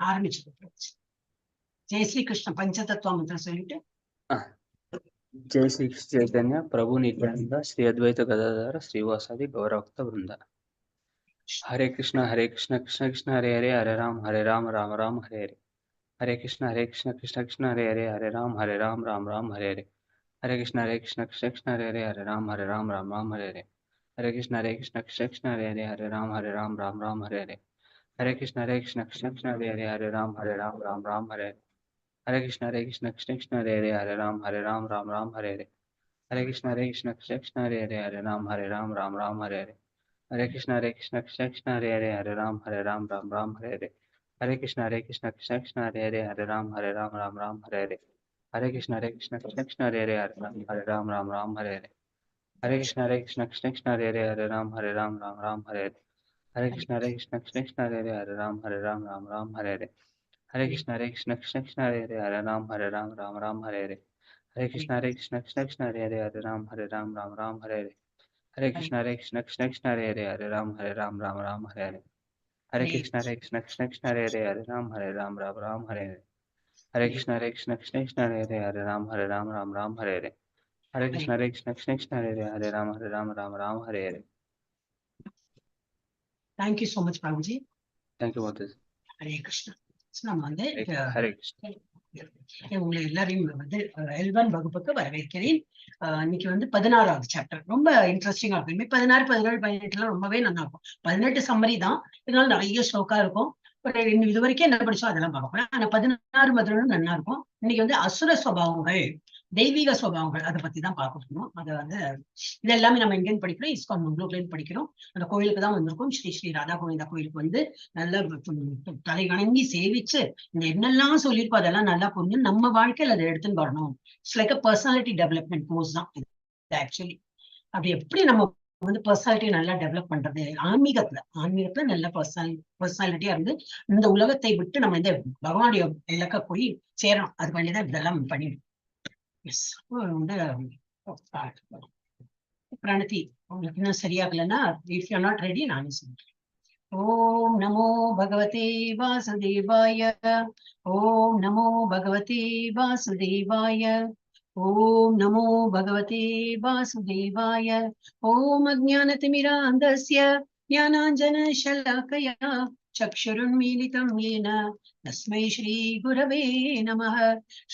ஆரம்பிச்சு ஜெய் ஸ்ரீ கிருஷ்ண பஞ்சதத்துவ மந்திரம் சொல்லிட்டு जय श्री चैतन्य प्रभु नित्यानंद श्री अद्वैत गदाधर श्रीवासादि गौरभक्त वृंद। हरे कृष्ण कृष्ण कृष्ण हरे हरे हरे राम राम राम हरे हरे। हरे कृष्ण कृष्ण कृष्ण हरे हरे राम राम राम हरे हरे। हरे कृष्ण कृष्ण कृष्ण हरे हरे राम राम राम हरे हरे। हरे कृष्ण कृष्ण कृष्ण हरे राम राम राम हरे हरे। हरे कृष्ण कृष्ण कृष्ण हरे राम राम राम हरे हरे। हरे कृष्ण कृष्ण कृष्ण हरे राम राम राम हरे हरे। हरे कृष्ण कृष्ण कृष्ण हरे राम राम राम हरे हरे। हरे कृष्ण कृष्ण कृष्ण हरे राम राम राम हरे हरे। हरे कृष्ण कृष्ण कृष्ण हरे राम राम राम हरे हरे। हरे कृष्ण कृष्ण कृष्ण हरे राम राम हरे हरे। हरे कृष्ण कृष्ण कृष्ण हरे राम राम हरे हरे। हरे कृष्ण कृष्ण कृष्ण हरे राम राम हरे हरे। हरे कृष्ण कृष्ण कृष्ण हरे राम राम हरे हरे। हरे कृष्ण कृष्ण कृष्ण हरे राम राम राम हरे हरे। हरे कृष्ण कृष्ण कृष्ण हरे राम राम हरे हरे। हरे कृष्ण कृष्ण कृष्ण हरे राम राम हरे हरे। हरे कृष्ण कृष्ण कृष्ण हरे राम राम हरे हरे। हरे कृष्ण कृष्ण कृष्ण हरे Ram Hare Hare. Thank you so much, Prabhuji. Thank you, Mathaji. Hare Krishna. நம்ம வந்து Hare Krishna. உங்களை எல்லாரையும் வந்து L1 வகுப்புக்கு வரவேற்கிறேன். இன்னைக்கு வந்து 16வது சாப்டர் ரொம்ப இன்ட்ரெஸ்டிங்கா இருக்கும். 16, 17, 18 ரொம்பவே நல்லா இருக்கும். 18 சம்மரி தான், இதனால நிறைய ஸ்லோகா இருக்கும். இது வரைக்கும் என்ன படிச்சோம் அதெல்லாம் பார்க்க. ஆனா 16 பதிலும் நல்லா இருக்கும். இன்னைக்கு வந்து அசுர சுபாவங்கள், தெய்வீக சுபாவங்கள் அதை பத்தி தான் பார்க்க போறோம். அதை வந்து இது எல்லாமே நம்ம எங்கேயும் படிக்கிறோம், ISKCON மங்களூர்லயும் படிக்கிறோம். அந்த கோயிலுக்கு தான் வந்திருக்கோம். ஸ்ரீ ஸ்ரீ ராதா கோவிந்தா கோயிலுக்கு வந்து நல்ல தலை வணங்கி சேவிச்சு இந்த என்னெல்லாம் சொல்லியிருக்கோம் அதெல்லாம் நல்லா புரிஞ்சு நம்ம வாழ்க்கையில அதை எடுத்துன்னு வரணும். It's like a personality development course தான் இது ஆக்சுவலி. அப்படி எப்படி நம்ம வந்து பர்சனாலிட்டி நல்லா டெவலப் பண்றது, ஆன்மீகத்துல நல்ல பர்சனாலிட்டியா இருந்து இந்த உலகத்தை விட்டு நம்ம இந்த பகவானுடைய இலக்க போய் சேரணும். அது பண்ணிதான் இதெல்லாம் பண்ணிடும். பிரணதி உங்களுக்கு இன்னும் சரியாகலன்னா இஃப் யூ நாட் ரெடி நானே சொல்றேன். ஓம் நமோ பகவதே வாசுதேவாய. ஓம் நமோ பகவதே வாசுதேவாய. ஓம் நமோ பகவதே வாசுதேவாய. ஓம் அஜ்ஞானதிமிராந்தஸ்ய ஞானாஞ்சனशलाकया चक्षुरुन्मीलितं येन तस्मै श्रीगुरवे नमः।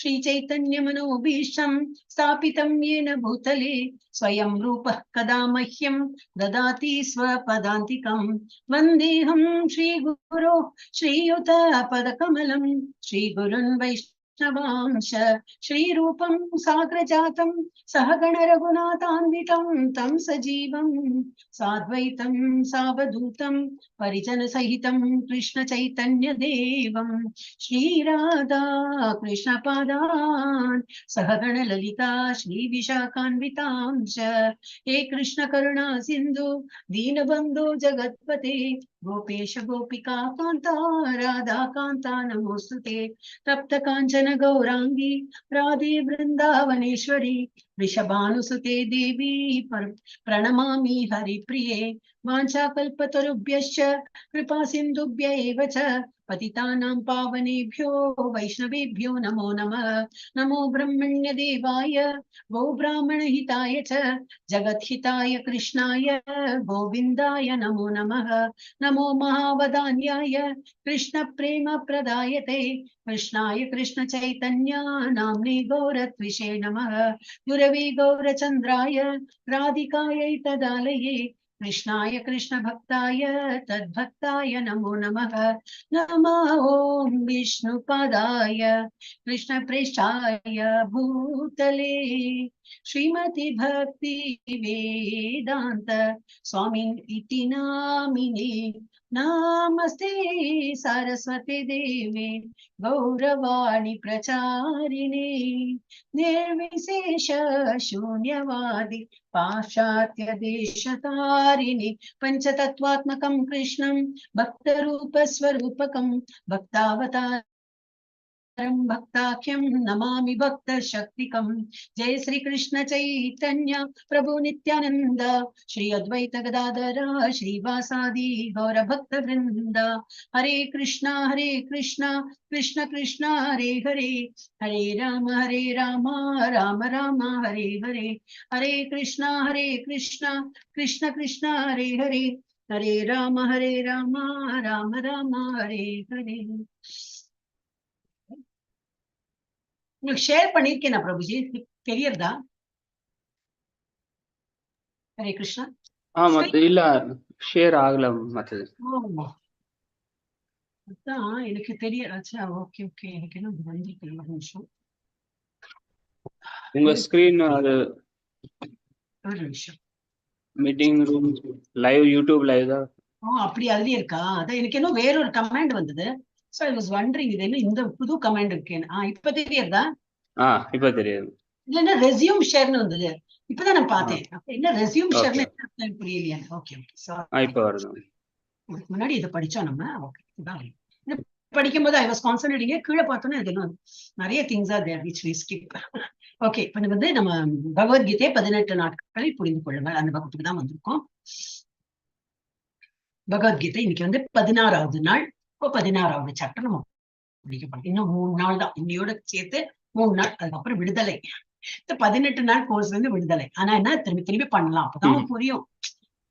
श्रीचैतन्यमनोभीष्टं स्थापितं येन भूतले स्वयं रूपः कदा मह्यं ददाति स्वपदान्तिकं। वन्देऽहं श्रीगुरो श्रीयुतपदकमलं श्रीगुरुन् वैष्णवांश श्रीरूपं साग्रजातं सहगण रघुनाथान्वितं तं सजीवं साद्वैतं सावधूतं परिजनसहितं कृष्ण चैतन्य देवं श्रीराधा कृष्णपादान् सहगण ललिता श्रीविशाखान्वितांश। हे कृष्ण करुणा सिन्धु दीनबन्धु जगत्पते गोपेश गोपिका कान्ता राधा कान्ता नमोस्तुते। तप्त काञ्चन गौरांगी राधे वृन्दावनेश्वरी वृषभानुसुते देवी प्रणमामि हरिप्रिये। वाञ्छाकल्पतरुभ्यश्च कृपा सिन्धुभ्य एव च पतितानां पावनेभ्यो वैष्णवेभ्यो नमो नमः। नमो ब्रह्मण्य देवाय गो ब्राह्मणहिताय च जगद्हिताय कृष्णाय गोविन्दाय नमो नमः। नमो महावदान्याय कृष्ण प्रेम प्रदायते कृष्णाय कृष्ण चैतन्य नाम्ने गौरत्विषे नमः। गुरवे गौरचन्द्राय राधिकायै तदालये कृष्णाय कृष्ण भक्ताय तद्भक्ताय नमो नमः। नमः ॐ विष्णुपादाय कृष्ण प्रेष्ठाय भूतले श्रीमति भक्ति वेदांत स्वामिन् इति नामिने। नमस्ते सरस्वती देवे गौरवाणी प्रचारिणे निर्विशेष शून्यवादी पाश्चात्य देशतारिणि पंचतत्वात्मकं कृष्णं भक्तरूप स्वरूपकं भक्तावतार भक्ताख्यं नमामि भक्त शक्तिकं। जय श्री कृष्ण चैतन्य प्रभु नित्यानंद, श्री अद्वैत गदाधर श्रीवासादि गौर भक्त वृंद। हरे कृष्णा कृष्ण कृष्ण हरे हरे, हरे राम राम राम हरे हरे। हरे कृष्णा कृष्ण कृष्ण हरे हरे, हरे राम राम राम हरे हरे। உங்களுக்கு ஷேர் பண்ணிருக்கேனா பிரபுஜி, தெரியறதா? ஹரே கிருஷ்ணா. மத்த இல்ல ஷேர் ஆகல மத்தது. அதான் எனக்கு தெரியல. அச்சா, ஓகே ஓகே. எனக்கு என்ன வந்திருக்கு, ஒரு நிமிஷம். உங்க ஸ்கிரீன் அது ஒரு நிமிஷம். Meeting room live, YouTube live தான். அப்படி அதுலயே இருக்கா? அதான் எனக்கு என்ன வேற ஒரு கமெண்ட் வந்தது. சோ ஐ வாஸ் வண்டரிங், இது என்ன இந்த புது கமெண்ட் இருக்கேன்னு. இப்ப தெரியறதா? இப்ப தெரியுது. இல்லன்னா ரெஸ்யூம் ஷேர்னு வந்தது, இப்பதான் நான் பார்த்தேன். என்ன ரெஸ்யூம் ஷேர்னு புரியலையா? Okay okay. இப்ப வருது. முன்னாடி இதை படிச்சோம் நம்ம. ஓகே, படிக்கும்போது ஐ வாஸ் கான்சன்ட்ரேட்டிங். கீழே பார்த்தோன்னா இது நிறைய things are there which we skip. Okay, இப்ப வந்து நம்ம பகவத்கீதை 18 நாட்களில் புரிந்து கொள்ளுங்கள் அந்த வகுப்புக்கு தான் வந்திருக்கோம். பகவத்கீதை இன்னைக்கு வந்து 16வது நாள். இப்போ 16வது சாப்டர் நம்ம படிக்க போறோம். இன்னும் 3 நாள் தான், இன்னையோட சேர்த்து 3 நாள், அதுக்கப்புறம் விடுதலை. 18 நாள் கோர்ஸ்ல இருந்து விடுதலை. ஆனா என்ன, திரும்பி திரும்பி பண்ணலாம், அப்பதான் புரியும்.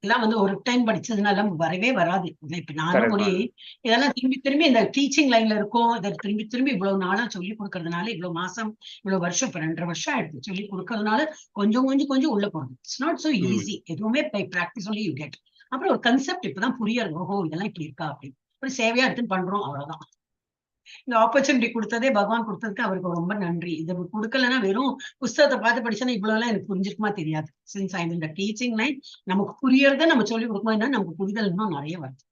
எல்லாம் வந்து ஒரு டைம் படிச்சதுனால வரவே வராது. இப்ப நானும் ஒரு இதெல்லாம் திரும்பி திரும்பி இந்த டீச்சிங் லைன்ல இருக்கும். இதை திரும்பி திரும்பி இவ்வளவு நாளா சொல்லி கொடுக்கறதுனால, இவ்வளவு மாசம் இவ்வளவு வருஷம், இப்ப 2.5 வருஷம் ஆயிடுச்சு சொல்லி கொடுக்கறதுனால கொஞ்சம் உள்ள போறது. It's not so easy. எதுவுமே பிராக்டிஸ் ஒன்லி யூ கெட். அப்புறம் ஒரு கன்செப்ட் இப்பதான் புரியறது. ஓஹோ, இதெல்லாம் இப்படி இருக்கா அப்படி. ஒரு சேவையா எடுத்துன்னு பண்றோம், அவ்வளவுதான். இந்த ஆப்பர்ச்சுனிட்டி கொடுத்ததே பகவான் கொடுத்ததுக்கு அவருக்கு ரொம்ப நன்றி. இது கொடுக்கலன்னா வெறும் புஸ்தகத்தை பார்த்து படிச்சா இவ்வளவு எல்லாம் எனக்கு புரிஞ்சிருக்குமா தெரியாது. சின்ஸ் ஐ இந்த டீச்சிங் லைன், நமக்கு புரியறத நம்ம சொல்லி கொடுக்கணும், நமக்கு புரிதல் இன்னும் நிறைய வருது.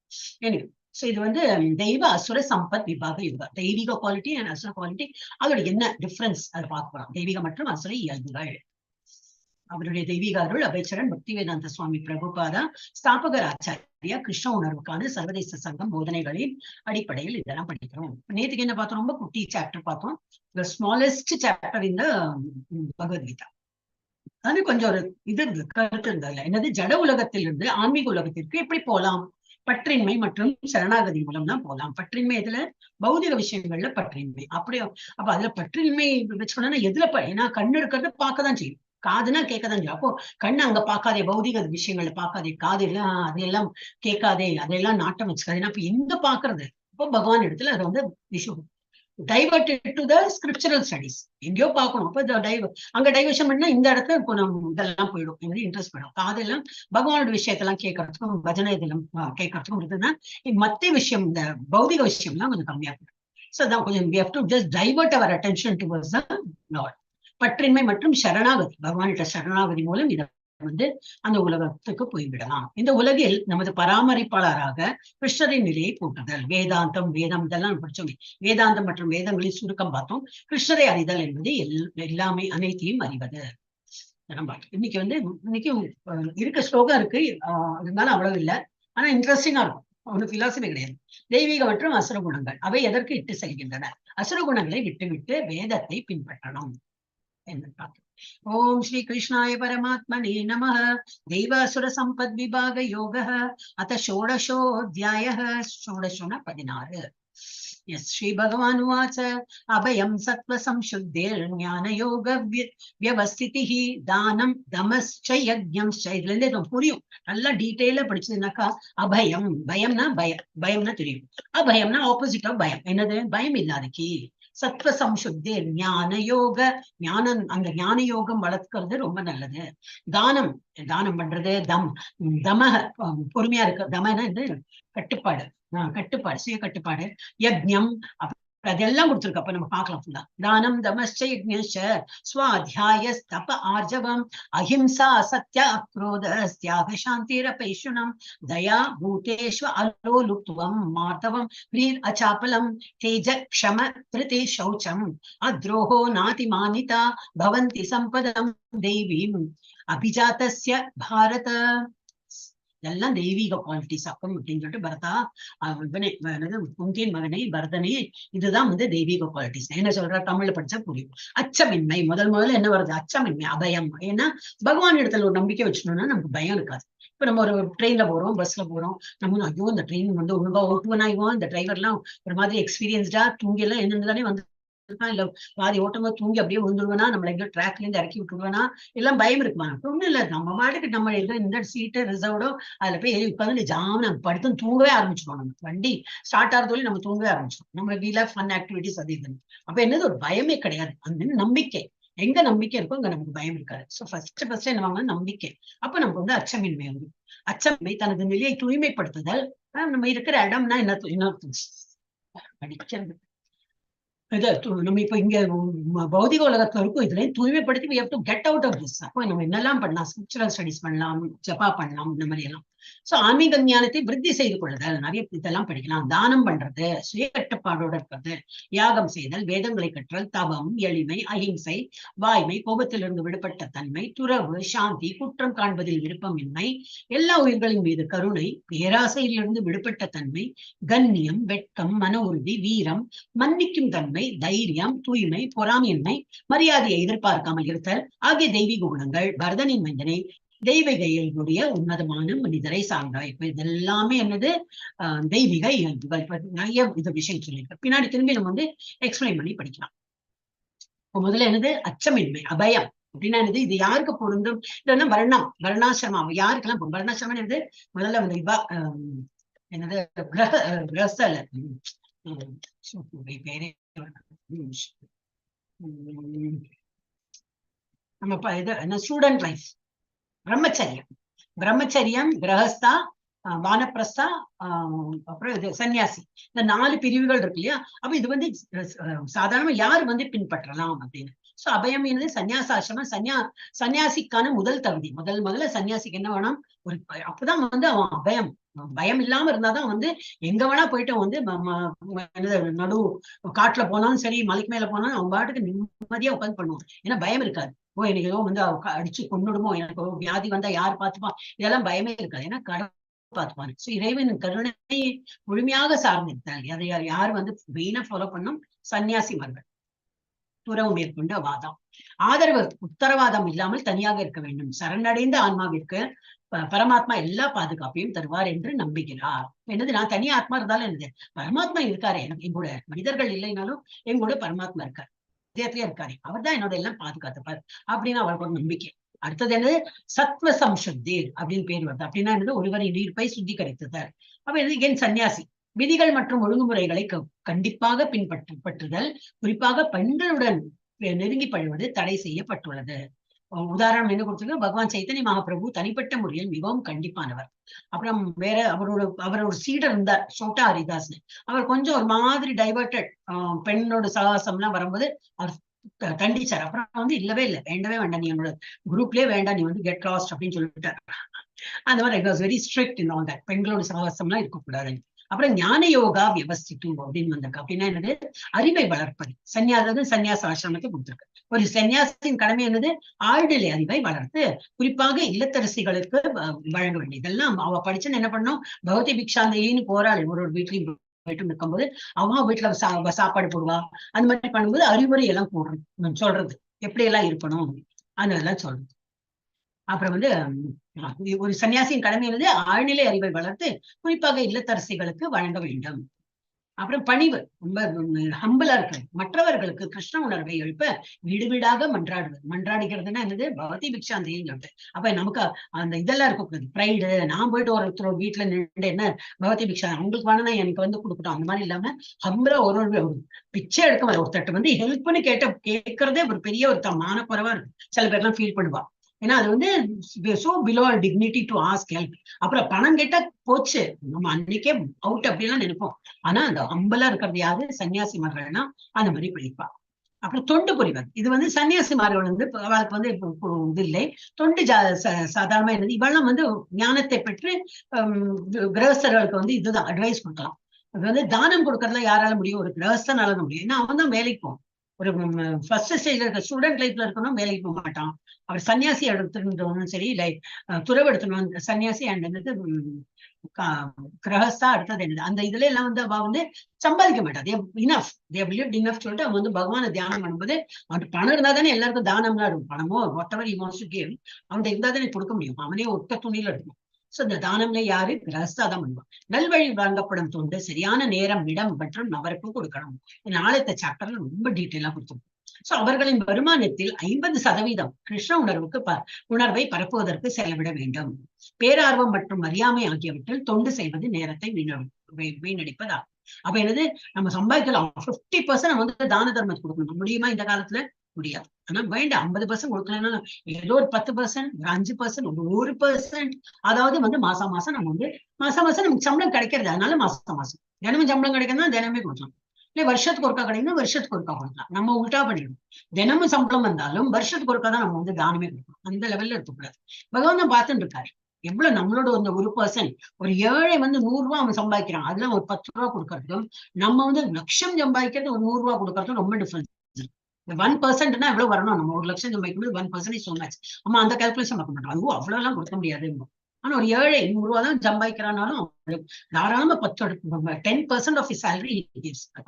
எனவே சோ இது வந்து தெய்வ அசுர சம்பத் விபாக யுகா. தெய்வீக குவாலிட்டி அண்ட் அசுர குவாலிட்டி, அதோட என்ன டிஃபரன்ஸ் அதை பார்க்க போறோம். தெய்வீக மற்றும் அசுர இயல்புகள். அவருடைய தெய்வீக அருள் அபேச்சரன் பக்திவேதாந்த சுவாமி பிரபுபாதா ஸ்தாபகர் ஆச்சாரியா கிருஷ்ண உணர்வுக்கான சர்வதேச சங்கம் போதனைகளின் அடிப்படையில் இதெல்லாம் படிக்கிறோம். நேற்றுக்கு என்ன பார்த்தோம், ரொம்ப குட்டி சாப்டர் பார்த்தோம். த ஸ்மாலஸ்ட் சாப்டர் இந்த பகவத்கீதா. அது கொஞ்சம் ஒரு இது கருத்து இருந்ததுல, என்னது, ஜட உலகத்திலிருந்து ஆன்மீக உலகத்திற்கு எப்படி போலாம்? பற்றின்மை மற்றும் சரணாகதி மூலம் தான் போலாம். பற்றின்மை எதுல? பௌதிக விஷயங்கள்ல பற்றின்மை. அப்படியே அப்ப அதுல பற்றின்மை வச்சுக்கணும்னா எதுல ஏன்னா கண்ணு இருக்கிறத பார்க்கதான் செய்யும், காதுனா கேட்கதான் செய்யும். அப்போ கண்ணு அங்க பார்க்காதே, பௌதிக விஷயங்களை பார்க்காதே, காது எல்லாம் அதையெல்லாம் கேட்காதே, அதையெல்லாம் நாட்டம் வச்சுக்காது. அப்ப எங்க பாக்குறது? இப்போ பகவான் இடத்துல அதை வந்து diverted to the scriptural studies. எங்கேயோ பார்க்கணும். அப்ப அங்க டைவர்ஷன் பண்ணா இந்த இடத்துல இப்போ நம்ம இதெல்லாம் போயிடும், எனக்கு இன்ட்ரெஸ்ட் போயிடும். காதெல்லாம் பகவானோட விஷயத்தெல்லாம் கேட்கறதுக்கும் பஜனை இதெல்லாம் கேட்கறதுக்கும் இருந்ததுன்னா மத்த விஷயம், இந்த பௌதிக விஷயம்லாம் கொஞ்சம் கம்மியா போயிடும். ஸோ அதான் கொஞ்சம் we have to just divert our attention towards the Lord. பற்றின்மை மற்றும் சரணாகதி, பகவானிட்ட சரணாகதி மூலம் இதை வந்து அந்த உலகத்துக்கு போய்விடலாம். இந்த உலகில் நமது பராமரிப்பாளராக கிருஷ்ணரின் நிலையை போட்டுதல். வேதாந்தம், வேதம் இதெல்லாம் படிச்சோம். வேதாந்தம் மற்றும் வேதங்களின் சுருக்கம் பார்த்தோம். கிருஷ்ணரை அறிதல் என்பது எல்லாமே அனைத்தையும் அறிவது. இன்னைக்கு வந்து இருக்க ஸ்லோகம் இருக்கு, இருந்தாலும் அவ்வளவு இல்லை. ஆனா இன்ட்ரெஸ்டிங்கா இருக்கும். ஒன்னும் பிலாசபி கிடையாது. தெய்வீக மற்றும் அசுர குணங்கள் அவை எதற்கு இட்டு செல்கின்றன? அசுர குணங்களை விட்டுவிட்டு வேதத்தை பின்பற்றணும். ஓம் ஸ்ரீ கிருஷ்ணாய பரமாத்மனே நமः. தெய்வாசுர சம்பத் விபாக யோகः அத ஷோடசோऽध्यायः. ஷோடசோனா 16. ஸ்ரீ பகவான் உவாச்ச அபயம் சத்வ சம்சுத்தேர் ஞான யோக வியவஸ்திதிஹ தானம் தமஸ்ச யஜ்ஞம்ச. இதுல இருந்து புரியும், நல்லா டீட்டெயிலா படிச்சதுனாக்கா. அபயம், பயம்னா பயம்னா தெரியும். அபயம்னா ஆப்போசிட் ஆஃப் பயம். என்னது? பயம் இல்லாதக்கு. சத்வ சம்சுத்தி ஞான யோக, ஞானம், அந்த ஞான யோகம் வளர்க்கிறது ரொம்ப நல்லது. தானம் பண்றது, தமக பொறுமையா இருக்கு. தமன கட்டுப்பாடு, கட்டுப்பாடு, சுய கட்டுப்பாடு. யஜ்ஞம் அதெல்லாம் கொடுத்துருக்கு. அப்ப நம்ம பார்க்கலாம் ஃபுல்லா. தானம் தமஸ்ச யஜ்ஞஸ்ச ஸ்வாத்யாய தப ஆர்ஜவம் அஹிம்சா சத்ய அக்ரோத தியாக சாந்திரபைஷுணம் தயா பூதேஷ்வ அலோலுப்துவம் மார்தவம் ப்ரீர் அச்சாபலம் தேஜ க்ஷம திருதே சௌச்சம் அத்ரோஹோ நாதிமானிதா பவந்தி சம்பதம் தெய்வீம் அபிஜாதஸ்ய பாரத. இதெல்லாம் தெய்வீக குவாலிட்டிஸ் அப்பம் அப்படின்னு சொல்லிட்டு பரதா இவனே குந்தியின் மகனை பரதனே இதுதான் வந்து தெய்வீக குவாலிட்டிஸ். என்ன சொல்ற, தமிழ்ல படிச்சா புரியும். அச்சமின்மை, முதல்ல என்ன வருது, அச்சமின்மை, அபயம். ஏன்னா பகவான் இடத்துல ஒரு நம்பிக்கை வச்சுட்டோம்னா நமக்கு பயம் இருக்காது. இப்ப நம்ம ஒரு ட்ரெயின்ல போறோம், பஸ்ல போறோம், நம்ம ஐயோ இந்த ட்ரெயின் வந்து ஒழுங்கா ஓட்டுவனா, இவன் இந்த டிரைவர் எல்லாம் ஒரு மாதிரி எக்ஸ்பீரியன்ஸ்டா தூங்கி எல்லாம் என்னன்னு வந்து இல்ல பாதி ஓட்டமா தூங்கி அப்படியே விழுந்துருவேனா, நம்மள எங்க ட்ராக்ல இருந்து இறக்கி விட்டுருவேனா, எல்லாம் பயம் இருக்குமா? ஒண்ணும் இல்ல, நம்ம மாட்டுக்கு நம்ம இந்த சீட்டு ரிசர்வ்டோ அதுல போய் ஏறி உட்காந்து ஜாம நம்ம படுத்து தூங்கவே ஆரம்பிச்சிடும். நம்ம வண்டி ஸ்டார்ட் ஆகிறதோட நம்ம தூங்கவே ஆரம்பிச்சிடும். நம்ம வீல ஃபன் ஆக்டிவிட்டிஸ் அது இதுன்னு. அப்ப என்னது, ஒரு பயமே கிடையாது. அந்த நம்பிக்கை, எங்க நம்பிக்கை இருக்கோ அங்க நமக்கு பயம் இருக்காது. சோ ஃபர்ஸ்ட் என்ன வாங்க, நம்பிக்கை. அப்ப நமக்கு வந்து அச்சமின்மை வந்து, அச்சமின்மை தனது நிலையை தூய்மைப்படுத்துதல். நம்ம இருக்கிற இடம்னா என்ன படிக்கிறது நம்ம இப்ப இங்க பௌதிக உலகத்துல இருக்கும், இதுல தூய்மைப்படுத்தி we have to get out of this. அப்போ நம்ம என்னெல்லாம் பண்ணலாம், ஸ்கிரிப்சுரல் ஸ்டடிஸ் பண்ணலாம், ஜபா பண்ணலாம், இந்த மாதிரி எல்லாம். சோ ஆன்மீக ஞானத்தை விருத்தி செய்து கொள்ளுதல், நிறைய இதெல்லாம் படிக்கலாம். தானம் பண்றது, சுய கட்டுப்பாடோட இருக்கிறது, யாகம் செய்தல், வேதங்களை கற்றல், தவம், எளிமை, அஹிம்சை, வாய்மை, கோபத்திலிருந்து விடுபட்ட தன்மை, துறவு, சாந்தி, குற்றம் காண்பதில் விருப்பமின்மை, எல்லா உயிர்களின் மீது கருணை, பேராசையிலிருந்து விடுபட்ட தன்மை, கண்ணியம், வெட்கம், மன உறுதி, வீரம், மன்னிக்கும் தன்மை, தைரியம், தூய்மை, பொறாமையின்மை, மரியாதையை எதிர்பார்க்காமல் இருத்தல் ஆகிய தெய்வீக குணங்கள் பரதனின் மைந்தனை தெய்வீக இயல்புடைய உன்னதமான மனிதரை சார்ந்தவை. இப்ப இதெல்லாமே என்னது, தெய்வீக இயல்புகள். இப்ப நிறைய இது விஷயம் சொல்லியிருக்க பின்னாடி திரும்பி நம்ம வந்து எக்ஸ்பிளைன் பண்ணி படிக்கலாம். இப்போ முதல்ல என்னது, அச்சமின்மை, அபயம் அப்படின்னா என்னது, இது யாருக்கு பொருந்தும், இல்லைன்னா வர்ணாசிரமம் யாருக்கெல்லாம் பொருந்தும். வர்ணாசிரமம் என்னது, முதல்ல வந்து இவா என்னது கிரகஸ்தல பேரே நம்ம இது என்ன, ஸ்டூடெண்ட் லைஃப், பிரம்மச்சரியம், கிரகஸ்தா, வானப்பிரஸ்தா, அப்புறம் இது சன்னியாசி, இந்த 4 பிரிவுகள் இருக்கு இல்லையா. அப்ப இது வந்து சாதாரணமா யார் வந்து பின்பற்றலாம் அப்படின்னு. சோ அபயம் என்னது, சன்னியாசாசிரமம், சன்னியாசிக்கான முதல் தகுதி. முதல்ல சன்னியாசிக்கு என்ன வேணும், ஒரு அப்பதான் வந்து அவன் பயம் இல்லாம இருந்தாதான் வந்து எங்க வேணா போயிட்டு வந்து நடு காட்டுல போனாலும் சரி, மலைக்கு மேல போனாலும் அவன் பாட்டுக்கு நிம்மதியா உட்காந்து பண்ணுவான். ஏன்னா பயம் இருக்காது. எனக்கு ஏதோ வந்து அடிச்சு கொண்டுடுமோ, எனக்கு வியாதி வந்தா யார் பார்த்துப்பான், இதெல்லாம் பயமே இருக்காது. ஏன்னா கடவுள் பார்த்துப்பாரு. சோ இறைவன் கருணை முழுமையாக சார்ந்திருத்தாங்க. அதை யார் வந்து மெயினா ஃபாலோ பண்ணும், சன்னியாசிமார்கள். துறவு மேற்கொண்ட வாதம், ஆதரவு, உத்தரவாதம் இல்லாமல் தனியாக இருக்க வேண்டும். சரணடைந்த ஆன்மாவிற்கு பரமாத்மா எல்லா பாதுகாப்பையும் தருவார் என்று நம்புகிறார். என்னது, நான் தனியா ஆத்மா இருந்தாலும் என்னது, பரமாத்மா இருக்காரு எனக்கு, எங்கூட மனிதர்கள் இல்லைனாலும் எங்கூட பரமாத்மா இருக்காரு, இதயத்திலே இருக்காரு, அவர் தான் என்னோட எல்லாம் பாதுகாத்துப்பார் அப்படின்னு அவருக்கு ஒரு நம்பிக்கை. அடுத்தது என்னது, சத்வ சம்சுத்தி அப்படின்னு பேர் வருது. அப்படின்னா என்னது, ஒருவரின் ஈர்ப்பை சுத்திகரித்துதல். அப்ப என் சன்னியாசி விதிகள் மற்றும் ஒழுங்குமுறைகளை கண்டிப்பாக பின்பற்றுதல், குறிப்பாக பெண்களுடன் நெருங்கி பழுவது தடை செய்யப்பட்டுள்ளது. உதாரணம் என்ன கொடுத்திருக்க, பகவான் சைத்தன்ய மகாபிரபு தனிப்பட்ட முறையில் மிகவும் கண்டிப்பானவர். அப்புறம் வேற அவரோட சீடர் இருந்தார், சோட்டா ஹரிதாஸ். அவர் கொஞ்சம் ஒரு மாதிரி டைவர்டட், பெண்ணோட சகாசம் எல்லாம் வரும்போது அவர் கண்டிச்சார். அப்புறம் வந்து இல்லவே இல்லை, வேண்டவே வேண்டாம், நீ என்னோட குரூப்லயே வேண்டாம், நீ வந்து கெட் லாஸ்ட் அப்படின்னு சொல்லிட்டார். அந்த மாதிரி it was very strict in all that, பெண்களோட சகாசம் எல்லாம் இருக்கக்கூடாது. அப்புறம் ஞான யோகா வியவஸ்தித்து அப்படின்னு வந்திருக்கு. அப்படின்னா என்னது, அறிவை வளர்ப்பது. சன்னியாச ஆசிரமத்தை கொடுத்திருக்கு. ஒரு சன்னியாசின் கடமை என்னது, ஆழ்நிலை அறிவை வளர்த்து குறிப்பாக இல்லத்தரசிகளுக்கு வழங்க வேண்டியது. இதெல்லாம் அவ படிச்சுன்னு என்ன பண்ணும், பகவதி பிக்ஷாந்தேயின்னு போராளி ஒரு வீட்லயும் போயிட்டு இருக்கும்போது அவன் வீட்டுல சாப்பாடு போடுவா. அந்த மாதிரி பண்ணும்போது அறிவுரை எல்லாம் போடுறது, சொல்றது எப்படி எல்லாம் இருக்கணும் அதெல்லாம் சொல்றது. அப்புறம் வந்து ஒரு சன்னியாசியின் கடமை வந்து ஆழ்நிலை அறிவை வளர்த்து குறிப்பாக இல்லத்தரசிகளுக்கு வழங்க வேண்டும். அப்புறம் பணிவு, ரொம்ப ஹம்பிளா இருக்கு, மற்றவர்களுக்கு கிருஷ்ண உணர்வை எழுப்ப வீடு வீடாக மன்றாடுகிறதுன்னா என்னது, பகவதி பிக்ஷாந்தேன்னு சொல்லிட்டு. அப்ப நமக்கு அந்த இதெல்லாம் இருக்கக்கூடாது, ப்ரைடு, நான் போயிட்டு ஒருத்தர் வீட்டுல நின்று என்ன பகவதி பிக்ஷா அவங்களுக்கு வேணும்னா எனக்கு வந்து கொடுக்கட்டும், அந்த மாதிரி இல்லாம ஹம்பிளா ஒரு பிச்சை எடுக்க ஒருத்தட்ட வந்து ஹெல்ப்னு கேட்கறதே ஒரு பெரிய ஒரு மானக்குறைவா இருக்கு. சில பேர்லாம் ஃபீல் பண்ணுவா. ஏன்னா அது வந்து so below dignity to ask help. அப்புறம் பணம் கேட்டா போச்சு, நம்ம அன்னைக்கே அவுட் அப்படிலாம் நினைப்போம். ஆனா அந்த ஹம்பலா இருக்கிறது யாரு, சன்னியாசிமார்கள்னா அந்த மாதிரி படிப்பா. அப்புறம் தொண்டு புரிவது, இது வந்து சன்னியாசிமார்கள் வந்து அவளுக்கு வந்து இது இல்லை, தொண்டு சாதாரணமா இருந்தது. இவெல்லாம் வந்து ஞானத்தை பெற்று கிரகஸ்தர்களுக்கு வந்து இதுதான் அட்வைஸ் கொடுக்கலாம். அது வந்து தானம் கொடுக்கறதுல யாரால முடியும், ஒரு கிரகஸ்தனால முடியும். ஏன்னா அவன் தான் வேலைக்கு போகும். ஒரு ஃபர்ஸ்ட் ஸ்டேஜ்ல இருக்க ஸ்டூடெண்ட் லைஃப்ல இருக்கணும், வேலைக்கு போக மாட்டான். அவர் சன்னியாசி எடுத்துருந்தவனும் சரி, துறவு எடுத்துணும் சன்னியாசி அண்ட் வந்து கிரகஸ்தா அடுத்தது என்னது அந்த இதுல எல்லாம் வந்து அவ வந்து சம்பாதிக்க மாட்டா. இனஃப் இனஃப் சொல்லிட்டு அவன் வந்து பகவானை தியானம் பண்ணும்போது அவனுக்கு பணம் இருந்தா தானே எல்லாருக்கும் தானம்லாம் இருக்கும். பணமோ ஒட்டவர் கேம் அவன் இருந்தா தானே கொடுக்க முடியும். அவனே ஒட்ட துணியில இருக்கும். சோ இந்த தானம்ல யாரு கிரகஸ்தா தான் பண்ணுவான். நல்வழி வழங்கப்படும் தொண்டு சரியான நேரம், இடம் மற்றும் நபருக்கும் கொடுக்கணும். நாளைத்த சாப்டர்ல ரொம்ப டீட்டெயிலா கொடுத்துருக்கோம். சோ அவர்களின் வருமானத்தில் 50% கிருஷ்ண உணர்வை பரப்புவதற்கு செலவிட வேண்டும். பேரார்வம் மற்றும் அறியாமை ஆகியவற்றில் தொண்டு செய்வது நேரத்தை வீணடிப்பதாகும். அப்ப என்னது, நம்ம சம்பாதிக்கலாம் 50% நம்ம வந்து தான தர்மத்துக்கு கொடுக்கணும். முடியுமா இந்த காலத்துல? முடியாது. ஆனா வேண்டாம் 50% கொடுக்கலன்னா ஏதோ ஒரு 10%, ஒரு 5%, ஒரு 1%, அதாவது வந்து மாசம் மாசம் நம்ம வந்து மாசம் நமக்கு சம்பளம் கிடைக்கிறது. அதனால மாசம் தினமும் சம்பளம் கிடைக்கணும்னா தினமே கொடுக்கலாம். இல்ல வருஷத்துக்கு ஒருக்கா கிடைக்கணும், வருஷத்துக்கு ஒருக்கா கொடுக்கலாம். நம்ம உல்டா பண்ணிடணும். தினமும் சம்பளம் வந்தாலும் வருஷத்துக்கு ஒருக்கா தான் நம்ம வந்து தானமே கொடுக்கணும். அந்த லெவல்ல இருக்கக்கூடாது. பகவான் தான் பார்த்துட்டு இருக்காரு. எவ்வளவு நம்மளோட அந்த 1%, ஒரு ஏழை வந்து 100 ரூபாய் அவன் சம்பாதிக்கிறான், அதுல ஒரு 10 ரூபாய் கொடுக்கறதும் நம்ம வந்து லட்சம் சம்பாதிக்கிறது ஒரு 100 ரூபாய் கொடுக்கறதும் ரொம்ப டிஃபரன்ஸ். 1%னா எவ்வளவு வரணும்? நம்ம 1 லட்சம் சம்பாதிக்கும்போது 1% so much. அம்மா அந்த கால்குலேஷன் பார்க்க மாட்டோம். அதுவும் அவ்வளவு எல்லாம் கொடுக்க முடியாது. ஆனா ஒரு ஏழை 100 ரூபாய் தான் சம்பாதிக்கிறானாலும் தாராளமா 10% ஆஃப் சேலரி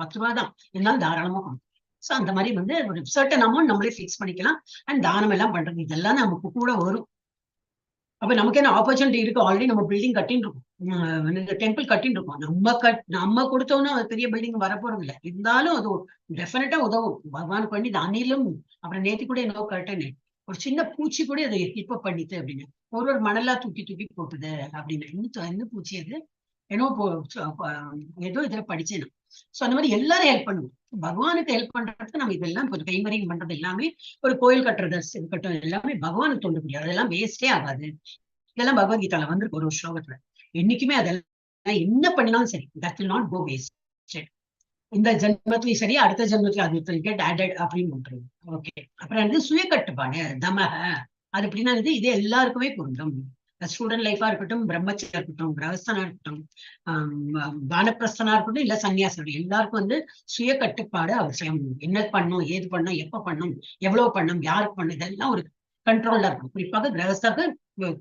10 ரூபாய் தான் இருந்தாலும் தாராளமா கொடுக்கும். சோ அந்த மாதிரி வந்து ஒரு சர்டன் அமௌண்ட் நம்மளே பிக்ஸ் பண்ணிக்கலாம். அண்ட் தானம் எல்லாம் பண்றது இதெல்லாம் நமக்கு கூட வரும். அப்ப நமக்கு என்ன ஆப்பர்ச்சுனிட்டி இருக்கு? ஆல்ரெடி நம்ம பில்டிங் கட்டின்னு இருக்கோம், டெம்பிள் கட்டின்னு இருக்கோம். நம்ம கொடுத்தோம்னா அது பெரிய பில்டிங் வரப்போறது இல்லை. இருந்தாலும் அது டெஃபினட்டா உதவும். பகவானுக்கு பண்ணி அணிலும் அப்புறம் நேத்தி கூட என்னவோ கட்டனே ஒரு சின்ன பூச்சி கூட அதை இப்ப பண்ணிட்டு அப்படின்னு ஒரு மணலா தூக்கி போட்டுது அப்படின்னு. இன்னும் பூச்சி அது ஏன்னோ ஏதோ இதுல படிச்சேன். சோ அந்த மாதிரி எல்லாரும் ஹெல்ப் பண்ணுவோம். பகவானுக்கு ஹெல்ப் பண்றதுக்கு நம்ம இதெல்லாம் கைமறியும் பண்றது எல்லாமே, ஒரு கோயில் கட்டுறது இருக்கட்டும், எல்லாமே பகவானுக்கு தோண்ட முடியாது. அதெல்லாம் வேஸ்டே ஆகாது. இதெல்லாம் பகவத்கீதால வந்திருக்கு ஒரு ஸ்லோகத்துல. என்னைக்குமே அதெல்லாம் என்ன பண்ணினாலும் சரி, that will not go wasted. இந்த ஜென்மத்திலையும் சரி, அடுத்த ஜென்மத்திலும் அது will get added அப்படின்னு பண்றது. ஓகே. அப்புறம் வந்து சுய கட்டுப்பாடு தமக, அது எப்படின்னா இது எல்லாருக்குமே பொருந்தும். ஸ்டூடெண்ட் லைஃபா இருக்கட்டும், பிரம்மச்சரியா இருக்கட்டும், கிரகஸ்தனா இருக்கட்டும், வானப்பிரஸ்தனா இருக்கட்டும், இல்ல சன்னியாசம், எல்லாருக்கும் வந்து சுய கட்டுப்பாடு அவசியம். என்ன பண்ணும், ஏது பண்ணும், எப்ப பண்ணும், எவ்வளவு பண்ணும், யாருக்கு பண்ணும், இதெல்லாம் ஒரு கண்ட்ரோல்ல இருக்கும். குறிப்பாக கிரகஸ்தாக்கு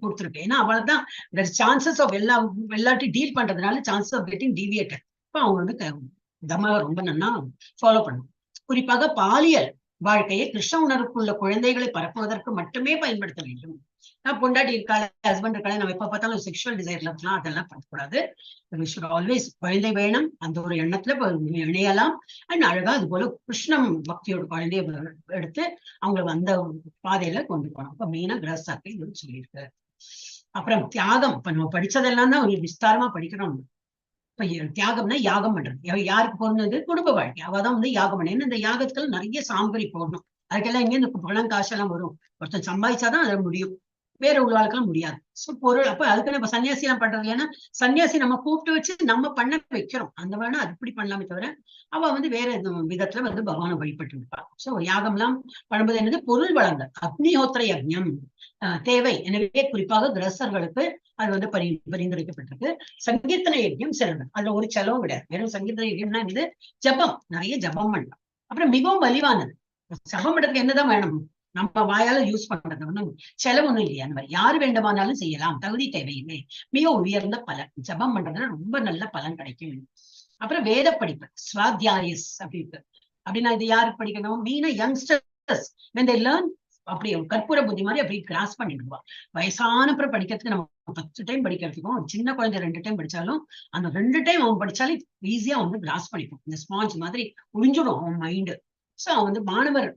கொடுத்துருக்கு. ஏன்னா அவ்வளவுதான் சான்சஸ் ஆஃப் எல்லாத்தையும் டீல் பண்றதுனால சான்சஸ் ஆஃப் கெட்டிங் டீவியேட்டட். இப்ப அவங்க வந்து தம ரொம்ப நல்லா ஃபாலோ பண்ணும். குறிப்பாக பாலியல் வாழ்க்கையை கிருஷ்ண உணர்வுக்குள்ள குழந்தைகளை பரப்புவதற்கு மட்டுமே பயன்படுத்த வேண்டும். பொண்டாட்டி இருக்காது, ஹஸ்பண்ட் இருக்காது, நம்ம எப்ப பார்த்தாலும் செக்ஷுவல் டிசைர்ல இருக்கலாம், அதெல்லாம் பண்ணக்கூடாது. ஆல்வேஸ் குழந்தை வேணும் அந்த ஒரு எண்ணத்துல இணையலாம். அண்ட் அழகா அது போல கிருஷ்ணம் பக்தியோட குழந்தைய எடுத்து அவங்களை அந்த பாதையில கொண்டு போனோம். இப்ப மெயினா கிரகஸ்தாக்கை இது சொல்லியிருக்கு. அப்புறம் தியாகம். இப்ப நம்ம படிச்சதெல்லாம் தான் ஒரு விஸ்தாரமா படிக்கிறோம். இப்ப தியாகம்னா யாகம் பண்றது யாருக்கு பொருந்தது? குடும்ப வாழ்க்கை. அவதான் வந்து யாகம் பண்ண. ஏன்னா இந்த யாகத்துக்கு நிறைய சாம்பரி போடணும். அதுக்கெல்லாம் இங்க இந்த பணம் காசெல்லாம் வரும். ஒருத்தன் சம்பாதிச்சாதான் அதை முடியும், வேற உள்ளாளுக்கெல்லாம் முடியாது. சோ பொருள். அப்ப அதுக்கு நம்ம சன்னியாசி எல்லாம் பண்றது. ஏன்னா சன்னியாசி நம்ம கூப்பிட்டு வச்சு நம்ம பண்ண வைக்கிறோம். அந்த வேணா அது இப்படி பண்ணலாமே தவிர அவ வந்து வேற விதத்துல வந்து பகவானை வழிபட்டு இருப்பாள். சோ யாகம் எல்லாம் பண்ணும்போது என்னது? பொருள் வளங்கள். அக்னிஹோத்திர யஜ்ஞம் தேவை. எனவே குறிப்பாக கிரகஸ்தர்களுக்கு அது வந்து பரிந்துரைக்கப்பட்டிருக்கு. சங்கீர்த்தன யஜ்ஞம் சிறந்தது. அதுல ஒரு செலவும் கிடையாது. வெறும் சங்கீர்த்தன யஜ்ஞம்னா இது ஜபம், நிறைய ஜபம் பண்ணலாம். அப்புறம் மிகவும் வலிவானது. ஜபம் பண்றதுக்கு என்னதான் வேணும்? நம்ம வாயால யூஸ் பண்றது ஒண்ணும் செலவு ஒண்ணும் இல்லையா? அந்த மாதிரி யாரு வேண்டுமானாலும் செய்யலாம், தகுதி தேவையில்லை. மிக உயர்ந்த பலன். ஜபம் பண்றதுல ரொம்ப நல்ல பலன் கிடைக்கும். அப்புறம் வேத படிப்பு ஸ்வாத்தியாயஸ் அப்படி இருக்கு. அப்படின்னா இது யாருக்கு படிக்கணும்? மெயினா யங்ஸ்டர்ஸ் when they learn அப்படி கற்பூர புத்தி மாதிரி அப்படி கிராஸ் பண்ணிடுவா. வயசானப்புறம் படிக்கிறதுக்கு நம்ம 10 டைம் படிக்கிறதுக்கும், சின்ன குழந்தை 2 டைம் படிச்சாலும் அந்த 2 டைம் அவன் படிச்சாலே ஈஸியா வந்து கிராஸ் பண்ணிக்கும். இந்த ஸ்பாஞ்ச் மாதிரி உறிஞ்சிடும் அவன் மைண்டு. சோ அவன் வந்து மாணவர்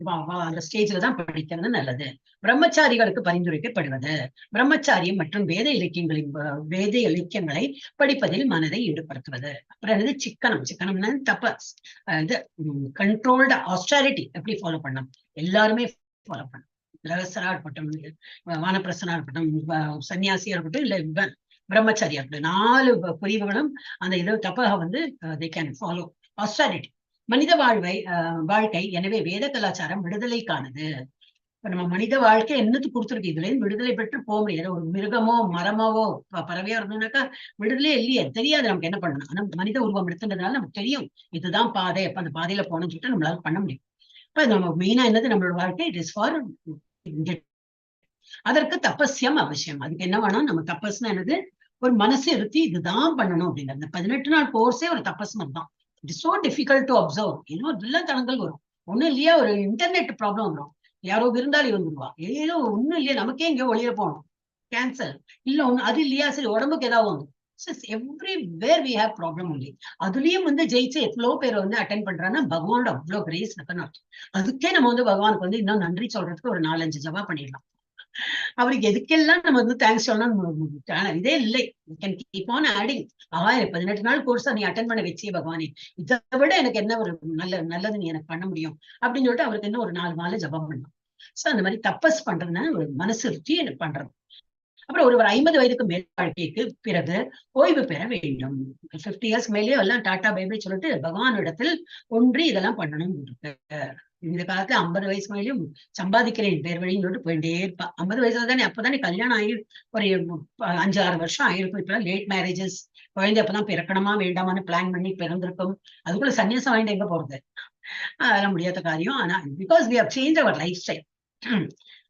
அந்த ஸ்டேஜ்ல தான் படிக்கிறது நல்லது. பிரம்மச்சாரிகளுக்கு பரிந்துரைக்கப்படுவது பிரம்மச்சாரியம் மற்றும் வேத இலக்கியங்களை படிப்பதில் மனதை ஈடுபடுத்துவது. அப்புறம் சிக்கனம்னா தபஸ். இது கண்ட்ரோல்டு ஆஸ்டாரிட்டி எப்படி ஃபாலோ பண்ணணும்? எல்லாருமே ஃபாலோ பண்ணணும். கிரகஸ்தரா இருக்கட்டும், வானப்பிரஸ்தனா இருக்கட்டும், சன்னியாசியா இருக்கட்டும், இல்ல பிரம்மச்சாரியா இருக்கட்டும், 4 பிரிவுகளும் அந்த இது தப்பக வந்து they can follow austerity. மனித வாழ்க்கை எனவே வேத கலாச்சாரம் விடுதலைக்கானது. இப்ப நம்ம மனித வாழ்க்கை என்னத்து கொடுத்துருக்கு? இதுல இருந்து விடுதலை பெற்று போக முடியாது. ஒரு மிருகமோ மரமாவோ பறவையா இருந்தோம்னாக்கா விடுதலையே இல்லையே, தெரியாது நமக்கு என்ன பண்ணணும். ஆனா மனித உருவம் எடுத்துன்றதுனால நமக்கு தெரியும் இதுதான் பாதை, அப்ப அந்த பாதையில போகணும்னு சொல்லிட்டு நம்மளால பண்ண முடியும். இப்ப நம்ம மெயினா என்னது நம்மளோட வாழ்க்கை, இட் இஸ் ஃபார் அதற்கு தபஸ்யம் அவசியம். அதுக்கு என்ன வேணும், நம்ம தபஸ்னா என்னது, ஒரு மனசு இருத்தி இதுதான் பண்ணணும் அப்படின்னு. அந்த 18 நாள் கோர்ஸே ஒரு தபஸ் மாதிரி தான். It is so difficult to observe. இன்னும் இதெல்லாம் தடங்கள் வரும். ஒண்ணும் இல்லையா, ஒரு இன்டர்நெட் ப்ராப்ளம் வரும், யாரோ விருந்தாளி வந்துருவா, ஏதோ ஒண்ணும் இல்லையா, நமக்கே எங்கேயோ ஒளிய போகணும், கேன்சல் இல்ல ஒண்ணு அது இல்லையா, சரி உடம்புக்கு ஏதாவது ஒண்ணு. Everywhere we have problem only. அதுலயும் ஜெயிச்சு எவ்வளவு பேர் அட்டென்ட் பண்றாங்கன்னா பகவானோட அவ்வளவு கிரேஸ் இருக்குன்னு அர்த்தம். அதுக்கே நம்ம பகவானுக்கு இன்னும் நன்றி சொல்றதுக்கு ஒரு 4-5 ஜபா பண்ணிடலாம். அவருக்கு எதுக்கெல்லாம் நம்ம தேங்க்ஸ் சொல்லணும் இதே இல்லை. Can keep on adding. 18 நாள் கோர்ஸ் நீ அட்டன் பண்ண வச்சே பகவானே, இதை விட எனக்கு என்ன ஒரு நல்லது நீ எனக்கு பண்ண முடியும் அப்படின்னு சொல்லிட்டு அவருக்கு இன்னும் ஒரு 4 மாலை ஜபம் பண்ணலாம். சோ அந்த மாதிரி தப்பஸ் பண்றதுன்னா ஒரு மனசு ருச்சி பண்றது. அப்புறம் ஒரு 50 வயதுக்கு மேல் வாழ்க்கைக்கு பிறகு ஓய்வு பெற வேண்டும். 50 இயர்ஸ் மேலேயே எல்லாம் டாட்டா பைபை சொல்லிட்டு பகவானிடத்தில் ஒன்றி இதெல்லாம் பண்ணணும். இந்த காலத்துல 50 வயசு மேலேயும் சம்பாதிக்கிறேன் பேர் வழின்னு சொல்லிட்டு போயிட்டே இருப்பா. 50 வயசுல தானே, அப்பதானே கல்யாணம் ஆகி ஒரு 5-6 வருஷம் ஆயிருக்கும். இப்பெல்லாம் லேட் மேரேஜஸ், குழந்தை அப்பதான் பிறக்கணுமா வேண்டாமான்னு பிளான் பண்ணி பிறந்திருக்கும். அதுக்குள்ள சன்னியாசம் வாங்கிட்டு எங்க போறது, அதெல்லாம் முடியாத காரியம். ஆனா because we have change our lifestyle.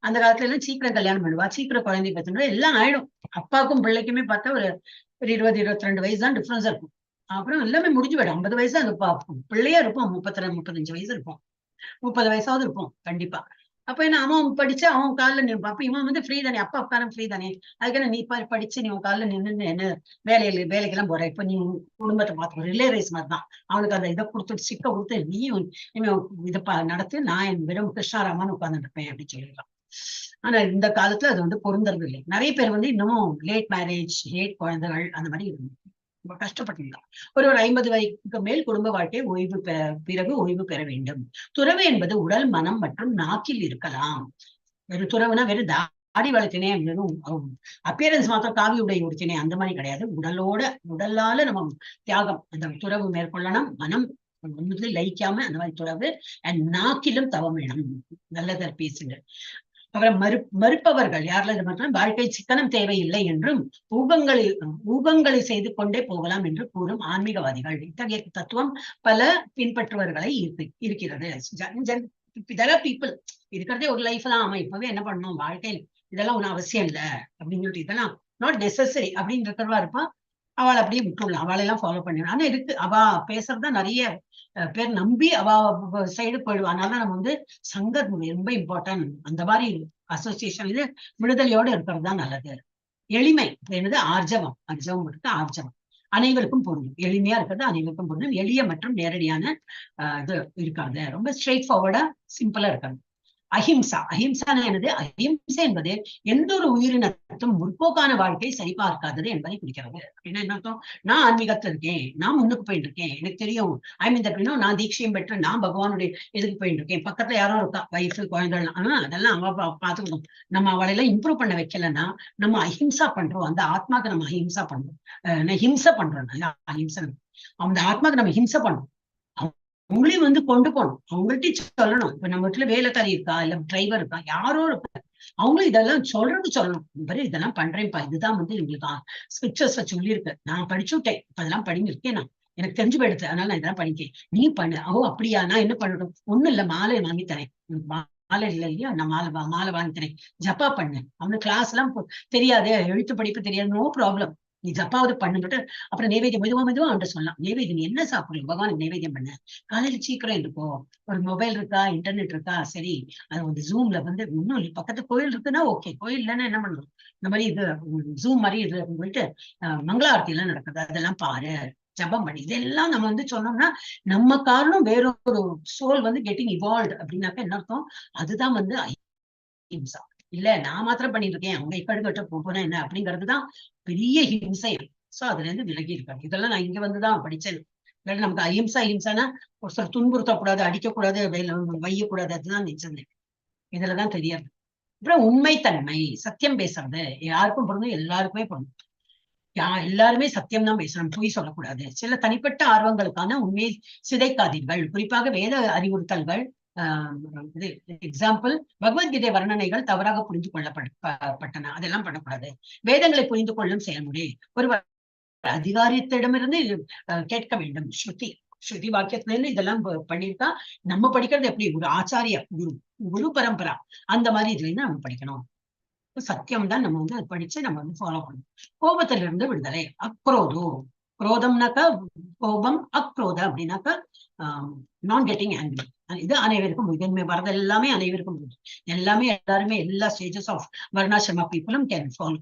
அந்த காலத்துல எல்லாம் சீக்கிரம் கல்யாணம் பண்ணுவா, சீக்கிரம் குழந்தை பத்தினா எல்லாம் ஆயிடும். அப்பாவுக்கும் பிள்ளைக்குமே பார்த்தா ஒரு 20-22 வயசு தான் டிஃபரன்ஸ் இருக்கும். அப்புறம் எல்லாமே முடிஞ்சு போயிடும். 50 வயசு அந்த பிள்ளையா இருப்போம், 32-35 வயசு இருப்போம், 30 வயசாவது இருப்போம் கண்டிப்பா. அப்ப என்ன, அவன் படிச்சு அவன் காலில் நிற்பா. அப்ப இவன் ஃப்ரீ தானே, அப்பா உட்காரம் ஃப்ரீ தானே, அதுக்கான நீ படிச்சு நீ உன் காலில் நின்று என்ன வேலைக்கெல்லாம் போற. இப்ப நீ குடும்பத்தை பார்த்து ரிலே ரேஸ் மாதிரி தான். அவனுக்கு அந்த இதை கொடுத்துட்டு சிக்க கொடுத்து நீயும் இதை நடத்து, நான் வெறும் கிருஷ்ணாராமான்னு உட்கார்ந்து இருப்பேன் அப்படின்னு சொல்லிடலாம். ஆனா இந்த காலத்துல அது பொருந்தறது இல்லை. நிறைய பேர் இன்னமும் லேட் மேரேஜ், லேட் குழந்தைகள் அந்த மாதிரி ரொம்ப கஷ்டப்பட்டிருந்தான். ஒரு 50 வயதுக்கு மேல் குடும்ப வாழ்க்கை பிறகு ஓய்வு பெற வேண்டும். துறவு என்பது உடல், மனம் மற்றும் நாக்கில் இருக்கலாம். வெறும் துறவுனா வெறும் தாடி வளர்த்தினேன், வெறும் அப்பியரன்ஸ் மாத்திரம் காவி உடை உடுத்தினேன் அந்த மாதிரி கிடையாது. உடலால நம்ம தியாகம் அந்த துறவு மேற்கொள்ளணும். மனம் லயிக்காம அந்த மாதிரி துறவு. அண்ட் நாக்கிலும் தவம் வேணும், நல்லதை பேசுங்க. அவரை மறுப்பவர்கள் யாரில் மட்டும் வாழ்க்கை சிக்கனம் தேவையில்லை என்றும் ஊகங்களை செய்து கொண்டே போகலாம் என்று கூறும் ஆன்மீகவாதிகள். இத்தகைய தத்துவம் பல பின்பற்றுவர்களை இருக்கிறது. பீப்புள் இருக்கிறதே ஒரு லைஃப் தான், ஆமா இப்பவே என்ன பண்ணணும் வாழ்க்கையில், இதெல்லாம் ஒன்னும் அவசியம் இல்லை அப்படின்னு சொல்லிட்டு, இதெல்லாம் நாட் நெசசரி அப்படின்னு இருக்கிறவா இருப்பான். அவளை அப்படியே விட்டுடலாம், அவளெல்லாம் ஃபாலோ பண்ணிடலாம். ஆனா இருக்கு, அவ பேசுறதுதான் நிறைய பேர் நம்பி அவ சைடு போயிடுவா. அதனால நம்ம சங்கர் ரொம்ப இம்பார்ட்டன்ட். அந்த மாதிரி அசோசியேஷன் விடுதலையோட இருக்கிறது தான் நல்லது. எளிமை என்னது, ஆர்ஜவம். இருக்கு ஆர்ஜவம் அனைவருக்கும் பொருந்தும். எளிமையா இருக்கிறது அனைவருக்கும் பொருந்தும். எளிய மற்றும் நேரடியான இது இருக்காது, ரொம்ப ஸ்ட்ரெயிட் ஃபார்வர்டா சிம்பிளா இருக்காது. அஹிம்சா. அஹிம்சா என்னது, அஹிம்சை என்பது எந்த ஒரு உயிரினத்தும் முற்போக்கான வாழ்க்கை சரிபார்க்காதது என்பதை குறிக்கிறது. அப்படின்னா என்ன அர்த்தம், நான் ஆன்மீகத்துல இருக்கேன், நான் முன்னுக்கு போயிட்டு இருக்கேன், எனக்கு தெரியும் நான் தீட்சையும் பெற்று நான் பகவானுடைய இதுக்கு போயிட்டு இருக்கேன், பக்கத்துல யாரோ இருக்கா வயசு குழந்தைகள், ஆனா அதெல்லாம் அவ பாத்துக்கணும். நம்ம அவளையெல்லாம் இம்ப்ரூவ் பண்ண வைக்கலன்னா நம்ம அஹிம்சா பண்றோம். அந்த ஆத்மாக்கு நம்ம அஹிம்சா பண்றோம், ஹிம்சை பண்றோம். அஹிம்சை அந்த ஆத்மாக்கு நம்ம ஹிம்சை பண்றோம். அவங்களையும் கொண்டு போகணும், அவங்கள்ட்ட சொல்லணும். இப்ப நம்ம வீட்டுல வேலைக்காரி இருக்கா, இல்ல டிரைவர் இருக்கா, யாரோ இருக்க, அவங்களும் இதெல்லாம் சொல்லணும். இதெல்லாம் பண்றேன்ப்பா, இதுதான் எங்களுக்கு ஸ்கிரிப்சர்ஸ்ல சொல்லியிருக்கு, நான் படிச்சுட்டேன், இப்ப அதெல்லாம் படிங்கிருக்கேன், நான் எனக்கு தெரிஞ்சு போயிடுது, அதனால நான் இதெல்லாம் படிக்கேன், நீ பண்ணு. அப்படியா, நான் என்ன பண்ணட்டும், ஒண்ணும் இல்ல, மாலை வாங்கி தரேன், மாலை இல்லை இல்லையா, நான் மாலை வாங்கி தரேன், ஜப்பா பண்ணு. அவனுக்கு கிளாஸ் எல்லாம் தெரியாது, எழுத்து படிப்பு தெரியாது, நோ ப்ராப்ளம், நீ ஜப்பாவது பண்ணுட்டு அப்புறம் நைவேத்தியம் மெதுவா அவன்கிட்ட சொல்லலாம். நைவேத்தியம் நீ என்ன சாப்பிடுறீங்க, பகவானுக்கு நைவேத்தியம் பண்ண, காலையில சீக்கிரம் இருக்கும், ஒரு மொபைல் இருக்கா, இன்டர்நெட் இருக்கா, சரி அது ஜூம்ல இன்னும் பக்கத்து கோயில் இருக்குன்னா ஓகே, கோயில் இல்லைன்னா என்ன பண்ணணும், இந்த மாதிரி இது ஜூம் மாதிரி இது போயிட்டு மங்களாரத்தி எல்லாம் நடக்குது, அதெல்லாம் பாரு, ஜபம் பண்ணி, இதெல்லாம் நம்ம சொன்னோம்னா நம்ம காரணம் வேறொரு சோல் கெட்டிங் இவால்வ் அப்படின்னாக்க என்ன அர்த்தம், அதுதான் அஹிம்சா. இல்ல நான் மாத்திரம் பண்ணிட்டு இருக்கேன், அவங்க இப்ப போனா என்ன அப்படிங்கிறதுதான் பெரிய ஹிம்சை. சோ அதுல இருந்து விலகி இருக்காங்க. இதெல்லாம் நான் இங்க வந்துதான் படிச்சேன். இல்லாட்டி நமக்கு அஹிம்சானா ஒருத்தர் துன்புறுத்தக்கூடாது, அடிக்கக்கூடாது, வையக்கூடாது, அதுதான் நிச்சயம். இதுலதான் தெரியாது. அப்புறம் உண்மைத்தன்மை, சத்தியம் பேசுறது யாருக்கும் பொருந்தும், எல்லாருக்குமே பொருந்தும். எல்லாருமே சத்தியம் தான் பேசணும், பொய் சொல்லக்கூடாது. சில தனிப்பட்ட ஆர்வங்களுக்கான உண்மையை சிதைக்காதீர்கள். குறிப்பாக வேத அறிவுறுத்தல்கள், எக்ஸாம்பிள் பகவத்கீதை வர்ணனைகள் தவறாக புரிந்து கொள்ளப்பட்டன, அதெல்லாம் பண்ணக்கூடாது. வேதங்களை புரிந்து கொள்ளும் செயல்முறை ஒரு அதிகாரியத்திடமிருந்து கேட்க வேண்டும். ஸ்ருதி ஸ்ருதி வாக்கியத்துல இருந்து இதெல்லாம் பண்ணியிருக்கா. நம்ம படிக்கிறது எப்படி? ஒரு ஆச்சாரிய குரு பரம்பரா அந்த மாதிரி இதுல இருந்து நம்ம படிக்கணும். சத்தியம் தான் நம்ம வந்து படிச்சு நம்ம வந்து ஃபாலோ பண்ணணும். கோபத்துல இருந்து விடுதலை. அக்ரோதோ, குரோதம்னாக்கா கோபம், அக்ரோத அப்படின்னாக்கா நான் கெட்டிங் ஆங்கிரி. இது அனைவருக்கும் இதன்மை வரது எல்லாமே அனைவருக்கும் எல்லாமே எல்லாருமே எல்லா ஸ்டேஜஸ் ஆஃப் வர்ணாசிரம பீப்புளும் கேன் ஃபாலோ.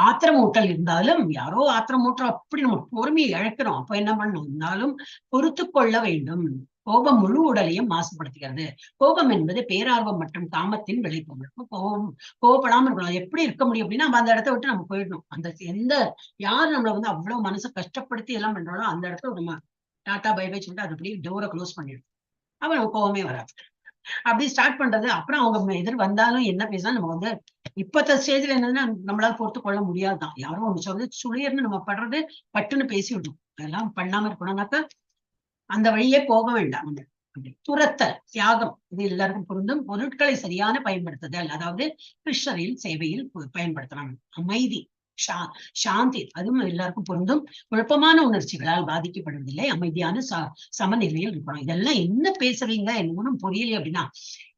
ஆத்திரமூட்டல் இருந்தாலும் யாரோ ஆத்திரமூட்டம் அப்படி நம்ம பொறுமையை இழக்கிறோம். அப்ப என்ன பண்ணணும்? இருந்தாலும் பொறுத்து கொள்ள வேண்டும். கோபம் முழு உடலையும் மாசுபடுத்துகிறது. கோபம் என்பது பேரார்வம் மற்றும் காமத்தின் விளைபொருள். கோபப்படாம இருக்கணும். எப்படி இருக்க முடியும் அப்படின்னா நம்ம அந்த இடத்த விட்டு நம்ம போயிடணும். அந்த யார் நம்மளை வந்து அவ்வளவு மனசை கஷ்டப்படுத்தி எல்லாம் பண்றாலோ அந்த இடத்துல நம்ம டாட்டா பை பை சொல்லிட்டு அது அப்படியே டோரை க்ளோஸ் பண்ணிடும். அப்ப நம்ம கோபமே வராது. அப்படி ஸ்டார்ட் பண்றது. அப்புறம் அவங்க எதிர் வந்தாலும் என்ன பேசினா நம்ம வந்து இப்பத்த ஸ்டேஜ்ல என்னன்னா நம்மளால பொறுத்து கொள்ள முடியாதுதான். யாரும் ஒண்ணு சொல்றது சுழியர்னு நம்ம படுறது பட்டுன்னு பேசி விடும். அதெல்லாம் பண்ணாம இருக்கணும்னாக்கா அந்த வழியே போக வேண்டாம். துரத்தல், தியாகம், இது எல்லாருக்கும் பொருந்தும். பொருட்களை சரியான பயன்படுத்துதல், அதாவது கிருஷ்ணரில் சேவையில் பயன்படுத்தலாம். அமைதி, சாந்தி, அதுவும் எல்லாருக்கும் பொருந்தும். குழப்பமான உணர்ச்சிகளால் பாதிக்கப்படுவதில்லை. அமைதியான சமநிலையில் இருக்கணும். இதெல்லாம் என்ன பேசுறீங்க ஒன்றும் புரியல அப்படின்னா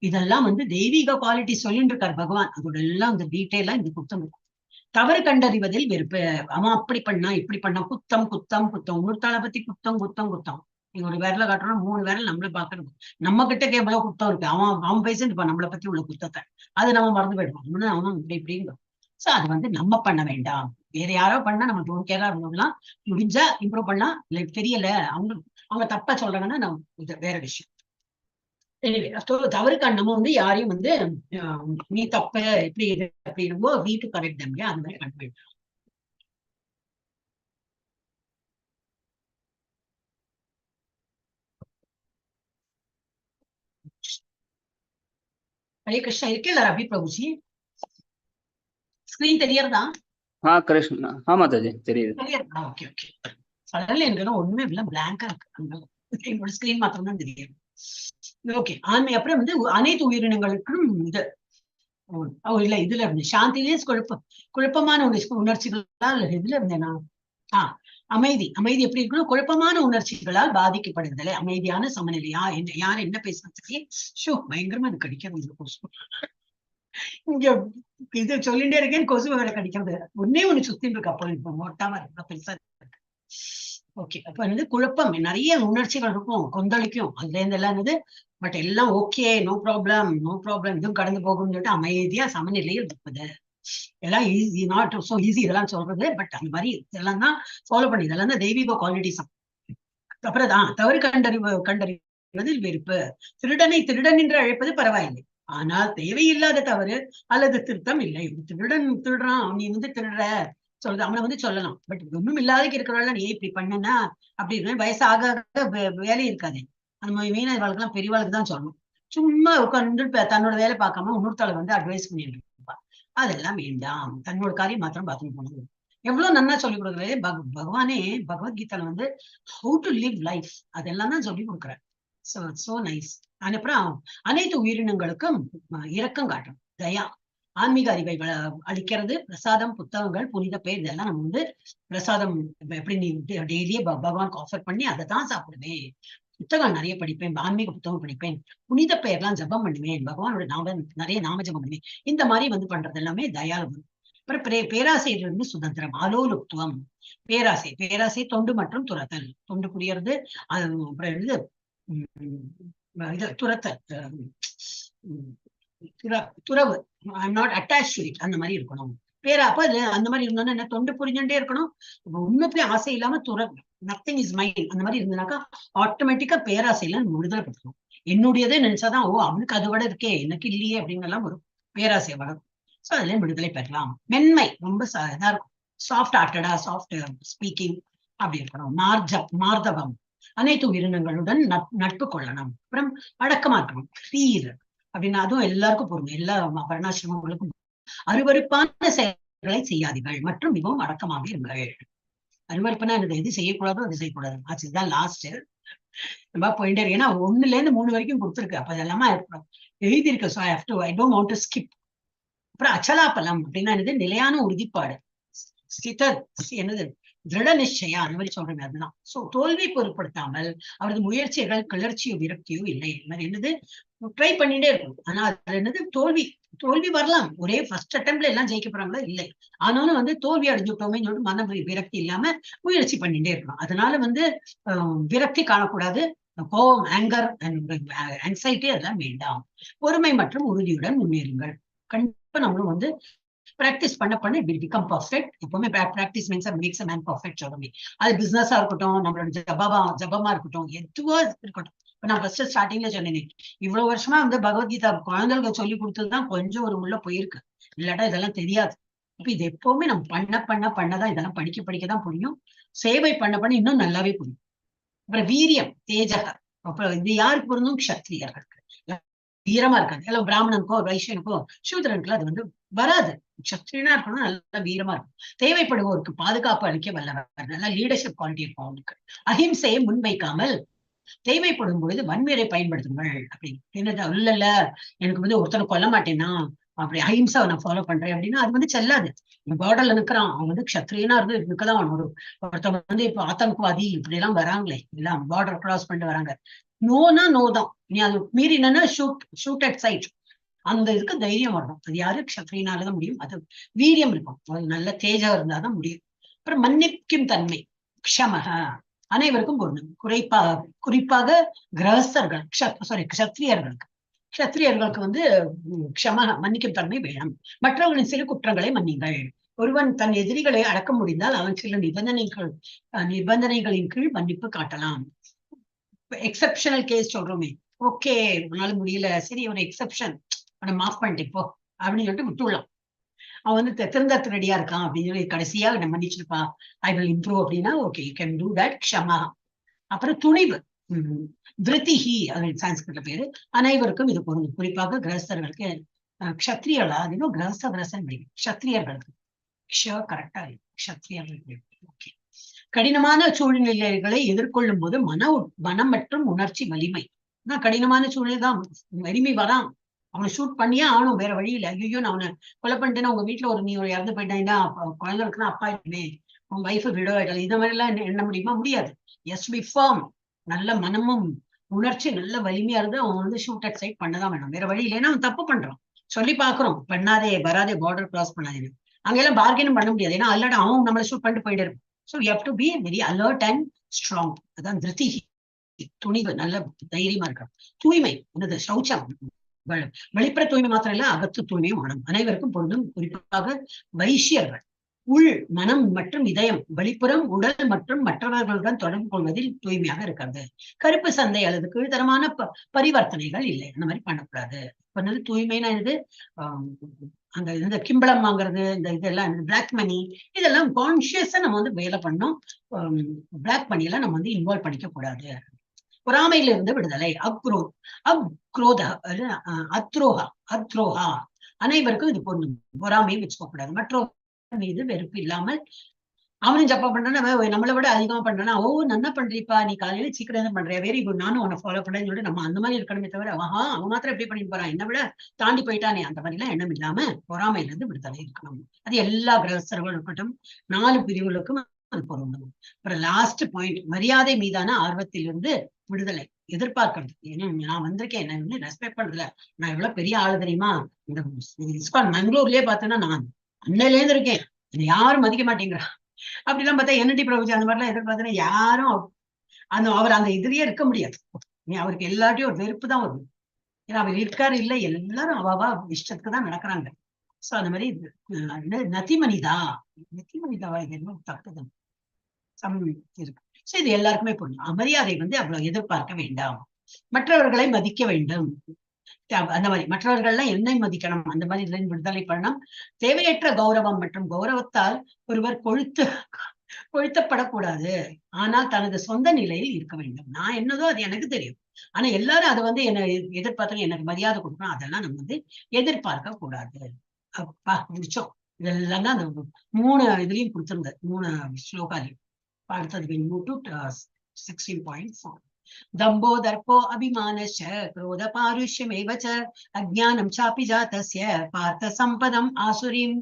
இதெல்லாம் வந்து தெய்வீக குவாலிட்டி சொல்லிட்டு இருக்காரு பகவான். அதோட எல்லாம் இந்த டீட்டெயிலா இந்த குத்தம் இருக்கும். தவறு கண்டறிவதில் வெறுப்பு. அவன் அப்படி பண்ணா இப்படி பண்ணா, குத்தம் குத்தம் குத்தம், இன்னொருத்தாளை பத்தி குத்தம் குத்தம் குத்தம். நீங்க ஒரு விரல காட்டுறோம் 3 விரல் நம்மள பாக்குறது. நம்ம கிட்ட எவ்வளவு குத்தம் இருக்கு. அவன் பேசிட்டு இருப்பான் நம்மளை பத்தி உள்ள குத்தத்தை. அது நம்ம மறந்து போயிடுவோம். அவன் இப்படி இப்படிங்கிறோம். சோ அது வந்து நம்ம பண்ண வேண்டாம். வேற யாரோ பண்ணா நம்ம டோன்ட் கேரா இருந்தோம்லாம். முடிஞ்சா இம்ப்ரூவ் பண்ணா, இல்லை தெரியல அவங்க தப்பா சொல்றாங்கன்னா நம்ம வேற விஷயம். தவறு கண்ணமும் வந்து யாரையும் வந்து நீ தப்பு எப்படி அப்படி இருந்தோ வீட்டு கரெக்ட் தான் அந்த மாதிரி பண்ண வேண்டாம். ஹரே கிருஷ்ணா. இருக்கல ரவி பிரபுஜி? ஸ்கிரீன் தெரியறதா? கிருஷ்ணா. மாதாஜி தெரியுது. தெரியறதா? Okay okay. அதனால எனக்கு ஒண்ணுமே இல்ல, பிளாங்கா இருக்கு. என்னோட ஸ்கிரீன் மாத்திரம் தான் தெரியும். ஓகே. ஆண்மை அப்புறம் வந்து அனைத்து உயிரினங்களுக்கும் இது இல்ல இதுல இருந்து சாந்திலேயே குழப்பமான உணர்ச்சிகளால் இதுல இருந்தேனா அமைதி. அமைதி எப்படி இருக்கணும்? குழப்பமான உணர்ச்சிகளால் பாதிக்கப்படுதலை. அமைதியான சமநிலையா யார் என்ன பேசுறது ஷோ பயங்கரமா எனக்கு கடிக்கிறது. கொசு இங்க இது சொல்லிட்டே இருக்கேன், கொசு வேலை கடிக்கிறது. ஒன்னே ஒண்ணு சுத்தின்னு இருக்கு. அப்போ இப்ப மொட்டாம இருக்கு, பெருசா இருக்கு. ஓகே. அப்ப வந்து குழப்பம், நிறைய உணர்ச்சிகள் இருக்கும், கொந்தளிக்கும். அதுல இருந்து எல்லாம் இருந்தது. பட் எல்லாம் okay, no problem no problem, இதுவும் கடந்து போகும்னு சொல்லிட்டு அமைதியா சமநிலையில் இருப்பது. எல்லாம் ஈஸி, நாட் சோ ஈஸி இதெல்லாம் சொல்றது. பட் அந்த மாதிரி இதெல்லாம் தான் ஃபாலோ பண்ணி, இதெல்லாம் தான் தெய்வீக குவாலிட்டிஸ். அப்புறம் தான் தவறு கண்டறிவதில் வெறுப்பு. திருடனை திருடன் என்று அழைப்பது பரவாயில்லை. ஆனால் தேவையில்லாத தவறு அல்லது திருத்தம் இல்லை. திருடன் திருடுறான், நீ வந்து திருடுற சொல்றது அவனை வந்து சொல்லலாம். பட் ஒண்ணும் இல்லாத இருக்கிறவங்க நீ இப்படி பண்ணனா அப்படின்னு வயசாக வேலை இருக்காது. அந்த மாதிரி மீன வாழ்க்கெல்லாம் பெரியவாளுக்கு தான் சொல்லணும். சும்மா உட்காந்து தன்னோட வேலை பார்க்காம இன்னொருத்தாளை வந்து அட்வைஸ் பண்ணிட்டு இருப்பா. அதெல்லாம் வேண்டாம். தன்னோட காரியம் மாத்திரம் பார்த்துட்டு போனது. எவ்வளவு நன்னா சொல்லிக் கொடுக்குறது பகவானே. பகவத்கீதையில வந்து ஹவு டு லிவ் லைஃப் அதெல்லாம் தான் சொல்லி கொடுக்குறேன். So nice. அப்புறம் அனைத்து உயிரினங்களுக்கும் இரக்கம் காட்டும், தயா. ஆன்மீக அறிவை அளிக்கிறது. பிரசாதம், புத்தகங்கள், புனித பெயர், இதெல்லாம் நம்ம வந்து பிரசாதம் எப்படி நீ டெய்லியே பகவானுக்கு ஆஃபர் பண்ணி அதை தான் சாப்பிடுவேன். புத்தகம் நிறைய படிப்பேன், ஆன்மீக புத்தகம் படிப்பேன், புனித பெயர்லாம் ஜபம் பண்ணுவேன், பகவானோட நிறைய நாம ஜபம் பண்ணுவேன். இந்த மாதிரி வந்து பண்றது எல்லாமே தயாளு. அப்புறம் பேராசையிலிருந்து சுதந்திரம், அலோலுப்துவம். பேராசை தொண்டு மற்றும் துரத்தல். தொண்டு புரியறது. அப்புறம் இது துரத்தல், துறவு, I'm not attach to it, அந்த மாதிரி இருக்கணும். அப்ப அந்த மாதிரி இருந்தோம்னா என்ன, தொண்டு புரிஞ்சுட்டே இருக்கணும். உண்மைக்கு ஆசை இல்லாம துறவு, நத்திங் இஸ் மைண்ட், அந்த மாதிரி இருந்தனாக்கா ஆட்டோமேட்டிக்கா பேராசையில விடுதலை படுத்தணும். என்னுடையதே நினைச்சாதான் அவனுக்கு அது விட இருக்கே எனக்கு இல்லையே அப்படின்னு எல்லாம் வரும், பேராசை வரும். சோ அதுல விடுதலை பெறலாம். மென்மை, ரொம்ப இதா இருக்கும், சாஃப்ட் ஹார்ட்டடா, சாஃப்ட் ஸ்பீக்கிங் அப்படி இருக்கணும். மார்தவம், அனைத்து உயிரினங்களுடன் நட்பு கொள்ளணும். அப்புறம் அடக்கமா இருக்கணும். தீர் அப்படின்னா அதுவும் எல்லாருக்கும் பொருந்தும், எல்லா வர்ணாசிரமங்களுக்கும். அருவருப்பான செயல்களை செய்யாதீர்கள் மற்றும் மிகவும் அடக்கமாக இருங்கள். அருவருப்புனா எது செய்யக்கூடாதோ அது செய்யக்கூடாது. அதுதான் லாஸ்ட். நம்ம போயிட்டே இருக்கு. ஏன்னா 1ல இருந்து 3 வரைக்கும் கொடுத்துருக்கு. அப்ப அதெல்லாமா எழுதி இருக்கு. So I don't want to skip. அப்புறம் அச்சலாப்பலம் அப்படின்னா என்னது, நிலையான உறுதிப்பாடு. என்னது திருட நிச்சயம் அந்த மாதிரி சொல்றேன். அதுதான். சோ தோல்வி பொருட்படுத்தாமல் அவரது முயற்சிகள் கிளர்ச்சியோ விரக்தியோ இல்லை. என்னது ட்ரை பண்ணிட்டே இருக்கும். ஆனா அது என்னது தோல்வி வரலாம். ஒரே ஃபர்ஸ்ட் அட்டெம்ப்ட்ல எல்லாம் ஜெயிக்க போறாங்களா இல்லை. ஆனாலும் வந்து தோல்வி அடைஞ்சுட்டோமே சொல்லிட்டு மன விரக்தி இல்லாம முயற்சி பண்ணிட்டே இருக்கணும். அதனால வந்து விரக்தி காணக்கூடாது. கோபம், ஆங்கர், ஆங்ஸைட்டி அதெல்லாம் வேண்டாம். பொறுமை மற்றும் உறுதியுடன் முன்னேறுங்கள். கண்டிப்பா நம்மளும் வந்து பிராக்டிஸ் பண்ண இட் வில் பிகம் பர்ஃபெக்ட். எப்பவுமே பிராக்டிஸ் மேக்ஸ் மேன் பர்ஃபெக்ட் சொல்லுமே. அது பிசினஸா இருக்கட்டும், நம்மளோட ஜபமா இருக்கட்டும், எதுவா இருக்கட்டும். இப்ப நான் ஃபர்ஸ்ட் ஸ்டார்டிங்ல சொன்னேன், இவ்வளவு வருஷமா வந்து பகவத்கீதா குழந்தைகளுக்கு சொல்லி கொடுத்ததுதான் கொஞ்சம் ஒரு உள்ள போயிருக்கு. இல்லாட்டா இதெல்லாம் தெரியாது. இப்ப இது எப்பவுமே நம்ம பண்ணதான் இதெல்லாம் படிக்கதான் புரியும். சேவை பண்ண இன்னும் நல்லாவே புரியும். அப்புறம் வீரியம், தேஜக. அப்புறம் இது யாருக்கு பொருந்தும்? க்ஷத்ரியர்களுக்கு வீரமா இருக்காது. எல்லாம் பிராமணனுக்கோ வைசியனுக்கோ சூத்திரனுக்குள்ள அது வந்து வராது. சத்திரியனா இருக்கணும், நல்லா வீரமா இருக்கும். தேவைப்படுவோருக்கு பாதுகாப்பு அளிக்க வல்லவர், நல்லா லீடர்ஷிப் குவாலிட்டி இருக்கும் அவனுக்கு. அஹிம்சையை முன்வைக்காமல் தேவைப்படும் பொழுது வன்முறை பயன்படுத்துங்கள். அப்படி இல்ல எனக்கு வந்து ஒருத்தனை கொல்ல மாட்டேன்னா அப்படி அஹிம்சா நான் ஃபாலோ பண்றேன் அப்படின்னா அது வந்து செல்லாது. பார்டர்ல நிக்கிறான், அவன் வந்து க்ஷத்ரியனா இருந்து இருக்கதான் அவன் ஒருத்தன் வந்து இப்ப ஆத்தங்கவாதி இப்படி எல்லாம் வராங்களே, எல்லாம் பார்டர் கிராஸ் பண்ணிட்டு வராங்க. நோனா நோ தான். நீ அது மீறி என்னன்னா ஷூட் அட் சைட். அந்த இதுக்கு தைரியம் வரணும். அது யாரு? க்ஷத்ரியனாலதான் முடியும். அது வீரியம் இருக்கும், அது நல்ல தேஜா இருந்தாதான் முடியும். அப்புறம் மன்னிக்கும் தன்மை, க்ஷமக, அனைவருக்கும் பொருந்தும். குறிப்பாக கிரகஸ்தர்கள், க்ஷத்ரியர்களுக்கு வந்து க்ஷமக, மன்னிக்கும் தன்மை வேணும். மற்றவர்களின் சிறு குற்றங்களை மன்னிங்கள். ஒருவன் தன் எதிரிகளை அடக்க முடிந்தால் அவன் சில நிபந்தனைகளின் கீழ் மன்னிப்பு காட்டலாம். எக்ஸப்ஷனல் கேஸ் சொல்றோமே, ஓகே உன்னால முடியல, சரி ஒரு எக்ஸப்ஷன், அவனை மாஃப் பண்ணிட்டு போ அப்படின்னு சொல்லிட்டு விட்டுடலாம். அவன் வந்து திருந்தத்துக்கு ரெடியா இருக்கான் அப்படின்னு சொல்லி கடைசியா நம்ம மன்னிச்சிருப்பா, ஐ வில் இம்ப்ரூவ் அப்படின்னா okay, you can do that. க்ஷமா. அப்புறம் துணிவு, விருத்திஹி, அது சான்ஸ்கிரிட்ல பேரு. அனைவருக்கும் இது பொருந்தும். குறிப்பாக கிரகஸ்தர்களுக்கு, க்ஷத்ரியர்களா அதுவும் கிரகஸ்தன் க்ஷத்ரியர்களுக்கு கரெக்டா க்ஷத்ரியர்களுக்கு. ஓகே. கடினமான சூழ்நிலைகளை எதிர்கொள்ளும் போது மனம் மற்றும் உணர்ச்சி வலிமை. கடினமான சூழ்நிலை தான், வலிமை வரான், அவனை ஷூட் பண்ணியே ஆகணும், வேற வழி இல்லை. ஐயோ நான் அவனை கொலை பண்ணிட்டேன்னா உங்க வீட்டுல நீ ஒரு இறந்து போயிட்டாங்கன்னா குழந்தைகளுக்குன்னா அப்பா இல்லையே, உன் வைஃப் விடோ ஆயிட்டாலும், இந்த மாதிரி எல்லாம் எண்ண முடியுமா? முடியாது. எஸ் பி ஃபார்ம். நல்ல மனமும் உணர்ச்சி நல்ல வலிமையா இருந்து அவன் வந்து ஷூட் அட் சைட் பண்ணதான் வேணும், வேற வழி இல்லைன்னா அவன் தப்பு பண்றான். சொல்லி பாக்குறோம், பண்ணாதே வராதே, பார்டர் கிராஸ் பண்ணாதே. அங்கெல்லாம் பார்கெனும் பண்ண முடியாது, ஏன்னா அல்லாட அவன் நம்மளை ஷூட் பண்ணிட்டு போயிட்டு இருக்கும். So you have to be very alert and strong. அதான் திருத்தி, துணிவு, நல்ல தைரியமா இருக்கணும். தூய்மை, என்னது? சௌச்சம், வெளிப்புற தூய்மை மாத்திரம் இல்ல, அகத்து தூய்மையும் ஆனும். அனைவருக்கும் பொருந்தும். குறிப்பாக வைசியர்கள் உள் மனம் மற்றும் இதயம், வெளிப்புறம் உடல் மற்றும் மற்றவர்களுடன் தொடர்பு கொள்வதில் தூய்மையாக இருக்கிறது. கருப்பு சந்தை அல்லது கீழ்த்தரமான பரிவர்த்தனைகள் இல்லை, அந்த மாதிரி பண்ணக்கூடாது. பண்ணது தூய்மைனா இது அந்த இந்த கிம்பளம் வாங்குறது, இந்த இதெல்லாம் பிளாக் மணி, இதெல்லாம் கான்சியஸா நம்ம வந்து வேலை பண்ணோம். பிளாக் மணி எல்லாம் நம்ம வந்து இன்வால்வ் பண்ணிக்க கூடாது. பொறாமையில இருந்து விடுதலை, அத்ரோஹா, அனைவருக்கும் இது பொருந்தும். பொறாமையும் வச்சுக்க கூடாது. மற்றவர்கள் மீது வெறுப்பு இல்லாமல், அவனும் ஜப்பா பண்றான்னா நம்மளை விட அதிகமா பண்றானா, ஓ நல்லா பண்றீப்பா, நீ காலையில சீக்கிரம் தான் பண்றியா, வெரி குட், நானும் உன்னை ஃபாலோ பண்ணேன்னு சொல்லிட்டு நம்ம அந்த மாதிரி இருக்கணுமே தவிர, அவன் மாத்திரம் எப்படி பண்ணிட்டு போறான், என்னை விட தாண்டி போயிட்டானே, அந்த மாதிரி எல்லாம் எண்ணம் இல்லாம பொறாமையில இருந்து விடுதலை இருக்கணும். அது எல்லா கிரகஸ்தர்களும் இருக்கட்டும், 4 பிரிவுகளுக்கும் அது பொருந்தும். அப்புறம் லாஸ்ட் பாயிண்ட், மரியாதை மீதான ஆர்வத்திலிருந்து விடுதலை. எதிர்பார்க்கறது, ஏன்னா நான் வந்திருக்கேன், என்ன வந்து ரெஸ்பெக்ட் பண்றதுல நான் எவ்வளவு பெரிய ஆளு தெரியுமா, இந்த ISKCON மங்களூர்லயே பார்த்தேன்னா நான் அன்னையில இருந்து இருக்கேன், யாரும் மதிக்க மாட்டேங்கிறா அப்படிலாம் பார்த்தா, NT பிரபுஜி அந்த மாதிரிலாம் எதிர்பார்த்தா யாரும் அவர் அந்த இதுலயே இருக்க முடியாது. அவருக்கு எல்லாத்தையும் ஒரு வெறுப்பு தான் வரும். ஏன்னா அவர் இருக்காரு இல்ல, எல்லாரும் அவாவா இஷ்டத்துக்கு தான் நடக்கிறாங்க. சோ அந்த மாதிரி நதிமனிதாவா இது என்ன தப்புதான் இருக்கு. சோ இது எல்லாருக்குமே புரியும். மரியாதை வந்து அவ்வளவு எதிர்பார்க்க வேண்டாம். மற்றவர்களை மதிக்க வேண்டும். அந்த மாதிரி மற்றவர்கள்லாம் என்னை மதிக்கணும், அந்த மாதிரி விடுதலை பண்ணணும். தேவையற்ற கௌரவம் மற்றும் கௌரவத்தால் ஒருவர் கொழுத்தப்படக்கூடாது. ஆனால் தனது சொந்த நிலையில் இருக்க வேண்டும். நான் என்னதோ அது எனக்கு தெரியும், ஆனா எல்லாரும் அதை வந்து என்ன எதிர்பார்த்தோம், எனக்கு மரியாதை கொடுக்கணும், அதெல்லாம் நம்ம வந்து எதிர்பார்க்க கூடாது. அப்பா முடிச்சோம். இதெல்லாம் தான் அந்த 3 இதுலயும் கொடுத்திருந்தேன், 3 ஸ்லோகாலையும். அடுத்தது 16.4. दम्भो दर्पो अभिमानश्च क्रोध पारुष्यमेव च अज्ञानं चापि जातस्य பார்த்த சம்பதம் ஆசுரிம்.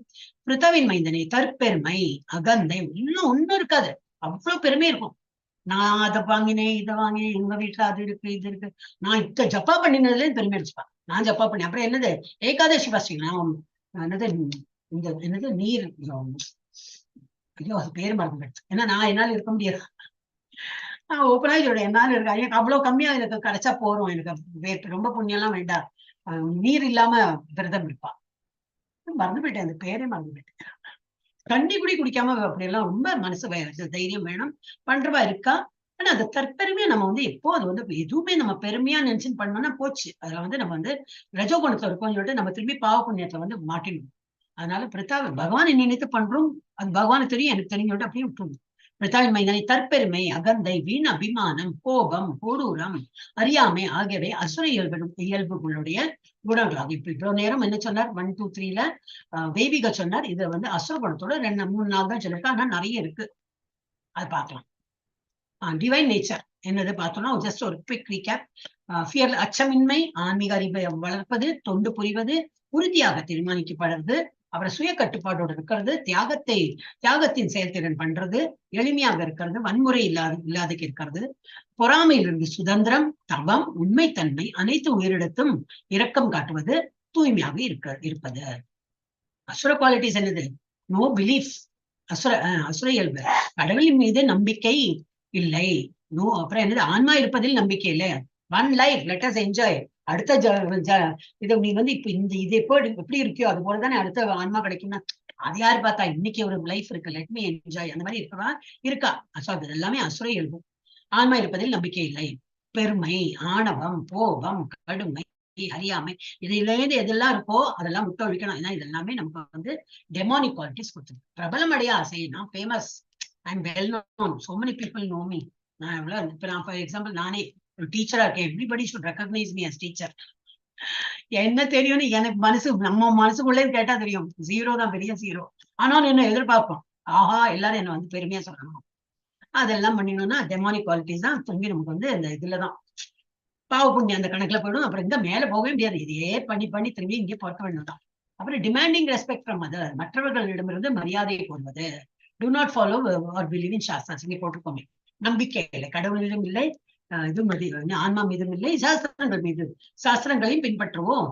பிருத்தவின் மைந்தனே, தற்பெருமை, அகந்தை, ஒன்னும் இருக்காது. அவ்வளவு பெருமை இருக்கும். நான் அதை வாங்கினேன், இதை வாங்கினேன், எங்க வீட்டுல அது இருக்கு, இது இருக்கு, நான் இத்த ஜப்பா பண்ணினதுல பெருமை அடிச்சுப்பான். நான் ஜப்பா பண்ணேன். அப்புறம் என்னது ஏகாதசி பாசிங்க, என்னது இந்த என்னது நீர், ஐயோ அது பேர் மறந்து. ஏன்னா நான் என்னால இருக்க முடியாது. நான் ஓப்பனா இதோட என்னால இருக்கா, எனக்கு அவ்வளவு கம்மியா எனக்கு கிடைச்சா போறோம், எனக்கு ரொம்ப புண்ணியம் எல்லாம் வேண்டாம். நீர் இல்லாம விரதம் இருப்பா. மறந்து போயிட்டேன், அந்த பேரே மறந்து போயிட்டேன். தண்ணி குடி குடிக்காம அப்படி எல்லாம் ரொம்ப மனசு தைரியம் வேணும், பண்றவா இருக்கா. ஆனா அந்த தற்பெருமையா நம்ம எப்போ அது எதுவுமே நம்ம பெருமையா நினைச்சுன்னு பண்ணோம்னா போச்சு. அதுல நம்ம ரஜோகுணத்துல இருக்கோம்னு சொல்லிட்டு நம்ம திரும்பி பாவ புண்ணியத்துல மாட்டிடுவோம். அதனால பிரதாவை பகவானை நினைத்து பண்றோம், அது பகவானுக்கு தெரியும், எனக்கு தெரியும் சொல்லிட்டு அப்படியே விட்டுருவோம். பிரதாவின் மைந்தனை தற்பெருமை, அகந்தை, வீண் அபிமானம், கோபம், கொடூரம், அறியாமை ஆகியவை அசுர இயல்புகளுடைய குணங்களாகும். இப்ப இவ்வளவு நேரம் என்ன சொன்னார், 1, 2, 3ல தெய்வீக சொன்னார். இது அசுர குணத்தோட 2, 3 நாள் தான் சொல்லிருக்கு. ஆனா நிறைய இருக்கு, அது பார்க்கலாம். டிவைன் நேச்சர் என்னது பார்த்தோம்னா ஜஸ்ட் ஒரு குவிக் ரீகேப். ஃபியர், அச்சமின்மை, ஆன்மீக அறிவை வளர்ப்பது, தொண்டு புரிவது, உறுதியாக தீர்மானிக்கப்படுறது, அப்புறம் சுய கட்டுப்பாடோடு இருக்கிறது, தியாகத்தின் செயல்திறன் பண்றது, எளிமையாக இருக்கிறது, வன்முறை இல்லாத இருக்கிறது, பொறாமையிலிருந்து சுதந்திரம், தவம், உண்மைத்தன்மை, அனைத்து உயிரிடத்தும் இரக்கம் காட்டுவது, தூய்மையாக இருப்பது. அசுர குவாலிட்டிஸ் என்னது? நோ பிலீஃப், அசுர இயல்பு. கடவுளின் மீது நம்பிக்கை இல்லை. நோ, அப்புறம் என்னது? ஆன்மா இருப்பதில் நம்பிக்கை இல்லை. One life, let us enjoy. அடுத்த இதை நீ இப்ப இது எப்போ எப்படி இருக்கியோ அது போலதானே அடுத்த ஆன்மா கிடைக்கும்னா, அது யாரு பார்த்தா, இன்னைக்கு ஒரு லைஃப் இருக்கு, லெட் மீ என்ஜாய், அந்த மாதிரி இருக்கா. அது எல்லாமே அசுர இயல்பு. ஆன்மா இருப்பதில் நம்பிக்கை இல்லை. பெருமை, ஆணவம், கோபம், கடுமை, அறியாமை, இதுலேருந்து எதெல்லாம் இருக்கோ அதெல்லாம் விட்டு ஒழிக்கணும். ஏன்னா இதெல்லாமே நமக்கு டெமானிக் குவாலிட்டிஸ் கொடுத்துருக்கு. பிரபலம் அடைய ஆசை, நான் famous, I am well known, so many people know me. நான் எவ்வளவு, இப்ப நான் ஃபார் எக்ஸாம்பிள் நானே ஒரு டீச்சரா இருக்கேன், everybody should recognise me as teacher. என்ன தெரியும்னு எனக்கு நம்ம மனசுக்குள்ளே கேட்டா தெரியும், 0 தான், பெரிய 0. ஆனாலும் என்ன எதிர்பார்ப்போம், ஆஹா எல்லாரும் என்ன பெருமையா சொல்லணும். அதெல்லாம் பண்ணிடணும்னா டெமானிக் குவாலிட்டிஸ் தான் திரும்பி நமக்கு இந்த இதுலதான் பாவ புண்ணியம் அந்த கணக்குல போயிடும். அப்புறம் இந்த மேல போகவே முடியாது, இதையே பண்ணி திரும்பி இங்கே பார்க்க வேண்டியதுதான். அப்புறம் டிமாண்டிங் ரெஸ்பெக்ட் ஃப்ரம் அதர், மற்றவர்களிடமிருந்து மரியாதையை போடுவது. Do not follow or believe in shastra, இங்கே போட்டுக்கோங்க. நம்பிக்கை இல்லை, கடவுளிடம் இல்லை, ஆன்மா மீதும் இல்லை, சாஸ்திரங்களையும் பின்பற்றுவோம்,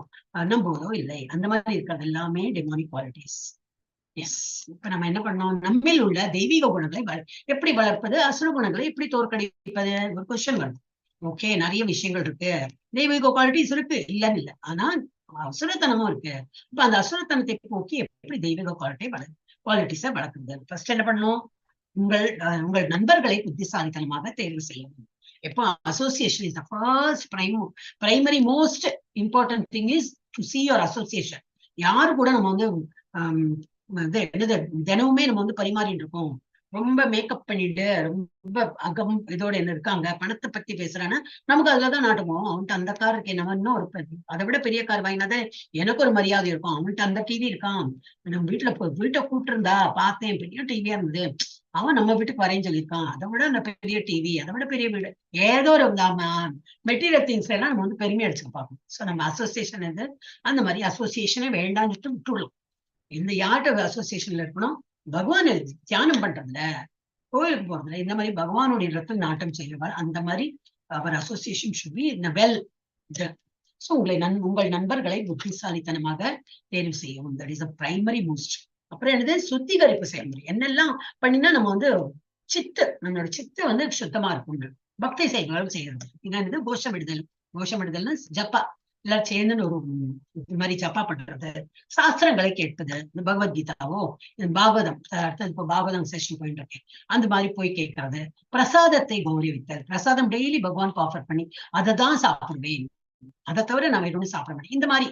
நம்புவதோ இல்லை. அந்த மாதிரி இருக்கிறது எல்லாமே டெமானிக் குவாலிட்டிஸ். எஸ், இப்ப நம்ம என்ன பண்ணோம், நம்மில் உள்ள தெய்வீக குணங்களை எப்படி வளர்ப்பது, அசுர குணங்களை எப்படி தோற்கடிப்பது, ஒரு கொஸ்டின் வருது. ஓகே, நிறைய விஷயங்கள் இருக்கு, தெய்வீக குவாலிட்டிஸ் இருக்கு, இல்லன்னு இல்லை, ஆனா அசுரத்தனமும் இருக்கு. இப்ப அந்த அசுரத்தனத்தை போக்கி எப்படி தெய்வீக குவாலிட்டிஸை வளர்க்குறது. ஃபர்ஸ்ட் என்ன பண்ணணும், உங்கள் நண்பர்களை புத்திசாலித்தனமாக தேர்வு செய்யணும். எப்போ association is the first primary most important thing is to see your association. யாரு கூட நம்ம என்னது தினமுமே நம்ம பரிமாறிட்டு இருக்கோம், ரொம்ப மேக்கப் பண்ணிட்டு ரொம்ப இதோட என்ன இருக்காங்க, பணத்தை பத்தி பேசுறான்னா நமக்கு அதுலதான் நாட்டமும். அவன்கிட்ட அந்த கார் இருக்கேன், நம்ம இன்னும் ஒரு அதை விட பெரிய கார் வாங்கினாதான் எனக்கு ஒரு மரியாதை இருக்கும். அவன்கிட்ட அந்த டிவி இருக்கான், நம்ம வீட்டை கூப்பிட்டு இருந்தா பார்த்தேன், பெரிய டிவியா இருந்தது, அவன் நம்ம வீட்டுக்கு வரேன்னு சொல்லியிருக்கான், அதை விட அந்த பெரிய டிவி, அதை விட பெரிய வீடு, ஏதோ ஒரு மெட்டீரியல் திங்ஸ் எல்லாம் நம்ம பெருமை அடிச்சுக்க பார்க்கணும். ஸோ நம்ம அசோசியேஷன் அந்த மாதிரி அசோசியேஷனே வேண்டாம்னு சொல்லிட்டு விட்டுடலாம். இந்த யார்கிட்ட அசோசியேஷன்ல இருக்கணும், பகவான் தியானம் பண்றதுல, கோயிலுக்கு போறதுல, இந்த மாதிரி பகவானுடைய இடத்துல நாட்டம் செய்வார். அந்த மாதிரி அவர் association should be well. So உங்கள் நண்பர்களை புத்திசாலித்தனமாக தேர்வு செய்யவும், that is a primary most. அப்புறம் என்னது, சுத்திகரிப்பு செயல்முறை. என்னெல்லாம் பண்ணினா நம்ம நம்மளோட சித்து சுத்தமா இருக்கும். பக்தி செயல்களும் செய்யறது. இது கோஷமிடுதல்னு ஜப்பா எல்லாரும் சேர்ந்து ஒரு மாதிரி ஜப்பா பண்றது, சாஸ்திரங்களை கேட்பது, இந்த பகவத்கீதாவோ பாகவதம், அடுத்தது இப்போ பாகவதம் செஷன் போயிட்டு இருக்கேன், அந்த மாதிரி போய் கேட்கறது, பிரசாதத்தை கௌரவித்தல், பிரசாதம் டெய்லி பகவானுக்கு ஆஃபர் பண்ணி அதை தான் சாப்பிடுவேன், அதை தவிர நான் எதுவும் சாப்பிட மாட்டேன். இந்த மாதிரி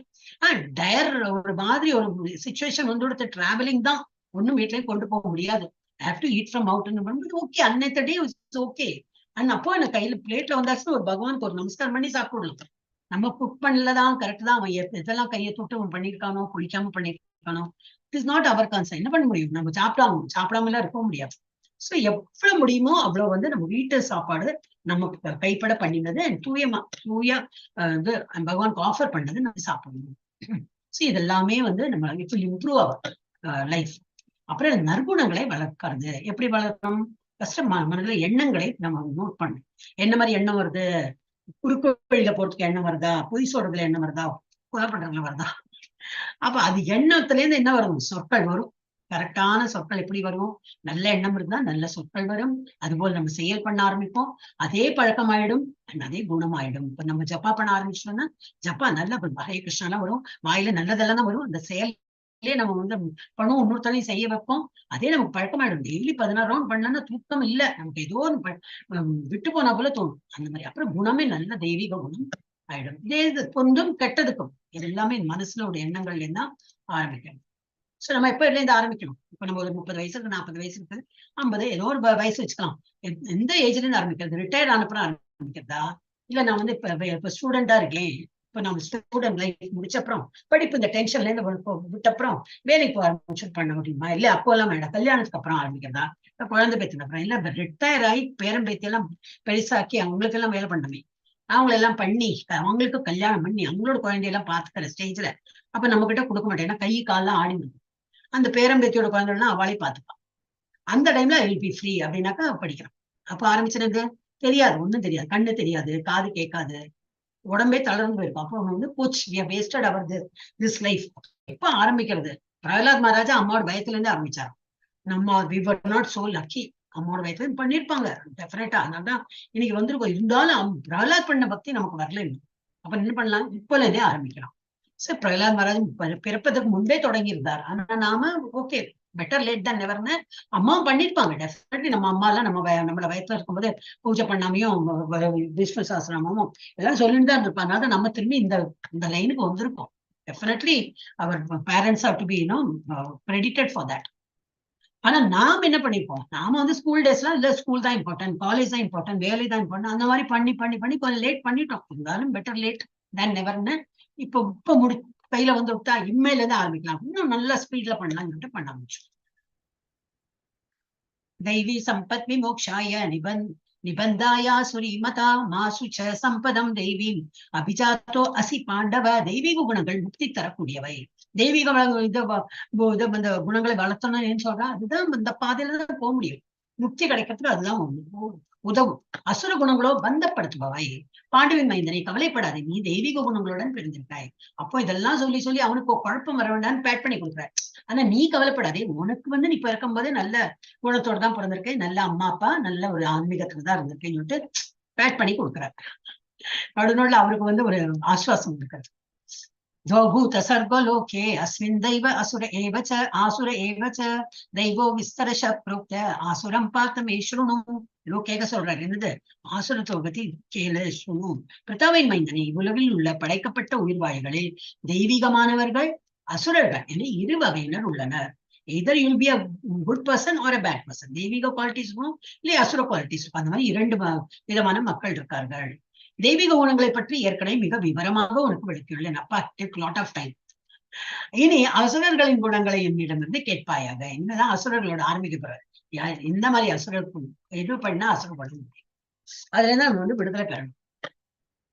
ஒரு மாதிரி ஒரு சிச்சுவேஷன் கொடுத்த டிராவலிங் தான், ஒன்னும் வீட்லயும் கொண்டு போக முடியாது, have to eat from out. Okay, அன்னைத்த டே இட்ஸ் ஓகே. அண்ட் அப்போ எனக்கு கையில பிளேட்ல வந்தாச்சுன்னா ஒரு பகவானுக்கு ஒரு நமஸ்காரம் பண்ணி சாப்பிடலாம். நம்ம குக் பண்ணலதான், கரெக்ட் தான், அவன் இதெல்லாம் கையை தொட்டு அவன் பண்ணிருக்கானோ, குளிக்காம பண்ணிருக்கானோ, it is not our concern. என்ன பண்ண முடியும், நம்ம சாப்பிடாம எல்லாம் இருக்க முடியாது. ஸோ எவ்வளவு முடியுமோ அவ்வளவு நம்ம வீட்டு சாப்பாடு நமக்கு கைப்பட பண்ணினது தூய இது பகவானுக்கு ஆஃபர் பண்ணது நம்ம சாப்பிடணும். ஸோ இதெல்லாமே வந்து நம்ம it will improve our life. அப்புறம் நற்குணங்களை வளர்க்கறது எப்படி வளர்க்கணும்? ஃபர்ஸ்ட் மனதில் எண்ணங்களை நம்ம நோட் பண்ணணும். என்ன மாதிரி எண்ணம் வருது? குறுக்கு வழியில போறதுக்கு எண்ணம் வருதா? பொய் சொல்றதுல எண்ணம் வருதா? கொலை பண்றதுல வருதா? அப்ப அது எண்ணத்துல இருந்து என்ன வரும்? சொற்கள் வரும். கரெக்டான சொற்கள் எப்படி வரும்? நல்ல எண்ணம் இருந்தா நல்ல சொற்கள் வரும். அதுபோல் நம்ம செயல் பண்ண ஆரம்பிப்போம். அதே பழக்கமாயிடும், அதே குணமாயிடும். இப்ப நம்ம ஜப்பா பண்ண ஆரம்பிச்சோம்னா ஜப்பா நல்ல ஹரே கிருஷ்ணா வரும். வாயில நல்லதெல்லாம் தான் வரும். அந்த செயலே நம்ம வந்து பண்ணுவோம், இன்னொருத்தரையும் செய்ய வைப்போம். அதே நமக்கு பழக்கமாயிடும். டெய்லி 16 ரவுண்ட் பண்ணலன்னா தூக்கம் இல்ல, நமக்கு ஏதோ விட்டு போனா போல தோணும். அந்த மாதிரி அப்புறம் குணமே நல்ல தெய்வீக குணம் ஆயிடும். இதே இது பொந்தும் கெட்டதுக்கும் இது எல்லாமே மனசுல ஒரு எண்ணங்கள்ல இருந்தா ஆரம்பிக்கணும். சோ நம்ம எப்ப இருந்து ஆரம்பிக்கணும்? இப்ப நம்ம ஒரு 30 வயசு இருக்கு, 40 வயசு இருக்கு, 50 ஏதோ ஒரு வயசு வச்சுக்கலாம். எந்த ஏஜ்ல இருந்து ஆரம்பிக்கிறது? ரிட்டையர்ட் ஆனப்புறம் ஆரம்பிக்கிறதா? இல்ல நான் வந்து இப்ப ஸ்டூடெண்டா இருக்கேன், இப்ப நம்ம ஸ்டூடெண்ட் லைஃப் முடிச்சப்புறம் படிப்பு இந்த டென்ஷன்ல இருந்து விட்டப்புறம் வேலைக்கு ஆரம்பிச்சு பண்ண முடியுமா? இல்ல அப்போ எல்லாம் வேண்டாம், கல்யாணத்துக்கு அப்புறம் ஆரம்பிக்கிறதா? குழந்தை பேத்தின அப்புறம்? இல்ல ரிட்டையர் ஆகி பேரம் பேத்தி எல்லாம் பெருசாக்கி அவங்களுக்கு எல்லாம் வேலை பண்ணணுமே, அவங்களெல்லாம் பண்ணி அவங்களுக்கு கல்யாணம் பண்ணி அவங்களோட குழந்தையெல்லாம் பாத்துக்கிற ஸ்டேஜ்ல அப்ப நம்ம கிட்ட கொடுக்க மாட்டேன். ஏன்னா கை கால்லாம் ஆடி முடியும். அந்த பேரம்பேத்தியோட குழந்தைலாம் அவளே பாத்துப்பான். அந்த டைம்ல ஐ வில் பி ஃப்ரீ அப்படின்னாக்கா படிக்கிறான். அப்ப ஆரம்பிச்சிருது தெரியாது, ஒண்ணும் தெரியாது, கண்ணு தெரியாது, காது கேட்காது, உடம்பே தளர்ந்து போயிருக்கும். அப்போ வந்து போச்சு, we have wasted our this life. எப்ப ஆரம்பிக்கிறது? பிரகலாத் மகாராஜா அம்மாவோட பயத்துல இருந்து ஆரம்பிச்சாரு. நம்ம we were not so lucky. அம்மாவோட வயசுல பண்ணிருப்பாங்க டெஃபினட்டா. அதனாலதான் இன்னைக்கு வந்திருக்கோம். இருந்தாலும் பிரகலாத் பண்ண பக்தி நமக்கு வரல. அப்ப என்ன பண்ணலாம்? இப்பல இருந்தே ஆரம்பிக்கலாம். சார் பிரகலாத் மகாராஜ் பிறப்பதற்கு முன்பே தொடங்கி இருந்தார். ஆனா நாம ஓகே, பெட்டர் லேட் தான் நெவர்னு. அம்மாவும் பண்ணிருப்பாங்க டெஃபினெட்லி. நம்ம அம்மா எல்லாம் நம்மள வயசுல இருக்கும்போது பூஜை பண்ணாமையும் விஷ்ணு சாஸ்திரமும் எல்லாம் சொல்லிட்டு தான் இருந்திருப்பாங்க. அதனால நம்ம திரும்பி இந்த லைனுக்கு வந்திருக்கோம். Definitely our parents have to be credited for that. ஆனா நாம என்ன பண்ணிருப்போம்? நாம வந்து ஸ்கூல் டேஸ்லாம் இல்ல, ஸ்கூல் தான் இம்பார்ட்டன்ட், காலேஜ் தான் இம்பார்ட்டன்ட், வேலை தான் இம்பார்ட்டன்ட், அந்த மாதிரி பண்ணி கொஞ்சம் லேட் பண்ணிட்டோம். இருந்தாலும் பெட்டர் லேட் தேன் நெவர்னு இப்ப கையில வந்து விட்டா இம்மையில இருந்து ஆரம்பிக்கலாம், இன்னும் நல்ல ஸ்பீட்ல பண்ணலாம்னு சொல்லிட்டு பண்ண ஆரம்பிச்சோம். दैवी संपत् विमोक्षाय निबन्धाया सुरीमता मासुच சம்பதம் தெய்வீம் அபிஜாத்தோ அசி பாண்டவ. தெய்வீக குணங்கள் முக்தி தரக்கூடியவை. தெய்வீக இந்த குணங்களை வளர்த்தணும்னு சொல்றா. அதுதான் இந்த பாதையில தான் போக முடியும். முக்தி கிடைக்கிறதுக்கு அதுதான் உதவும். அசுர குணங்களோ பந்தப்படுத்துபவை. பாண்டவின் மைந்தனை கவலைப்படாதே, நீ தெய்வீக குணங்களுடன் பிறந்திருக்காய். அப்போ இதெல்லாம் சொல்லி சொல்லி அவனுக்கு குழப்பம் வர வேண்டாம்னு பேட் பண்ணி கொடுக்குற. ஆனா நீ கவலைப்படாதே, உனக்கு வந்து நீ பிறக்கும் போதே நல்ல குணத்தோட தான் பிறந்திருக்கேன், நல்ல அம்மா அப்பா, நல்ல ஒரு ஆன்மீகத்துல தான் இருந்திருக்கேன்னு சொல்லிட்டு பேட் பண்ணி கொடுக்குறாரு. நடுநாள் அவருக்கு வந்து ஒரு ஆஸ்வாசம் இருக்கிறது. भूत सर्वलोके अस्मिन् दैव असुर एव च आसुर एव च दैवो विस्तरश प्रोक्त आसुरं पात मे शृणु. லோகேக சொல்றாரு என்னது? ஆசுரத்தோட பத்தி கேளு, சுணு. பிரதாவின் மைந்தனை, உலகில் உள்ள படைக்கப்பட்ட உயிர்வாழிகளில் தெய்வீகமானவர்கள் அசுரர்கள் என இரு வகையினர் உள்ளனர். Either you'll be a good person or a bad person. தெய்வீக குவாலிட்டிஸ் இருக்கும், இல்லை அசுர குவாலிட்டிஸ் இருக்கும். அந்த மாதிரி இரண்டு விதமான மக்கள் இருக்கார்கள். தெய்வீக குணங்களை பற்றி ஏற்கனவே மிக விவரமாக உனக்கு விளக்கியுள்ளேன். அப்பா, டேக் லாட் ஆஃப் டைம். இனி அசுரர்களின் குணங்களை என்னிடமிருந்து கேட்பாயாக. என்னதான் அசுரர்களோட ஆரம்பிக்கப்படுற இந்த மாதிரி அசுரர்கள் எது பண்ணா அசுரப்படும். அதுல இருந்து நம்ம வந்து விடுதலை பெறணும்.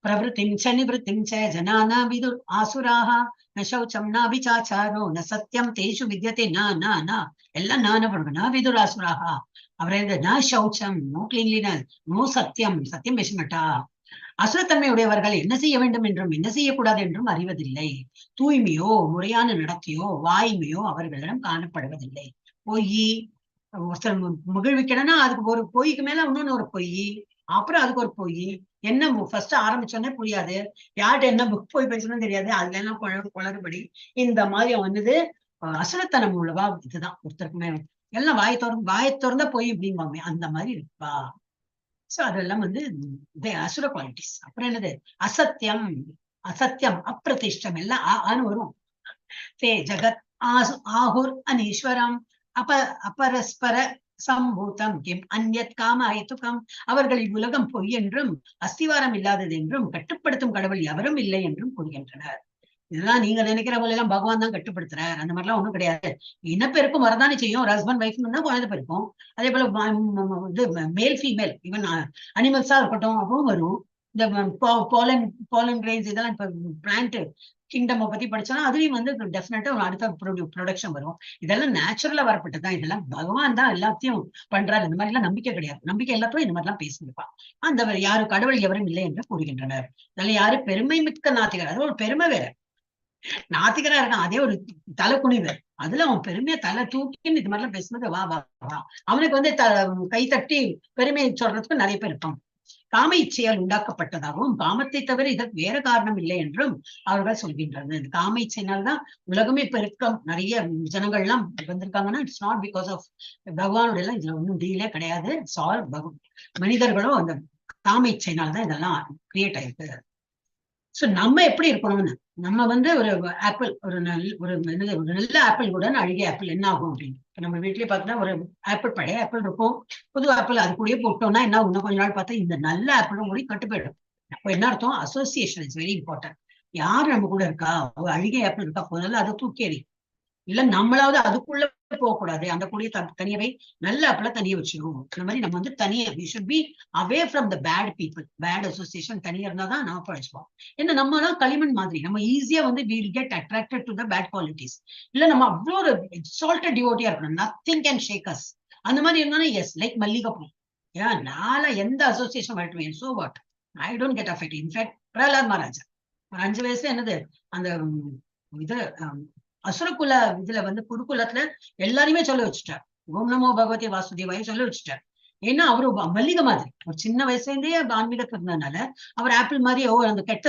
பிரவருத்திம் ச நிவృத்திம் ச ஜனானா விதுர் ஆசுராஹ ந சௌச்சம் ந விசாச்சாரோ ந சத்யம் தேஷு வித்யதே. எல்லாம் நான பண்ணுங்க. ந விதுர் ஆசுராஹ, அவரே ந சௌச்சம், நோ கிளீன்லினஸ், நோ சத்தியம், சத்தியம் பேச மாட்டா. அசுரத்தன்மையுடையவர்கள் என்ன செய்ய வேண்டும் என்றும் என்ன செய்யக்கூடாது என்றும் அறிவதில்லை. தூய்மையோ முறையான நடத்தையோ வாய்மையோ அவர்களிடம் காணப்படுவதில்லை. பொய் ஒருத்தர் மகிழ்விக்கணும்னா அதுக்கு ஒரு பொய்க்கு மேல இன்னொன்னு ஒரு பொய், அப்புறம் அதுக்கு ஒரு பொய். என்ன ஃபர்ஸ்ட் ஆரம்பிச்சோன்னே புரியாது, யார்கிட்ட என்ன புக் போய் பேசணும்னு தெரியாது, அதுல எல்லாம் குளறுபடி. இந்த மாதிரி வந்தது அசுரத்தனம் உள்ளவா. இதுதான் ஒருத்தருக்குமே எல்லாம் வாயை திறந்தா பொய் அப்படிம்பாங்க, அந்த மாதிரி இருப்பா. சோ அதெல்லாம் வந்து அசுர குவாலிட்டிஸ். அப்புறம் என்னது? அசத்தியம், அப்பிரதிஷ்டம் எல்லாம் வரும். ஜகத் ஆஹுர் அனீஸ்வரம் அபரஸ்பர சம்பூதம் கிம் அந்யத் காம ஹேதுகம். அவர்களின் உலகம் பொய் என்றும் அஸ்திவாரம் இல்லாதது என்றும் கட்டுப்படுத்தும் கடவுள் எவரும் இல்லை என்றும் கூறுகின்றனர். இதெல்லாம் நீங்க நினைக்கிற போல எல்லாம் பகவான் தான் கட்டுப்படுத்துறாரு, அந்த மாதிரிலாம் ஒண்ணும் கிடையாது. இனப்பெருக்கம் வரதானே செய்யும், ஒரு ஹஸ்பண்ட் ஒய்ஃப்னா குழந்தை பெருக்கும். அதே போல இது மேல் ஃபீமேல் ஈவன் அனிமல்ஸா இருக்கட்டும் அப்பவும் வரும். இந்த போலன் போலன் கிரெயின்ஸ் இதெல்லாம் இப்ப பிளான்ட் கிங்டம் பத்தி படிச்சோம்னா அதுலயும் வந்து டெஃபினட்டா ஒரு அடுத்த ப்ரொடக்ஷன் வரும். இதெல்லாம் நேச்சுரலா வரப்பட்டதுதான், இதெல்லாம் பகவான் தான் எல்லாத்தையும் பண்றாரு. இந்த மாதிரி எல்லாம் நம்பிக்கை கிடையாது. நம்பிக்கை எல்லாத்தையும் இந்த மாதிரி எல்லாம் பேசியிருப்பான். அந்த யாரு கடவுள் எவரும் இல்லை என்று கூறுகின்றனர். அதுல யாரு பெருமை மிக்க நாத்திகர், அது ஒரு பெருமை வேற. நாத்திகரா இருக்கான், அதே ஒரு தலை குனிவு, அதுல அவன் பெருமையா தலை தூக்கின்னு இது மாதிரிலாம் பேசும்போது வா வா வா, அவனுக்கு வந்து கை தட்டி பெருமையை சொல்றதுக்கு நிறைய பேர் இருப்பாங்க. காம இச்சையால் உண்டாக்கப்பட்டதாகவும் காமத்தை தவிர இதற்கு வேற காரணம் இல்லை என்றும் அவர்கள் சொல்கின்றனர். இந்த காம இச்சையினால்தான் உலகமே இப்ப இருக்க நிறைய ஜனங்கள் எல்லாம் வந்திருக்காங்கன்னா இட்ஸ் நாட் பிகாஸ் ஆஃப் பகவானுடைய எல்லாம் இதுல ஒன்றும் டீலே கிடையாது. சால் மனிதர்களும் அந்த காம இச்சையினால்தான் இதெல்லாம் கிரியேட் ஆயிருக்கு. சோ நம்ம எப்படி இருக்கணும்னு, நம்ம வந்து ஒரு ஆப்பிள், ஒரு நல்ல ஆப்பிள் கூட அழுகிய ஆப்பிள் என்ன ஆகும் அப்படின்னு நம்ம வீட்லயே பார்த்தோம்னா ஒரு ஆப்பிள், பழைய ஆப்பிள் இருக்கும், புது ஆப்பிள் அது கூடயே போட்டோம்னா என்ன, இன்னும் கொஞ்ச நாள் பார்த்தா இந்த நல்ல ஆப்பிளும் கூட கட்டு போயிடும். அப்போ என்ன அர்த்தம், அசோசியேஷன் இஸ் வெரி இம்பார்ட்டன்ட். யாரு நம்ம கூட இருக்கா, அழுகிய ஆப்பிள் இருக்கா, போதால அதை தூக்கி எறி, இல்ல நம்மளாவது அதுக்குள்ள போகக்கூடாது, அந்த கூடிய தனியவை நல்ல ஆப்பிள தனியா வச்சிருவோம். இந்த மாதிரி நம்ம வந்து தனியா we should be away from the bad people, bad association. தனியா இருந்தாதான் நம்ம பழச்சுப்போம். ஏன்னா நம்ம தான் களிமண் மாதிரி, நம்ம ஈஸியா வந்து we will get attracted to the bad qualities. இல்ல நம்ம அவ்வளோ ஒரு exalted devotee இருக்கணும், nothing can shake us. அந்த மாதிரி இருந்தாலும் எஸ் லைக் மல்லிகைப்பூ, ஏன் நாள எந்த அசோசியேஷன் வரட்டுமே, so what, I don't get affected. In fact Prahalad Maharaja ஒரு 5 வயசுல என்னது அந்த இது அசுரகுல இதுல வந்து குருகுலத்துல எல்லாரையுமே சொல்ல வச்சுட்டார், ஓம் நமோ பகவதி வாசுதேவாய சொல்ல வச்சுட்டார். ஏன்னா அவரு மல்லிகை மாதிரி ஒரு சின்ன வயசுல இருந்தே ஆன்மீகத்துல இருந்ததுனால அவர் ஆப்பிள் மாதிரி அந்த கெட்ட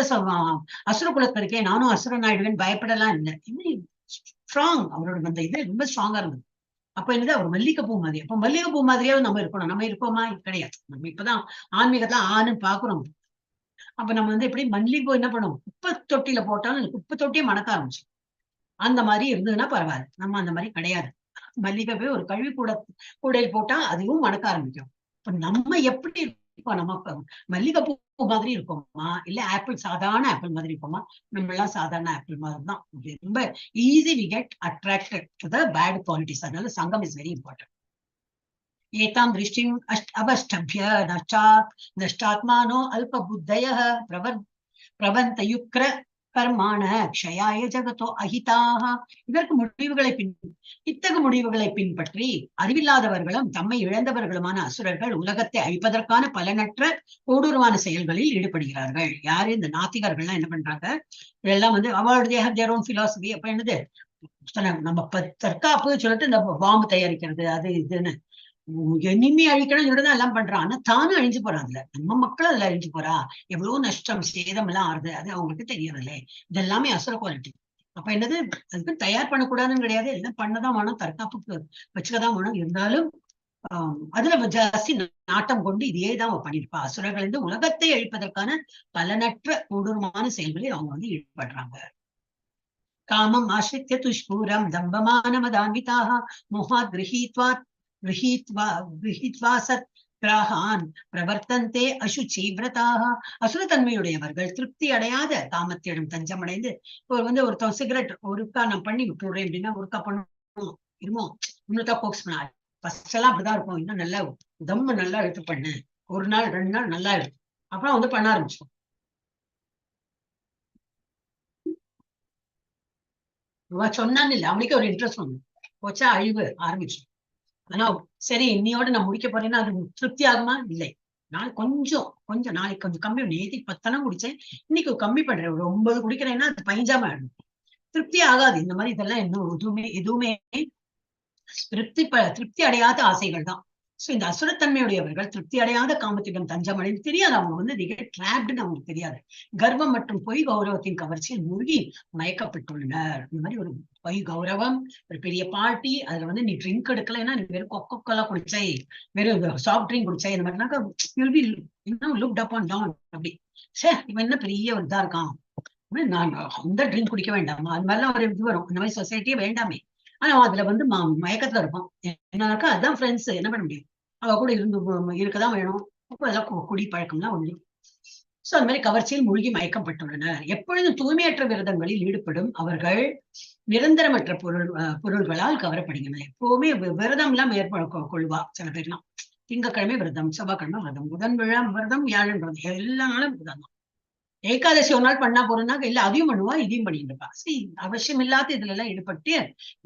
அசுரகுலத்துல இருக்கேன் நானும் அசுரன் ஆயிடுவேன் பயப்படலாம் இல்லை, ஸ்ட்ராங், அவரோட அந்த இது ரொம்ப ஸ்ட்ராங்கா இருந்தது. அப்ப என்னது அவர் மல்லிகை பூ மாதிரி. அப்ப மல்லிகை பூ மாதிரியாவது நம்ம இருக்கணும், நம்ம இருக்கோமா, கிடையாது. நம்ம இப்பதான் ஆன்மீகத்துல ஆணுன்னு பாக்குறோம். அப்ப நம்ம வந்து எப்படி மல்லிகை பூ என்ன பண்ணுவோம், குப்பை தொட்டியில போட்டாலும் குப்பை தொட்டியே மணக்க ஆரம்பிச்சு, அந்த மாதிரி இருந்ததுன்னா பரவாயில்ல. நம்ம அந்த மாதிரி கிடையாது. மல்லிகை போய் ஒரு கழுவி கூடையில் போட்டா அதுவும் மணக்க ஆரம்பிக்கும். இப்ப நம்ம எப்படி இருக்கோம், நம்ம மல்லிகை பூ மாதிரி இருக்கோமா இல்ல ஆப்பிள் சாதாரண ஆப்பிள் மாதிரி இருக்கோமா? நம்ம எல்லாம் சாதாரண ஆப்பிள் மாதிரி தான். ரொம்ப easy we get attracted to the bad qualities. அதனால சங்கம் இஸ் வெரி இம்பார்ட்டன்ட். ஏதாம் திருஷ்டிம் அவஷ்டபிய நஷ்டாத்மானோ அல்ப புத்தய பிரபந்தயுக்ர கர்மான க்ஷயாய ஜகதோ அஹிதாக. இதற்கு இத்தகு முடிவுகளை பின்பற்றி அறிவில்லாதவர்களும் தம்மை இழந்தவர்களுமான அசுரர்கள் உலகத்தை அழிப்பதற்கான பலனற்ற கொடூரமான செயல்களில் ஈடுபடுகிறார்கள். யாரு, இந்த நாத்திகர்கள்லாம் என்ன பண்றாங்க, இதெல்லாம் வந்து அவளுடைய தேர் ஓன் பிலாசபி. அப்ப என்னது, நம்ம தற்காப்பு சொல்லிட்டு இந்த பாம்பு தயாரிக்கிறது அது இதுன்னு எனிமே அழிக்கணும் சொல்லிதான் எல்லாம் பண்றான். ஆனா தானும் அழிஞ்சு போறான், அதுல நம்ம மக்களும் அதுல அழிஞ்சு போறா, எவ்வளவு நஷ்டம் சேதம் எல்லாம் ஆறுது, அது அவங்களுக்கு தெரியறதில்லை. இதெல்லாமே அசுர குவாலிட்டி. அப்ப என்னது, அதுக்கு தயார் பண்ணக்கூடாதுன்னு கிடையாது, எல்லாம் பண்ணதான் வேணும், தற்காப்புக்கு வச்சுக்கதான் வேணும். இருந்தாலும் அதுல ஜாஸ்தி நாட்டம் கொண்டு இதையே தான் பண்ணிருப்பா. அசுரர்கள் வந்து உலகத்தை அழிப்பதற்கான பலனற்ற கொடூரமான செயல்களில் அவங்க வந்து ஈடுபடுறாங்க. காமம் ஆசிரித்ய துஷ்பூரம் தம்பமானமதான்விதாக மோகாத் கிரஹீத்வா சத் கிராஹான் பிரவர்த்தந்தே அசுச்சி விரதாக. அசுரத்தன்மையுடையவர்கள் திருப்தி அடையாத காமத்திடம் தஞ்சமடைந்து வந்து ஒருத்தன் சிகரெட் ஒருக்கா நான் பண்ணி விட்டுறேன் அப்படின்னா ஒருக்கா பண்ணுவோம் இருமோ இன்னொருக்கா போக்ஸ் பண்ண ஃபர்ஸ்ட் எல்லாம் அப்படிதான் இருக்கும். இன்னும் நல்லா தம்ம நல்லா எடுத்து பண்ணு, ஒரு நாள் 2 நாள் நல்லா எடுத்து அப்புறம் வந்து பண்ண ஆரம்பிச்சோம். சொன்னான்னு இல்லை, அவனுக்கே ஒரு இன்ட்ரெஸ்ட் வந்து போச்சா, அழிவு ஆரம்பிச்சோம். ஆனா சரி இன்னையோட நான் முடிக்க போறேன்னா அது திருப்தி ஆகுமா, இல்லை. நாளைக்கு கொஞ்சம் நாளைக்கு கொஞ்சம் கம்மி, நேற்றுக்கு 10 குடிச்சேன், இன்னைக்கு கம்மி பண்றேன், ஒரு 9 குடிக்கிறேன்னா அது 15 ஆயிடும். திருப்தி ஆகாது. இந்த மாதிரி இதெல்லாம் இன்னும் எதுவுமே திருப்தி அடையாத ஆசைகள் தான். சோ இந்த அசுரத்தன்மையுடையவர்கள் திருப்தி அடையாத காமத்திடம் தஞ்சமடைந்து தெரியாது, அவங்க வந்து டிராப்டுன்னு அவங்களுக்கு தெரியாது. கர்வம் மற்றும் பொய் கௌரவத்தின் கவர்ச்சியில் மூழ்கி மயக்கப்பட்டுள்ளனர். இந்த மாதிரி ஒரு பொய் கௌரவம், ஒரு பெரிய பார்ட்டி, அதுல வந்து நீ ட்ரிங்க் எடுக்கலைன்னா நீ வெறும் கொக்கோலா குடிச்சை, வெறும் சாஃப்ட் ட்ரிங்க் குடிச்சை, இந்த மாதிரினாக்கா will be looked up and down. அப்படி சே இவன் என்ன பெரிய இதா இருக்கான், நான் அந்த ட்ரிங்க் குடிக்க வேண்டாமா, அது மாதிரிலாம் ஒரு இது வரும். இந்த மாதிரி சொசைட்டியே வேண்டாமே. ஆனா அதுல வந்து மயக்கத்துல இருக்கும். என்னன்னாக்கா அதுதான் ஃப்ரெண்ட்ஸ், என்ன பண்ண முடியும், அவ கூட இருக்கதான் வேணும். அப்ப அதெல்லாம் குடி பழக்கம்லாம் ஒண்ணு. சோ அந்த மாதிரி கவர்ச்சியில் மூழ்கி மயக்கப்பட்டுள்ளனர். எப்பொழுதும் தூய்மையற்ற விரதங்களில் ஈடுபடும் அவர்கள் நிரந்தரமற்ற பொருள்களால் கவரப்படுகின்றனர். எப்பவுமே விரதம் எல்லாம் கொள்வா சில பேர்லாம். திங்கக்கிழமை விரதம், செவ்வாய்க்கிழமை விரதம், புதன் விரதம், வியாழன் விரதம், எல்லா நாளும் விரதம். ஏகாதசி ஒரு நாள் பண்ணா போறோம்னா இல்ல அதையும் பண்ணுவா, இதையும் பண்ணிட்டு இருப்பா. அவசியம் இல்லாத இதுல எல்லாம் ஈடுபட்டு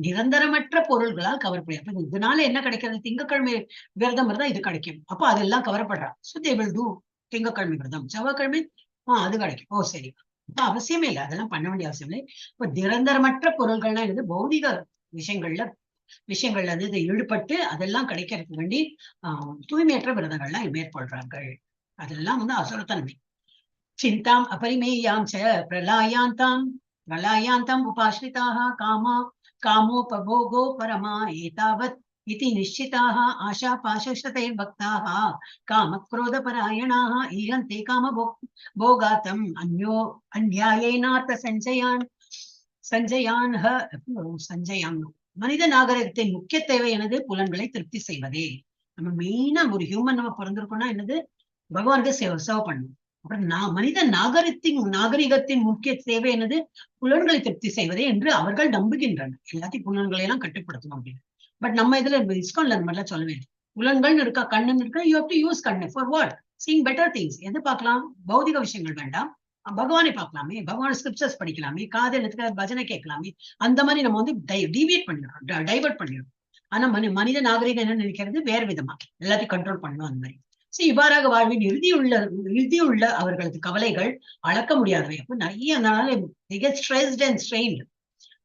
நிரந்தரமற்ற பொருள்களால் கவரப்படுது. இதனால என்ன கிடைக்கிறது? திங்கக்கிழமை விரதம் இருந்தா இது கிடைக்கும். அப்போ அதெல்லாம் கவரப்படுறா. சோ தே வில் டூ திங்கக்கிழமை விரதம், செவ்வாய்க்கிழமை அது கிடைக்கும். ஓ சரி, இப்ப அவசியமே இல்லை, அதெல்லாம் பண்ண வேண்டிய அவசியம் இல்லை. இப்ப நிரந்தரமற்ற பொருள்கள்லாம் இருந்து பௌதிக விஷயங்கள்ல இருந்து ஈடுபட்டு அதெல்லாம் கிடைக்கிறதுக்கு வேண்டி தூய்மையற்ற விரதங்கள்லாம் மேற்கொள்றார்கள். அதெல்லாம் அசுரத்தன்மை. चिन्ताम् अपरिमेयां च प्रलयान्तम् उपाश्रिताः कामोपभोगो परमा एतावत् इति निश्चिताः आशापाशशतैर्भक्ताः कामक्रोधपरायणाः ईहन्ते कामभोगातम् अन्यायेनार्थसञ्जयान् மனித நாகரிகத்தின் முக்கிய தேவை எனது புலன்களை திருப்தி செய்வதே. நம்ம மெயினா ஒரு ஹியூமன் நம்ம பிறந்திருக்கோம்னா என்னது? பகவானுக்கு சேவை பண்ணணும். அப்புறம் மனித நாகரிகத்தின் முக்கிய தேவை என்னது? புலன்களை திருப்தி செய்வதே என்று அவர்கள் நம்புகின்றனர். எல்லாத்தையும் புலன்களை எல்லாம் கட்டுப்படுத்தணும் அப்படின்னு. பட் நம்ம இதுல ISKCON அந்த மாதிரிலாம் சொல்லவே இல்லை. புலன்கள் இருக்கா, கண்ணு இருக்கா, யூ ஹேவ் டு யூஸ் கண்ணு for what? Seeing better things. எது பார்க்கலாம்? பௌதிக விஷயங்கள் வேண்டாம், பகவானை பார்க்கலாமே, பகவான் ஸ்கிரிப்சர்ஸ் படிக்கலாமே, காதல் பஜனை கேட்கலாமே. அந்த மாதிரி நம்ம டிவியேட் பண்ணிடுறோம், டைவர்ட் பண்ணிடுறோம். ஆனா மனித நாகரிகம் என்ன நினைக்கிறது? வேற விதமா எல்லாத்தையும் கண்ட்ரோல் பண்ணணும். அந்த மாதிரி இவ்வாறாக வாழ்வின் இறுதியுள்ள அவர்களது கவலைகள் அளக்க முடியாதவை. அப்ப நிறைய மிக ஸ்ட்ரெஸ்ட் அண்ட் ஸ்ட்ரெயின்ட்.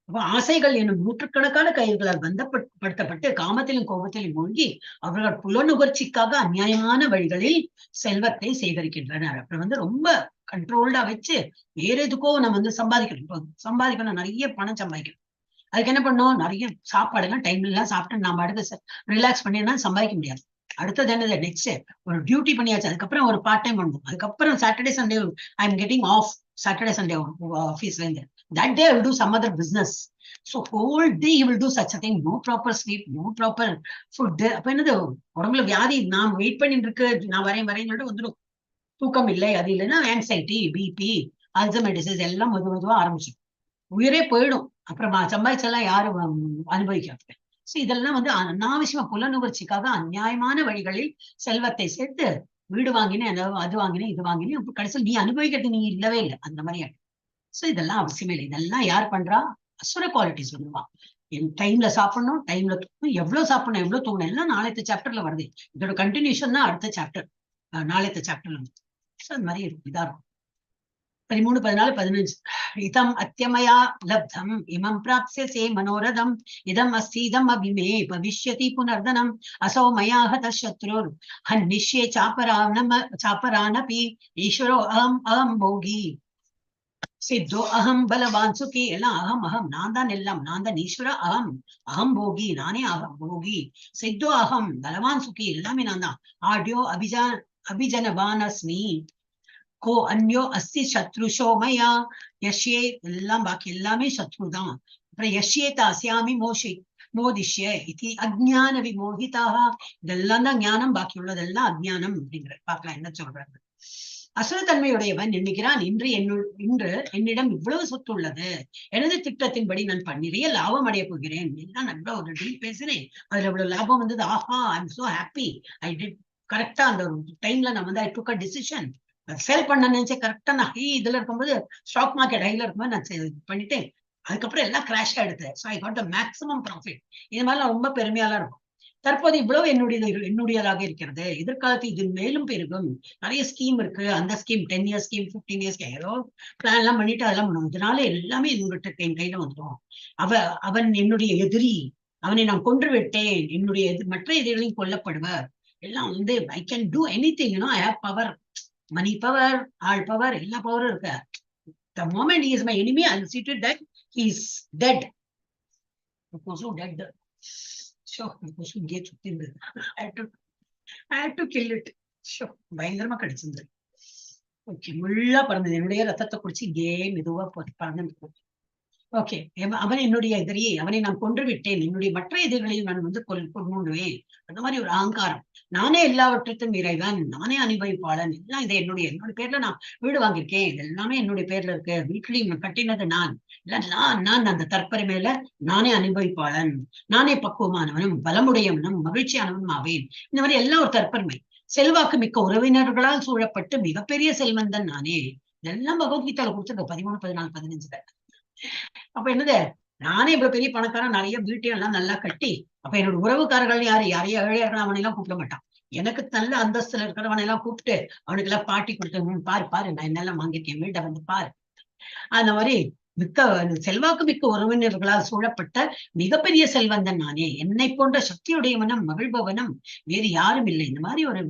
அப்ப ஆசைகள் என்னும் நூற்றுக்கணக்கான கயிர்களால் பந்தப்படுத்தப்பட்டு காமத்திலும் கோபத்திலும் மூழ்கி அவர்கள் புலனுகர்ச்சிக்காக அநியாயமான வழிகளில் செல்வத்தை சேகரிக்கின்றனர். அப்புறம் ரொம்ப கண்ட்ரோல்டா வச்சு வேற எதுக்கோ நம்ம சம்பாதிக்கணும், நிறைய பணம் சம்பாதிக்கணும். அதுக்கு என்ன பண்ணோம்? நிறைய சாப்பாடு எல்லாம் டைம்ல எல்லாம் சாப்பிட்டு நாம அடுத்து ரிலாக்ஸ் பண்ணினா சம்பாதிக்க முடியாது. அடுத்தது என்னது? நெக்ஸ்ட் ஒரு டியூட்டி பண்ணியாச்சு, அதுக்கப்புறம் ஒரு பார்ட் டைம் பண்ணும், அதுக்கப்புறம் Saturday Sunday I am getting off, Saturday Sunday ஆஃபீஸ்ல இருந்து that day I will do some other business. So whole day you will do such a thing. No proper sleep, no proper food. அப்ப என்னது? உடம்புல வியாதி நான் wait பண்ணிட்டு இருக்கு, நான் வரேன்னு சொல்லிட்டு வந்துடும். தூக்கம் இல்லை, அது இல்லைன்னா ஆங்ஸைட்டி, பிபி, அல்சைமர் டிசீஸ் எல்லாம் மெதுவா ஆரம்பிச்சு உயிரே போயிடும். அப்புறம் சம்பாதிச்செல்லாம் யாரும் அனுபவிக்காது. இதெல்லாம் அனாவசியமா புலனுகர்ச்சிக்காக அநியாயமான வழிகளில் செல்வத்தை சேர்த்து வீடு வாங்கினேன், அது வாங்கினேன், இது வாங்கினேன், கடைசியில் நீ அனுபவிக்கிறது நீ இல்லவே இல்லை. அந்த மாதிரி இதெல்லாம் அவசியமே இல்லை. இதெல்லாம் யார் பண்றா? அசுர குவாலிட்டி சொல்லுவா. டைம்ல சாப்பிடணும், டைம்ல தூக்கணும், எவ்வளவு சாப்பிடணும், எவ்வளவு தூங்கணும் எல்லாம் நாளைத்த சாப்டர்ல வருது. இதோட கண்டினியூஷன் தான் அடுத்த சாப்டர், நாளைத்த சாப்டர்ல. அந்த மாதிரி இதா இருக்கும். 13, 14, 15 இதம் அத்தியமயா லப்தம் இமம் பிராப்ஸ்யசே மனோரதம் இதம் அஸ்தீதம் அபிமே பவிஷ்யதி புனர்தனம் அசௌ மயா ஹத சத்ருர் ஹன்னிஷ்யே சாபரானபி ஈஸ்வரோ அகம் போகி சித்தோ அகம் பலவான் சுகி. எல்லாம் அகம், நான் தான் எல்லாம், நான் தான் ஈஸ்வர, அகம் போகி, நானே அகம் போகி, சித்தோ அகம் பலவான் சுகி, எல்லாமே நான் தான். ஆடியோ அபிஜனவான் அஸ்மி கோ அந்யோ அஸ்தி சத்ருஷோ மயா யஷ்யே, எல்லாம் பாக்கி எல்லாமே சத்ரு தான். அப்புறம் யஷ்யே தாசியாமி மோதிஷ்ய இது அஜ்ஞான விமோகிதாக. இதெல்லாம் தான் ஞானம், பாக்கி உள்ளதெல்லாம் அஜ்ஞானம் அப்படிங்கிற. பார்க்கலாம் என்ன சொல்றாங்க. அசுரத்தன்மையுடையவன் எண்ணுகிறான், இன்று என்னிடம் இவ்வளவு சொத்து உள்ளது, எனது திட்டத்தின்படி நான் நிறைய லாபம் அடைய போகிறேன், எல்லாம் நான் ஒரு டீல் பேசுறேன், அதுல இவ்வளவு லாபம் வந்தது, ஆஹா I am so happy, I did கரெக்டா அந்த ஒரு டைம்ல நான் ஐ டுக் அ டிசிஷன், செல் பண்ண நினைச்சேன் கரெக்டா. நான் இதுல இருக்கும்போது ஸ்டாக் மார்க்கெட் ஹைல இருக்கும்போது நான் பண்ணிட்டேன், அதுக்கப்புறம் எல்லாம் கிராஷ் ஆயிடுது. So I got the maximum profit. இது மாதிரிலாம் ரொம்ப பெருமையாலாம் இருக்கும். தற்போது இவ்வளவு என்னுடையதாக இருக்கிறது, எதிர்காலத்தில் இது மேலும் பெருகும். நிறைய ஸ்கீம் இருக்கு, அந்த ஸ்கீம் 10 இயர்ஸ் ஸ்கீம், 15 இயர்ஸ் ஏதோ பிளான் எல்லாம் பண்ணிட்டு அதெல்லாம் பண்ணுவோம். இதனால எல்லாமே என்கிட்ட என் கையில வந்துடும். அவன் என்னுடைய எதிரி, அவனை நான் கொன்று விட்டேன், என்னுடைய மற்ற எதிரிகளையும் கொல்லப்படுவர். எல்லாம் I can do anything, I have power, money power, ஆள் பவர், எல்லா பவரும் இருக்கு. The moment he is my enemy, I will see to that he is dead. Dead. So, I had to kill it. So, பயங்கரமா கிடைச்சிருந்தது. Okay, முள்ளா பறந்தது, என்னுடைய ரத்தத்தை குடிச்சு இங்கே மெதுவா பறந்து. ஓகே, அவன் என்னுடைய எதிரியை, அவனை நான் கொன்று விட்டேன், என்னுடைய மற்ற எதிரிகளையும் நான் கொன்னுடுவேன். அந்த மாதிரி ஒரு அகங்காரம். நானே எல்லாவற்றுக்கும் இறைவன், நானே அனுபவிப்பாளன், எல்லாம் இது என்னுடைய பேர்ல நான் வீடு வாங்கியிருக்கேன், இது எல்லாமே என்னுடைய பேர்ல இருக்கு, வீட்லயும் கட்டினது நான், இல்ல நான் அந்த தற்பெருமையில நானே அனுபவிப்பாளன், நானே பக்குவமானவனும் பலமுடையவனும் மகிழ்ச்சியானவனும் ஆவேன். இந்த மாதிரி எல்லாம் ஒரு தற்பெருமை. செல்வாக்கு மிக்க உறவினர்களால் சூழப்பட்டு மிகப்பெரிய செல்வந்தன் நானே. இதெல்லாம் பகவத்கீதால கொடுத்துருக்க 13, 14, 15. அப்ப என்னது, நானே இவ்வளவு பெரிய பணக்காரன், நிறைய வீட்டையும் எல்லாம் நல்லா கட்டி, அப்ப என்னோட உறவுக்காரர்கள் யாரையும் ஏழையா இருக்கிற அவனை எல்லாம் கூப்பிட மாட்டான். எனக்கு நல்ல அந்தஸ்துல இருக்கிறவனை எல்லாம் கூப்பிட்டு அவனுக்கு எல்லாம் பாட்டி கொடுத்து, பாரு நான் என்னெல்லாம் வாங்கியிருக்கேன், வீட்டை வந்து பாரு. அந்த மாதிரி செல்வாக்கு மிக்க உறவினர்களால் சூழப்பட்ட மிகப்பெரிய செல்வந்தன் நானே. என்னை போன்ற சக்தியுடையவனும் மகிழ்பவனும் வேறு யாரும் இல்லை. இந்த மாதிரி ஒரு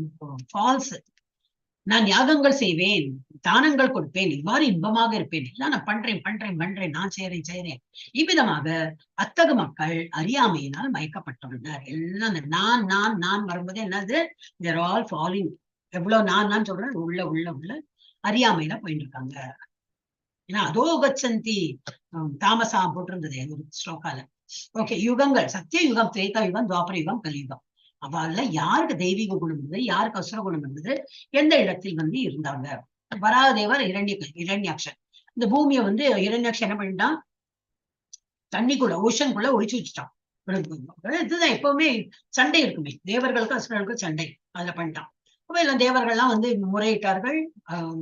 ஃபால்ஸ். நான் யாகங்கள் செய்வேன், தானங்கள் கொடுப்பேன், இவ்வாறு இன்பமாக இருப்பேன், எல்லாம் நான் பண்றேன், நான் செய்றேன். இவ்விதமாக அத்தக மக்கள் அறியாமையினால் மயக்கப்பட்டுள்ளனர். எல்லாம் நான் வரும்போது என்னது, தேர் ஆல் ஃபாலிங். எவ்வளவு நான் சொல்றேன், உள்ள அறியாமையில போயிட்டு இருக்காங்க. ஏன்னா அதோ கச்சந்தி தாமசா போட்டிருந்தது ஒரு ஸ்லோகால. ஓகே, யுகங்கள், சத்திய யுகம், திரேதா யுகம், துவாபர யுகம், கலியுகம். அவள்ல யாருக்கு தெய்வீக குணம் இருந்தது, யாருக்கு அசுர குணம் இருந்தது, எந்த இடத்தில் வந்து இருந்தாங்க. வராதேவர் இரண்யாக்ஷன். இந்த பூமியை வந்து இரண்யாக்ஷன் என்ன பண்ணிட்டான், தண்ணிக்குள்ள ஓஷனுக்குள்ள ஒழிச்சு வச்சுட்டான். இதுதான் எப்பவுமே சண்டை இருக்குமே, தேவர்களுக்கும் அசுரர்களுக்கும் சண்டை, அதுல பண்ணிட்டான். அப்ப எல்லாம் தேவர்கள்லாம் வந்து முறையிட்டார்கள்.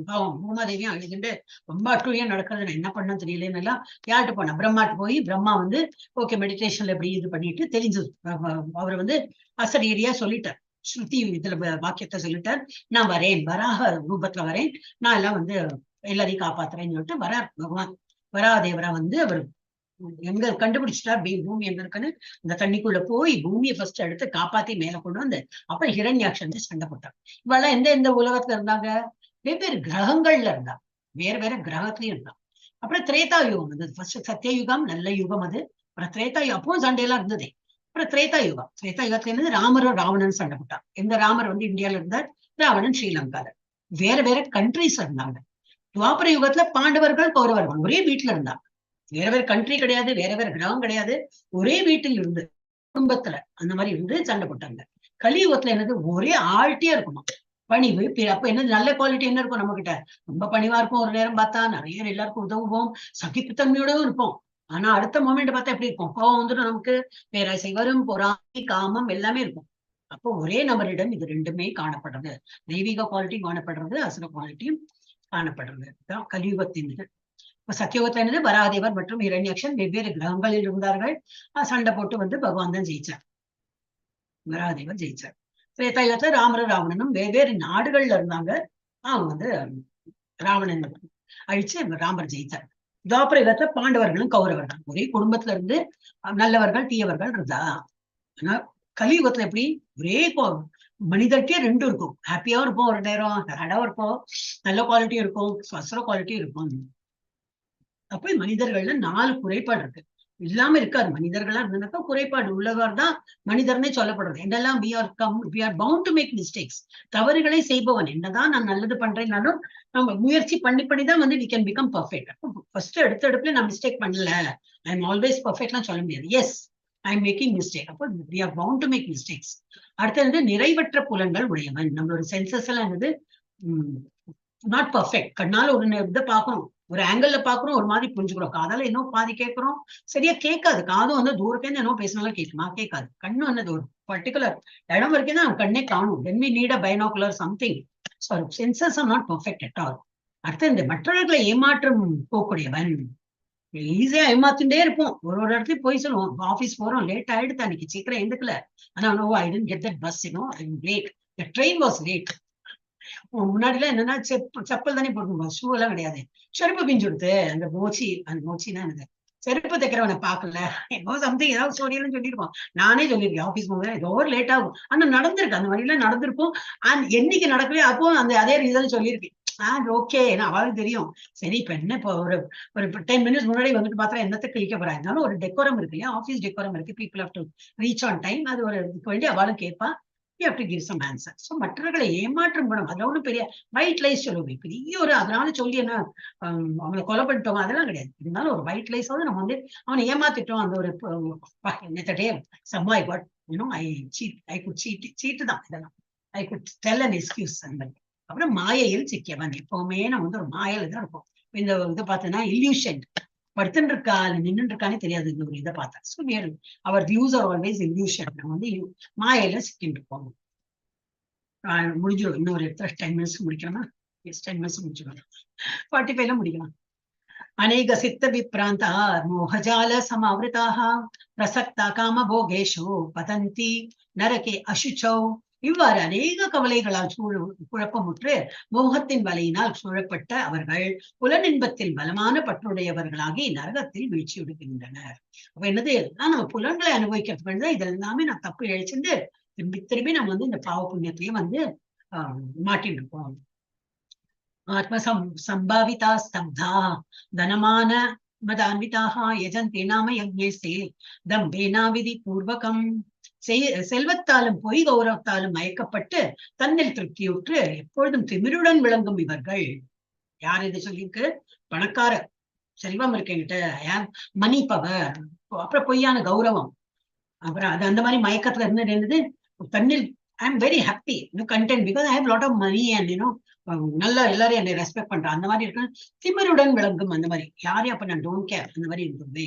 பூமாதேவியும் அழுதுண்டு ரொம்ப அட்டுழியா நடக்கிறது, என்ன பண்ணணும் தெரியலன்னு எல்லாம் யார்கிட்ட போனா, பிரம்மாட்டு போய், பிரம்மா வந்து ஓகே மெடிடேஷன்ல எப்படி இது பண்ணிட்டு தெரிஞ்சது. அவர் வந்து அசரீரியா சொல்லிட்டார், ஸ்ருதி இதுல வாக்கியத்தை சொல்லிட்டார், நான் வரேன், வராக ரூபத்துல வரேன், நான் எல்லாம் வந்து எல்லாரையும் காப்பாத்துறேன்னு சொல்லிட்டு வரார் பகவான். வராதேவரா வந்து அவர் எங்க கண்டுபிடிச்சிட்டார் பூமி எங்க இருக்குன்னு. இந்த தண்ணிக்குள்ள போய் பூமியை ஃபர்ஸ்ட் எடுத்து காப்பாத்தி மேல கொண்டு வந்து அப்புறம் ஹிரண்யாக்ஷன் சண்டை போட்டார். இவெல்லாம் எந்த உலகத்துல இருந்தாங்க, வெவ்வேறு கிரகங்கள்ல இருந்தா, வேற கிரகத்திலயும் இருந்தா. அப்புறம் திரேதா யுகம் வந்து ஃபர்ஸ்ட் சத்தியயுகம், நல்ல யுகம் அது. அப்புறம் திரேதா யுகம், அப்பவும் சண்டையெல்லாம் இருந்ததே. அப்புறம் திரேதா யுகத்துல இருந்து ராமரும் ராவணன் சண்டை போட்டார். இந்த ராமர் வந்து இந்தியால இருந்தார், ராவணன் ஸ்ரீலங்கால. வேற கண்ட்ரிஸ் இருந்தாங்க. துவாபர யுகத்துல பாண்டவர்கள் கௌரவர்கள் ஒரே வீட்டுல இருந்தாங்க. வேற கண்ட்ரி கிடையாது, வேற கிரகம் கிடையாது, ஒரே வீட்டில் இருந்து குடும்பத்துல அந்த மாதிரி இருந்து சண்டை போட்டாங்க. கலியுகத்துல என்னது, ஒரே ஆழ்த்தியா இருக்குமா பணிவு. அப்ப என்னது, நல்ல குவாலிட்டி என்ன இருக்கும் நம்ம கிட்ட, ரொம்ப பணிவா இருக்கும். ஒரு நேரம் பார்த்தா நிறைய எல்லாருக்கும் உதவுவோம், சகிப்புத்தன்மையோடவும் இருப்போம். ஆனா அடுத்த மொமெண்ட் பார்த்தா எப்படி இருக்கும், கோவம் வந்துடும் நமக்கு, பேராசை வரும், பொறாமை, காமம் எல்லாமே இருக்கும். அப்போ ஒரே நபரிடம் இது ரெண்டுமே காணப்படுறது, தெய்வீக குவாலிட்டி காணப்படுறது, அசுர குவாலிட்டியும் காணப்படுறது. தான் கலியுகத்தின் இது. சத்தியோகத்துல என்னது, வராதேவர் மற்றும் இரண்யாக்ஷன் வெவ்வேறு கிரகங்களில் இருந்தார்கள். சண்டை போட்டு வந்து பகவான் தான் ஜெயிச்சார், வராதேவர் ஜெயிச்சார். திரேதாயுகத்துல ராமரும் ராவணனும் வெவ்வேறு நாடுகள்ல இருந்தாங்க. அவங்க வந்து ராவணன் அழிச்சு ராமர் ஜெயிச்சார். துவாபர யுகத்துல பாண்டவர்களும் கௌரவர்கள் ஒரே குடும்பத்துல இருந்து நல்லவர்கள் தீயவர்கள் இருந்தா. ஆனா கலியுகத்துல எப்படி, ஒரே மனிதர்க்கே ரெண்டும் இருக்கும், ஹாப்பியாவும் இருப்போம், ஒரு நேரம் ஹேடாவும் இருப்போம், நல்ல குவாலிட்டியும் இருக்கும், அசுர குவாலிட்டியும் இருக்கும். அப்ப மனிதர்கள்ல 4 குறைபாடு இருக்கு, இல்லாம இருக்காது. மனிதர்களா இருந்தனாக்கா குறைபாடு உள்ளவர் தான் மனிதர்னே சொல்லப்படுறது. என்னெல்லாம் we are bound to make mistakes. தவறுகளை செய்பவன். என்னதான் நான் நல்லது பண்றேன்னாலும் நம்ம முயற்சி பண்ணிதான் வந்து we can become perfect. First எடுப்புல நான் மிஸ்டேக் பண்ணல, ஐ எம் ஆல்வேஸ் பர்ஃபெக்ட்லாம் சொல்ல முடியாது. Yes, I am making mistake. அப்போ we are bound to make mistakes. அடுத்தது நிறைவற்ற புலன்கள் உடையவன். நம்மளோட சென்சஸ் எல்லாம் என்னது, நாட் பர்ஃபெக்ட். கண்ணால ஒரு இதை பார்க்கணும், ஒரு ஆங்கிள் பாக்குறோம், ஒரு மாதிரி புரிஞ்சுக்கிறோம், காதால என்ன பாதி கேட்கிறோம், சரியா கேட்காது. காதும் வந்து தூரத்துல என்ன பேசினாலும் கேட்குமா, கேட்காது. கண்ணும் என்னது, ஒரு பர்டிகுலர் இடம் வரைக்கும் தான் கண்ணே காணும். then we need a binocular something. So senses are not perfect at all. அடுத்து இந்த மற்றவர்களை ஏமாற்றம் போகக்கூடியவன். ஈஸியா ஏமாத்திட்டே இருப்போம், ஒரு இடத்துலயும் போய் சொல்லுவோம், ஆபீஸ் போறோம், லேட் ஆயிடுது, அன்னைக்கு சீக்கிரம் எந்துக்கல, ஆனா no I didn't get that bus, I am late, the train was late. முன்னாடி எல்லாம் என்னன்னா செப்பல் தானே போட்டுருவோம், ஷூ எல்லாம் கிடையாது. செருப்பு பிஞ்சு கொடுத்து அந்த மோச்சின்னா எனக்கு செருப்பு தைக்கிறவனை பாக்கல, ஏதோ சம்திங் ஏதாவது ஸ்டோரியெல்லாம் சொல்லியிருக்கோம். நானே சொல்லியிருக்கேன், ஆபீஸ் போக ஏதோ ஒரு லேட் ஆகும், ஆனா நடந்திருக்கு, அந்த மாதிரி எல்லாம் நடந்திருக்கும். என்னைக்கு நடக்கவே அப்போ அதே ரீசன் சொல்லியிருக்கேன். ஓகே, நான் அவளுக்கு தெரியும். சரி, இப்ப என்ன, இப்போ ஒரு 10 minutes முன்னாடி வந்துட்டு பார்த்தா என்னத்தை கிழிக்க போறா, இருந்தாலும் ஒரு டெக்கோரம் இருக்கு இல்லையா, ஆபீஸ் டெக்கோரம் இருக்கு, people have to reach on time. அது ஒரு வேண்டி அவளும் கேட்பா, அப்படி give some answer. So மற்றவர்களை ஏமாற்றம் குணம், அதுல ஒண்ணு பெரிய ஒயிட் லைஸ் சொல்லுவேன், பெரிய ஒரு அதனால சொல்லி என்ன அவங்களை கொலை பண்ணிட்டோம் அதெல்லாம் கிடையாது. இருந்தாலும் ஒரு ஒயிட் லைஸாவது நம்ம வந்து அவனை ஏமாத்திட்டோம், அந்த ஒரு சீட்டு தான் இதெல்லாம். சீட்டு தான் இதெல்லாம். I could tell an excuse அந்த மாதிரி. அப்புறம் மாயையில் சிக்கியவன். எப்பவுமே நம்ம வந்து ஒரு மாயையில தான் இருப்போம். இந்த இதை பார்த்தோன்னா இல்யூஷன், படுத்துட்டு இருக்கா நின்று இருக்கானே தெரியாது. இந்த ஒரு இதை பார்த்தா so our views are always illusion. நம்ம வந்து மாயையில சிக்கிட்டு இருப்போம். முடிஞ்சிடும். இன்னொரு இடத்துல 10 மினிட்ஸ் முடிக்கணுமா? 10 மினிட்ஸ் முடிச்சிடும். 45ல முடிக்கலாம். அநேக சித்த விப்ராந்தா மோகஜால சமாவிருதாக பிரசக்தா காம போகேஷோ பதந்தி நரகே அசுச்சௌ. இவ்வாறு அநேக கவலைகளால் குழப்பமுற்று மோகத்தின் வலையினால் சூழப்பட்ட அவர்கள் புலனின்பத்தில் பலமான பற்றுடையவர்களாகி நரகத்தில் வீழ்ச்சி விடுகின்றனர். அப்ப என்னது எல்லாம் நம்ம புலன்களை அனுபவிக்கிறதுக்கு இதெல்லாமே நான் தப்பு இழைச்சிட்டு திரும்பி திரும்பி நம்ம வந்து இந்த பாவ புண்ணியத்திலேயே வந்து மாட்டிட்டு இருக்கோம். ஆத்ம சம்பாவிதா ஸ்தப்தா தனமான மதான்விதாக யஜந்தே நாம யஜ்ஞேஸ்தே தம்பேனா விதி பூர்வகம். செல்வத்தாலும் பொய் கௌரவத்தாலும் மயக்கப்பட்டு தன்னில் திருப்தியுற்று எப்பொழுதும் திமிருடன் விளங்கும் இவர்கள். யார் இது சொல்லியிருக்கு? பணக்கார, செல்வம் இருக்கு என்கிட்ட, மணி பவர், அப்புறம் பொய்யான கௌரவம், அப்புறம் அது அந்த மாதிரி மயக்கத்துல இருந்தது தன்னில் I am very happy content because I have lot of money and நல்லா எல்லாரும் என்னை ரெஸ்பெக்ட் பண்றேன் அந்த மாதிரி இருக்கு. திமிருடன் விளங்கும் அந்த மாதிரி. யாரையும் அப்ப நான் டோன்ட் கேர் அந்த மாதிரி இருக்குது.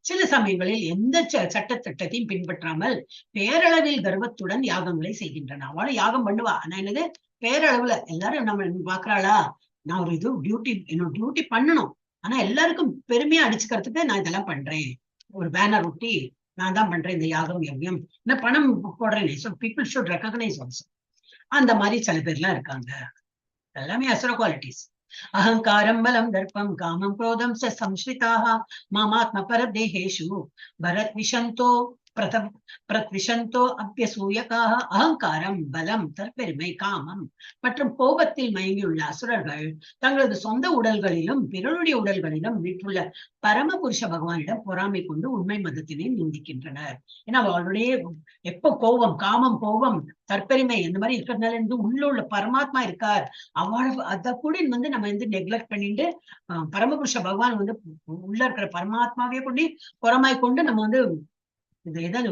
சில சமயங்களில் எந்த சட்டத்திட்டத்தையும் பின்பற்றாமல் பேரளவில் கர்வத்துடன் யாகங்களை செய்கின்றன. அவளும் யாகம் பண்ணுவா, ஆனா என்னது பேரளவுல எல்லாரும் நம்ம பாக்குறாளா, நான் ஒரு இது என்னோட டியூட்டி பண்ணணும், ஆனா எல்லாருக்கும் பெருமையா அடிச்சுக்கிறதுக்கு நான் இதெல்லாம் பண்றேன், ஒரு பேனர் ஒட்டி நான் தான் பண்றேன் இந்த யாகம் யவ்யம், நான் பணம் போடுறேன். So people should recognise also. அந்த மாதிரி சில பேர்லாம் இருக்காங்க. எல்லாமே அசுர குவாலிட்டிஸ். அகங்காரம் பலம் தர்ப்பம் காமம் குரோதம் சம்ஸ்ரிதாக மாமாத்ம பரதேஹேஷு பரத் விஷந்தோ பிரத்விஷந்தோ அப்பியசூயகாக. அகங்காரம், பலம், தற்பெருமை, காமம் மற்றும் கோபத்தில் மயங்கியுள்ள அசுரர்கள் தங்களது சொந்த உடல்களிலும் பிறருடைய உடல்களிலும் வீட்டுள்ள பரமபுருஷ பகவானிடம் பொறாமை கொண்டு உண்மை மதத்தினை நிந்திக்கின்றனர். ஏன்னா ஆல்ரெடி எப்ப கோபம், காமம், கோபம், தற்பெருமை இந்த மாதிரி இருக்கிறதுனால இருந்து உள்ள பரமாத்மா இருக்கார், அவ்வளவு அதை கூட வந்து நம்ம வந்து நெக்லெக்ட் பண்ணிட்டு பரமபுருஷ பகவான் வந்து உள்ள இருக்கிற பரமாத்மாவே கொண்டு பொறாமை கொண்டு நம்ம வந்து ஏதாவது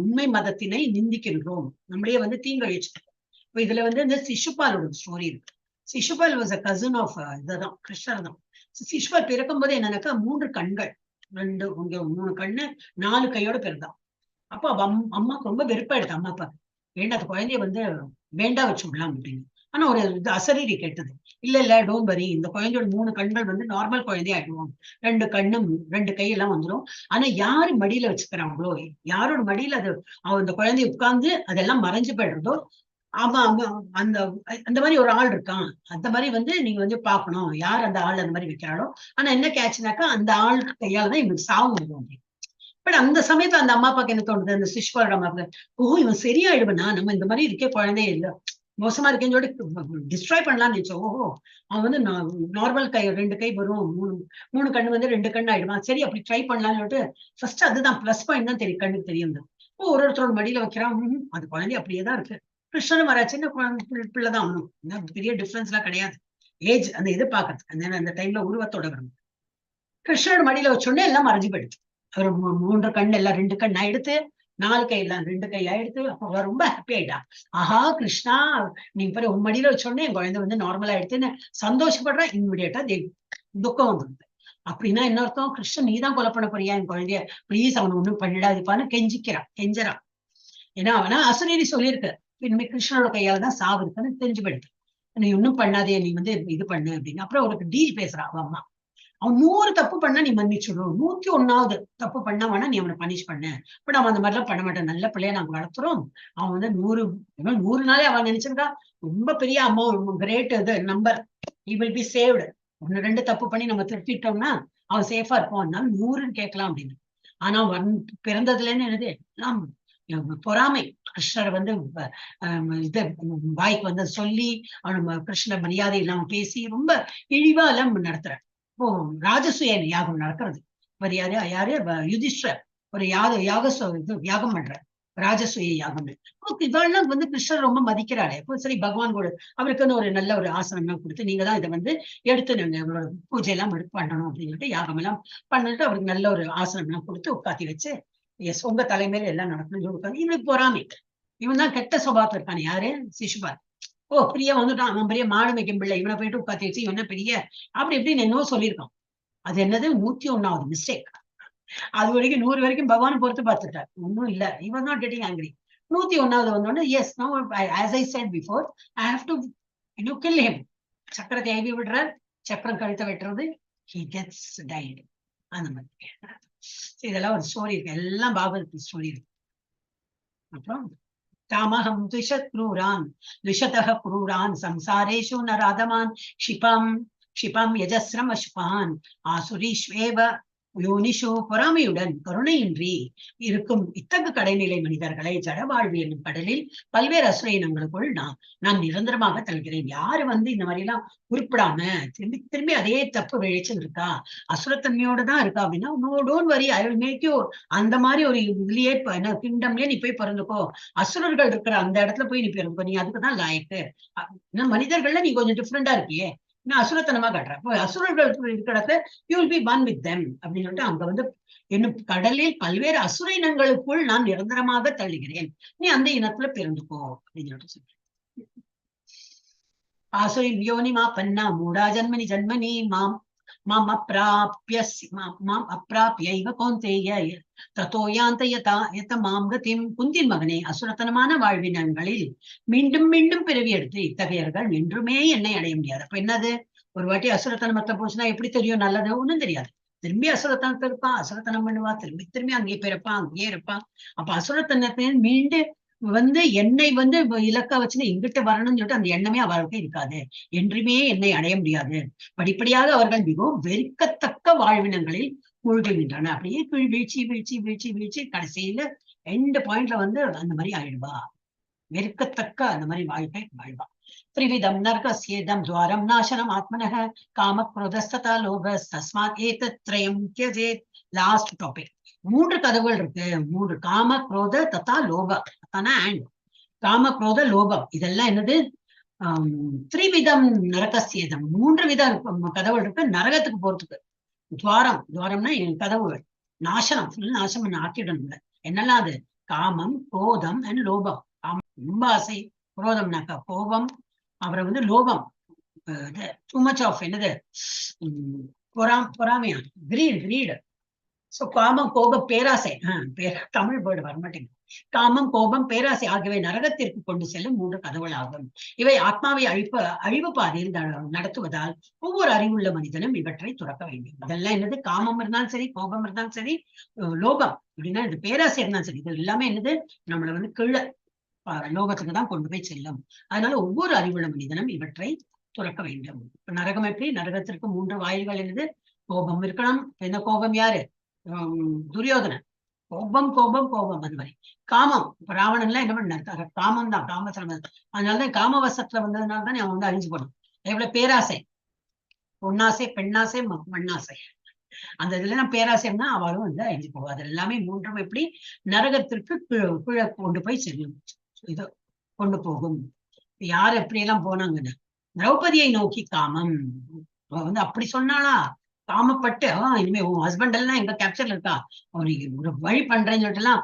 உண்மை மதத்தினை நிந்திக்கின்றோம், நம்மளே வந்து தீங்கழிச்சிருக்கோம். இப்ப இதுல வந்து இந்த சிசுபாலோட ஸ்டோரி இருக்கு. சிசுபால் வாஸ் அ கசின் ஆஃப் இதுதான் கிருஷ்ணர் தான். சிசுபால் பிறக்கும் போது என்னன்னாக்கா 3 கண்கள், 3 கண்ணு 4 கையோட பிறந்தான். அப்போ அம்மாவுக்கு ரொம்ப வெறுப்பாயிடுது. அம்மா அப்பா வேண்டாத குழந்தைய வந்து வேண்டா வச்சு விடலாம் அப்படின்னு. ஆனா ஒரு இது அசரீரி கேட்டது, இல்ல டோன்ட் வரி, இந்த குழந்தையோட 3 கண்கள் வந்து நார்மல் குழந்தைய ஆயிடுவோம், 2 கண்ணும் 2 கையெல்லாம் வந்துடும். ஆனா யாரு மடியில வச்சுக்கிறாங்களோ, யாரோட மடியில அது அந்த குழந்தைய உட்கார்ந்து அதெல்லாம் மறைஞ்சு போயிடுறதோ அந்த அந்த மாதிரி ஒரு ஆள் இருக்கான், அந்த மாதிரி வந்து நீங்க வந்து பாக்கணும், யார் அந்த ஆள் அந்த மாதிரி வைக்கிறாளோ. ஆனா என்ன கேட்சுனாக்கா அந்த ஆள் கையால தான் இவனுக்கு சாவு வரும். பட் அந்த சமயத்துல அந்த அம்மா அப்பாக்கு என்ன தோணுது, அந்த சிசுபாலோட அம்மாவுக்கு, ஓ இவன் சரியாயிடுவனா, நம்ம இந்த மாதிரி இருக்கே குழந்தைய இல்ல மோசமா இருக்கேன்னு சொல்லி டிஸ்ட்ராய் பண்ணலாம்னு நினைச்சோம். ஓஹோ அவன் வந்து நார்மல் கை 2 கை வரும், 3 கண்ணு வந்து 2 கண்ணு ஆயிடுவான், சரி அப்படி ட்ரை பண்ணலாம்னு சொல்லிட்டு ஃபர்ஸ்ட் அதுதான் பிளஸ் பாயிண்ட் தான் தெரியும், கண்ணுக்கு தெரியும். ஒருத்தரோட மடியில வைக்கிறான், அது குழந்தை அப்படியேதான் இருக்கு. கிருஷ்ணனும் வர சின்ன பிள்ளைதான் அவனும், பெரிய டிஃபரன்ஸ் எல்லாம் கிடையாது ஏஜ் அந்த இது பாக்குறது. அந்த டைம்ல உருவத்தோட வரும். கிருஷ்ணனோட மடியில வச்சோடனே எல்லாம் மறைஞ்சு போயிடுச்சு. அவர் 3 கண்ணு எல்லாம் 2 கண்ணா எடுத்து, 4 கை எல்லாம் 2 கையா எடுத்து அவ ரொம்ப ஹாப்பி ஆயிட்டா. ஆஹா கிருஷ்ணா நீங்க பாரு உன் மடியில வச்சோடனே என் குழந்தை வந்து நார்மலா எடுத்துன்னு சந்தோஷப்படுறா. இம்மிடியேட்டா துக்கம் வந்துருது. அப்படின்னா என்ன அர்த்தம், கிருஷ்ணன் நீதான் கொலை பண்ண போறியா என் குழந்தைய, ப்ளீஸ் அவனை ஒண்ணும் பண்ணிடாதுப்பான்னு கெஞ்சறான். ஏன்னா அவனா அசுரீரி சொல்லியிருக்கு, இனிமே கிருஷ்ணனோட கையால தான் சாவு இருக்குன்னு தெரிஞ்சு போயிடுது. நீ ஒன்னும் பண்ணாதே, நீ வந்து இது பண்ணு அப்படின்னு. அப்புறம் ஒரு டீல் பேசுறான் அவன் அம்மா, அவன் 100 தப்பு பண்ணா நீ மன்னிச்சுடும், 101வது தப்பு பண்ணா வேணா நீ அவனை பனிஷ் பண்ண, பட் அவன் அந்த மாதிரி எல்லாம் பண்ண மாட்டான், நல்ல பிள்ளைய நாங்க வளர்த்துறோம். அவன் வந்து 100 நாளே அவன் நினைச்சிருக்கா ரொம்ப பெரிய அம்மா, கிரேட் இது number, he will be saved. 1-2 தப்பு பண்ணி நம்ம திருத்திட்டோம்னா அவன் சேஃபா இருப்பான், அதனால 100ன்னு கேட்கலாம் அப்படின்னு. ஆனா பிறந்ததுல இருந்து என்னது எல்லாம் பொறாமை. கிருஷ்ணரை வந்து இது வாய்க்கு வந்து சொல்லி அவன் கிருஷ்ண மரியாதை இல்லாம பேசி ரொம்ப இழிவா எல்லாம் நடத்துற. இப்போ ராஜசூய யாகம் நடக்கிறது. இவர் யாரு யுதிஷ்டர் ஒரு யாகம் பண்ற ராஜசூய யாகம். இதெல்லாம் வந்து கிருஷ்ணர் ரொம்ப மதிக்கிறாளே. இப்போ சரி பகவான் கூட அவருக்குன்னு ஒரு நல்ல ஒரு ஆசனம் எல்லாம் கொடுத்து, நீங்க தான் இதை வந்து எடுத்து நாங்க அவரோட பூஜை எல்லாம் பண்ணணும் அப்படின்னு சொல்லிட்டு யாகம் எல்லாம் பண்ணிட்டு அவருக்கு நல்ல ஒரு ஆசனம் எல்லாம் கொடுத்து உட்காத்தி வச்சு, எஸ் உங்க தலைமையில எல்லாம் நடக்கணும்னு சொல்லி இவனுக்கு பொறாமை. இவன் தான் கெட்ட சுபாவத்துல இருக்கான். யாரு? சிசுபால். ஓ பிரியா வந்துட்டான், அவன் பெரிய மாடு மேய்க்கும் பிள்ளை, இவனை போயிட்டு உட்காந்து வச்சு இவன பெரிய அப்படி இப்படின்னு என்னவோ சொல்லியிருக்கான். அது என்னது 101வது மிஸ்டேக். அது வரைக்கும் 100 வரைக்கும் பகவான் பொறுத்து பார்த்துட்டார், ஒன்னும் இல்ல. இவன் தான் கெட்டிங் ஆங்கிரி. 101வது வந்தோடனே yes no as I said before I have to kill him. சக்கரத்தை ஐவி விடுறார், சக்கரம் கழுத்தை வெட்டுறது, he gets died. அந்த மாதிரி இதெல்லாம் ஒரு ஸ்டோரி இருக்கு, எல்லாம் பாகவத ஸ்டோரி இருக்கு. அப்புறம் தாமகம் द्विषतः क्रूरान् संसारेषु न राधमान् क्षिपं यजस्रम अशुपान् आसुरीष्वेव யோனிஷோ பொறாமையுடன் கருணையின்றி இருக்கும் இத்தகு கடைநிலை மனிதர்களை ஜட வாழ்வு என்னும் கடலில் பல்வேறு அசுர இனங்களுக்குள் நான் நிரந்தரமாக தள்ளுகிறேன். யாரு இந்த மாதிரி எல்லாம் உருப்படாம திரும்பி திரும்பி அதே தப்பு விளைச்சுன்னு இருக்கா, அசுரத்தன்மையோட தான் இருக்கா அப்படின்னா, no don't worry, I will make you அந்த மாதிரி ஒரு இதுலயே கிங்டம்லயே நீ போய் பிறந்துக்கோ, அசுரர்கள் இருக்கிற அந்த இடத்துல போய் நீ பிறந்துக்கோ, நீ அதுக்குதான் லாயக்கு. மனிதர்கள்ல நீ கொஞ்சம் டிஃப்ரெண்டா இருக்கியே, நான் அசுரத்தனமா காட்டுறேன், அசுரர்கள் இருக்கிறத you will be one with them அப்படின்னு சொல்லிட்டு அங்க என்னும் கடலில் பல்வேறு அசுர இனங்களுக்குள் நான் நிரந்தரமாக தள்ளுகிறேன், நீ அந்த இனத்துல பிறந்துக்கோ அப்படின்னு சொல்லிட்டு சொல்றேன். ஆசுரி யோனிமா பன்னா மூடா ஜன்மனி ஜன்மனி மாம் அப்பிராப்யைவ கௌந்தேய ததோ யாந்த யத மாம் கதிம். குந்தின் மகனே, அசுரத்தனமான வாழ்வினங்களில் மீண்டும் மீண்டும் பிறவி எடுத்து இத்தகையர்கள் என்றுமே என்னை அடைய முடியாது. அப்ப என்னது, ஒரு வாட்டி அசுரத்தனமத்த போச்சுன்னா எப்படி தெரியும் நல்லது? ஒண்ணும் தெரியாது. திரும்பி அசுரத்தனத்தை இருப்பான், அசுரத்தனம் பண்ணுவா, திரும்பி திரும்பி அங்கேயே பிறப்பான், அங்கேயே இருப்பான். அப்ப அசுரத்தனத்தை மீண்டு என்னை இலக்க வச்சுன்னு இங்கிட்ட வரணும்னு சொல்லிட்டு அந்த எண்ணமே அவர்களுக்கு இருக்காது, என்றுமே என்னை அடைய முடியாது. படிப்படியாக அவர்கள் மிகவும் வெறுக்கத்தக்க வாழ்வினங்களில் மூழ்குகின்றன. அப்படியே வீழ்ச்சி வீழ்ச்சி வீழ்ச்சி வீழ்ச்சி கடைசியில எண்ட் பாயிண்ட்ல அந்த மாதிரி ஆயிடுவா, வெறுக்கத்தக்க அந்த மாதிரி வாழ்க்கை வாழ்வா. त्रिविधं नरकस्येदं द्वारं नाशनम् आत्मनः कामक्रोधस्तथा लोभस्तस्मात् एतत्त्रयं त्यजेत्. Last topic. 3 கதவுகள் இருக்கு, 3 காம குரோத தத்தா லோப. காம குரோத லோபம் இதெல்லாம் என்னது? திரிவிதம் நரகஸ்யேதம், 3 வித கதவுகள் இருக்கு நரகத்துக்கு போறதுக்கு. துவாரம்னா கதவுகள். நாசனம், ஃபுல் நாசம் பண்ண ஆக்கிடணும். என்னெல்லாம் அது? காமம், குரோதம் அண்ட் லோபம். காமம் ரொம்ப ஆசை, குரோதம்னாக்கா கோபம், அப்புறம் லோபம் டூ மச் ஆஃப் என்னது பொறாமையா, கிரீட். சோ காமம், கோபம், பேராசை, தமிழ் வேர்டு வரமாட்டேங்குது. காமம், கோபம், பேராசை ஆகியவை நரகத்திற்கு கொண்டு செல்லும் 3 கதவுகள் ஆகும். இவை ஆத்மாவை அழிவு பாதையில் நடத்துவதால் ஒவ்வொரு அறிவுள்ள மனிதனும் இவற்றை துறக்க வேண்டும். இதெல்லாம் என்னது? காமம் இருந்தாலும் சரி, கோபம் இருந்தாலும் சரி, லோபம் அப்படின்னா இது பேராசை இருந்தாலும் சரி, இது எல்லாமே என்னது? நம்மள கீழே லோகத்துக்கு தான் கொண்டு போய் செல்லும். அதனால ஒவ்வொரு அறிவுள்ள மனிதனும் இவற்றை துறக்க வேண்டும். இப்ப நரகம் எப்படி? நரகத்திற்கு 3 வாயில்கள் என்னது? கோபம் இருக்கணும். என்ன கோபம்? யாரு? துரியோதனன். கோபம் கோபம் கோபம். அது மாதிரி காமம், ராவணன் எல்லாம் என்ன பண்ணாரு? காமம் தான், காமத்துல. அதனாலதான் காமவசத்துல வந்ததுனாலதான் அவன் அழிஞ்சு போனான். எவ்வளவு பேராசை, பொன்னாசை, பெண்ணாசை, மண்ணாசை, அந்த இதுல நான் பேராசைன்னா அவளும் அழிஞ்சு போவா. அது எல்லாமே 3 எப்படி நரகத்திற்கு கீழே கொண்டு போய் செல்லும், இது கொண்டு போகும். யார் எப்படி எல்லாம் போனாங்கன்னு, திரௌபதியை நோக்கி காமம் அப்படி சொன்னாளா? காமப்பட்டு இனிமே உன் ஹஸ்பண்ட் எல்லாம் எங்க கேப்சர்ல இருக்கா, அவனுக்கு ஒரு வழி பண்றேன்னு சொல்லிட்டு எல்லாம்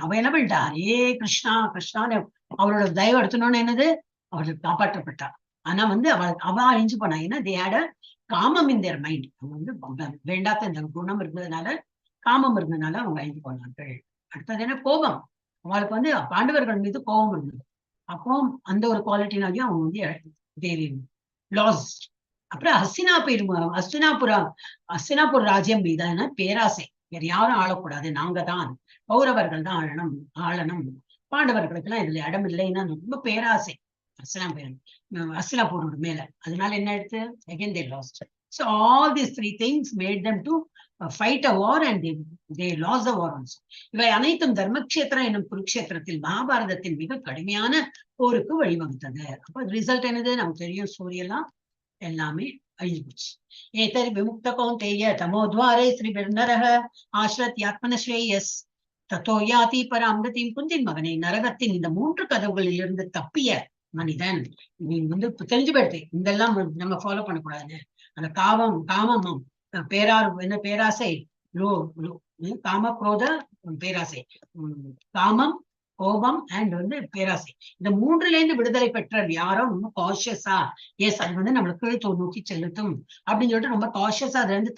அவ என்ன பண்ணிட்டா? ஏ கிருஷ்ணா கிருஷ்ணான்னு அவளோட தயவு எடுத்தணும்னு என்னது, அவளுக்கு காப்பாற்றப்பட்டா. ஆனா அவ அழிஞ்சு போனா. ஏன்னா தே ஹேட் அ காமம் இன் தேர் மைண்ட். அவங்க வேண்டாத்த இந்த குணம் இருந்ததுனால, காமம் இருந்ததுனால அவங்க அழிஞ்சு போனார்கள். அடுத்தது என்ன? கோபம். அவளுக்கு பாண்டவர்கள் மீது கோபம் இருந்தது. அப்போ அந்த ஒரு குவாலிட்டினாலையும் அவங்க லாஸ்ட். அப்புறம் ஹஸ்தினாபுர ராஜ்யம் மீதான பேராசை. வேற யாரும் ஆளக்கூடாது, நாங்க தான், கௌரவர்கள் தான் ஆளணும், பாண்டவர்களுக்கு எல்லாம் இதுல இடம் இல்லைன்னா ரொம்ப பேராசை ஹஸ்தினாபுரோட மேல. அதனால என்ன ஆயிடுச்சு? again they lost. So all these 3 things made them to fight a war and they lost the war also. இவை அனைத்தும் தர்மக்ஷேத்திரம் என்னும் குருக்ஷேத்திரத்தில் மகாபாரதத்தின் மிக கடுமையான போருக்கு வழிவகுத்தது. அப்ப ரிசல்ட் என்னது? நமக்கு தெரியும், சூரியெல்லாம் எல்லாமே அழிஞ்சு போச்சு. ஏதரி விமுக்த கௌந்தேய தமோத்வாரே ஸ்ரீபிர்நரஹ ஆஸ்ரத்யாத்மன ஸ்ரேயஸ் தத்தோ யாதி பராம்கதிம். குந்தின் மகனே, நரகத்தின் இந்த 3 கதவுகளில் இருந்து தப்பிய மனிதன் நீ தெரிஞ்சு போயிடுது, இதெல்லாம் நம்ம ஃபாலோ பண்ணக்கூடாது. அந்த காமம் பேராசை, காம குரோத பேராசை, காமம், கோபம் அண்ட் வந்து பேராசை. இந்த மூன்றுல இருந்து விடுதலை பெற்ற யாரோ ரொம்ப காஷியஸா, எஸ் அது வந்து நம்மளுக்கு நோக்கி செலுத்தும் அப்படின்னு சொல்லிட்டு ரொம்ப காஷியஸா அதுல இருந்து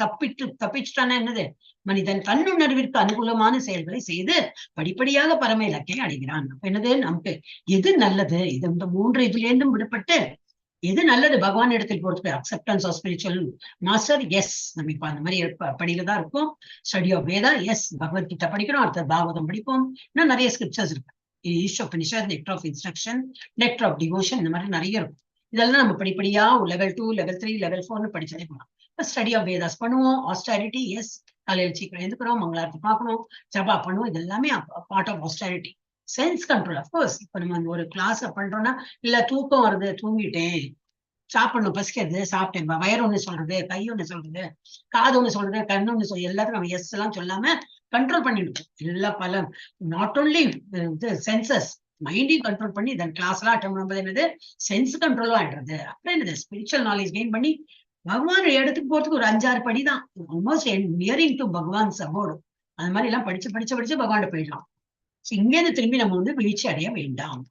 தப்பிச்சுட்டானா என்னது, மனிதன் தன்னுணர்விற்கு அனுகூலமான செயல்களை செய்து படிப்படியாக பரம இலக்கை அடைகிறான். அப்ப என்னது, நமக்கு எது நல்லது, இது இந்த மூன்று இதுல இருந்தும் விடுபட்டு எது நல்லது பகவான் இடத்தில் பொறுத்து acceptance of spiritual master, yes நம்ம இப்ப அந்த மாதிரி படியில தான் இருக்கும். Study of Veda, yes Bhagavad Gita படிக்கிறோம், அடுத்த பாகவதம் படிப்போம், இன்னும் நிறைய ஸ்கிரிப்சர்ஸ் இருக்கு. Ishopanishad, nectar of instruction, nectar of devotion, இந்த மாதிரி நிறைய இருக்கும். இதெல்லாம் நம்ம படிப்படியா லெவல் 2, லெவல் 3, லெவல் 4 படிச்சதே போகலாம். ஸ்டடி ஆஃப் வேதாஸ் பண்ணுவோம், ஆஸ்டாரிட்டி, எஸ் காலையில் சீக்கிரம் எழுந்துக்கிறோம், மங்களாரத்தை பார்க்கணும், ஜபா பண்ணுவோம், இது எல்லாமே part of austerity. Sense control of course. இப்ப நம்ம ஒரு கிளாஸ் பண்றோம்னா, இல்ல தூக்கம் வருது தூங்கிட்டேன், சாப்பிடணும் பசிக்கிறது சாப்பிட்டேன், வயிறு ஒண்ணு சொல்றது, கை ஒண்ணு சொல்றது, காது ஒண்ணு சொல்றது, கண்ணு ஒண்ணு சொல்றது, எல்லாத்தையும் நம்ம எஸ் எல்லாம் சொல்லாம கண்ட்ரோல் பண்ணிடுவோம். எல்லா பல நாட் ஓன்லி சென்சஸ், மைண்டையும் கண்ட்ரோல் பண்ணி இதன் கிளாஸ் எல்லாம் அட்டன் பண்ணும்போது என்னது, சென்ஸ் கண்ட்ரோலும் ஆயிடுறது. அப்புறம் என்னது, ஸ்பிரிச்சுவல் நாலேஜ் கெயின் பண்ணி பகவான் இடத்துக்கு போறதுக்கு ஒரு 5-6 படிதான், ஆல்மோஸ்ட் நியரிங் டு பகவான் சபோர்டு. அந்த மாதிரி எல்லாம் படிச்சு படிச்சு படிச்சு பகவான் போயிடலாம். இங்கேருந்து திரும்பி நம்ம வந்து வீழ்ச்சி அடைய வேண்டாம்.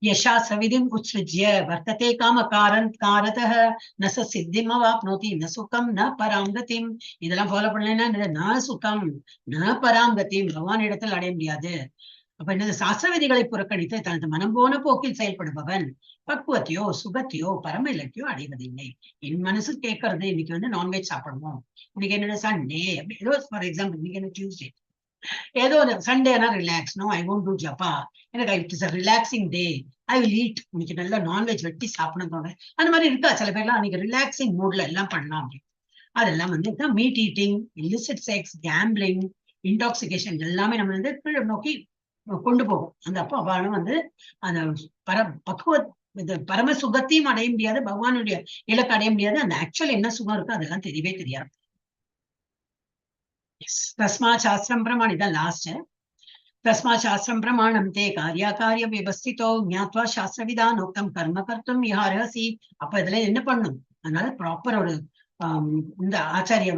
யசா சவிதிம் உத்ஸ்ருஜ்ய வர்த்ததே காமகாரதः ந ச சித்திம் அவாப்னோதி ந சுகம் ந பராங்கதிம். இதெல்லாம் ஃபாலோ பண்ணலைன்னா ந சுகம் ந பராங்கதிம், பகவான் இடத்தில் அடைய முடியாது. அப்ப என்னது, சாஸ்திர விதிகளை புறக்கணித்து தனது மனம் போன போக்கில் செயல்படுபவன் பக்குவத்தையோ சுகத்தையோ பரம இலக்கையோ அடைவதில்லை. என் மனசு கேட்கறது இன்னைக்கு வந்து நான்வெஜ் சாப்பிடணும், இன்னைக்கு என்னோட சண்டே, ஏதோ ஃபார் எக்ஸாம்பிள் இன்னைக்கு என்ன டியூஸ்டே, ஏதோ ஒரு சண்டேனா relax, no I won't do japa, எனக்கு it is a relaxing day, I will eat, இன்னைக்கு நல்லா நான்வெஜ் வெட்டி சாப்பிடணும். அந்த மாதிரி இருக்கா சில பேர்லாம், அன்னைக்கு ரிலாக்ஸிங் மூட்ல எல்லாம் பண்ணலாம் அப்படின்னு. அதெல்லாம் வந்து meet eating, illicit sex, gambling, intoxication எல்லாமே நம்ம வந்து கீழே நோக்கி கொண்டு போகும். அந்த அப்போ அவளும் வந்து அந்த பக்குவ இது பரம சுகத்தையும் அடைய முடியாது, பகவானுடைய இலக்கு அடைய முடியாது. அந்த ஆக்சுவல் என்ன சுகம் இருக்கோ அதெல்லாம் தெரியவே தெரியாது. தஸ்மா சாஸ்திரம் பிரமாணம், இதான் லாஸ்ட். தஸ்மா சாஸ்திரம் பிரமாணம் தே காரியாகாரிய விவஸ்திதோ ஞாத்வா சாஸ்திரவிதானோக்தம் கர்ம கர்த்தும் விஹாரசி. அப்ப இதுல என்ன பண்ணும், அதனால ப்ராப்பர் ஒரு இந்த ஆச்சாரிய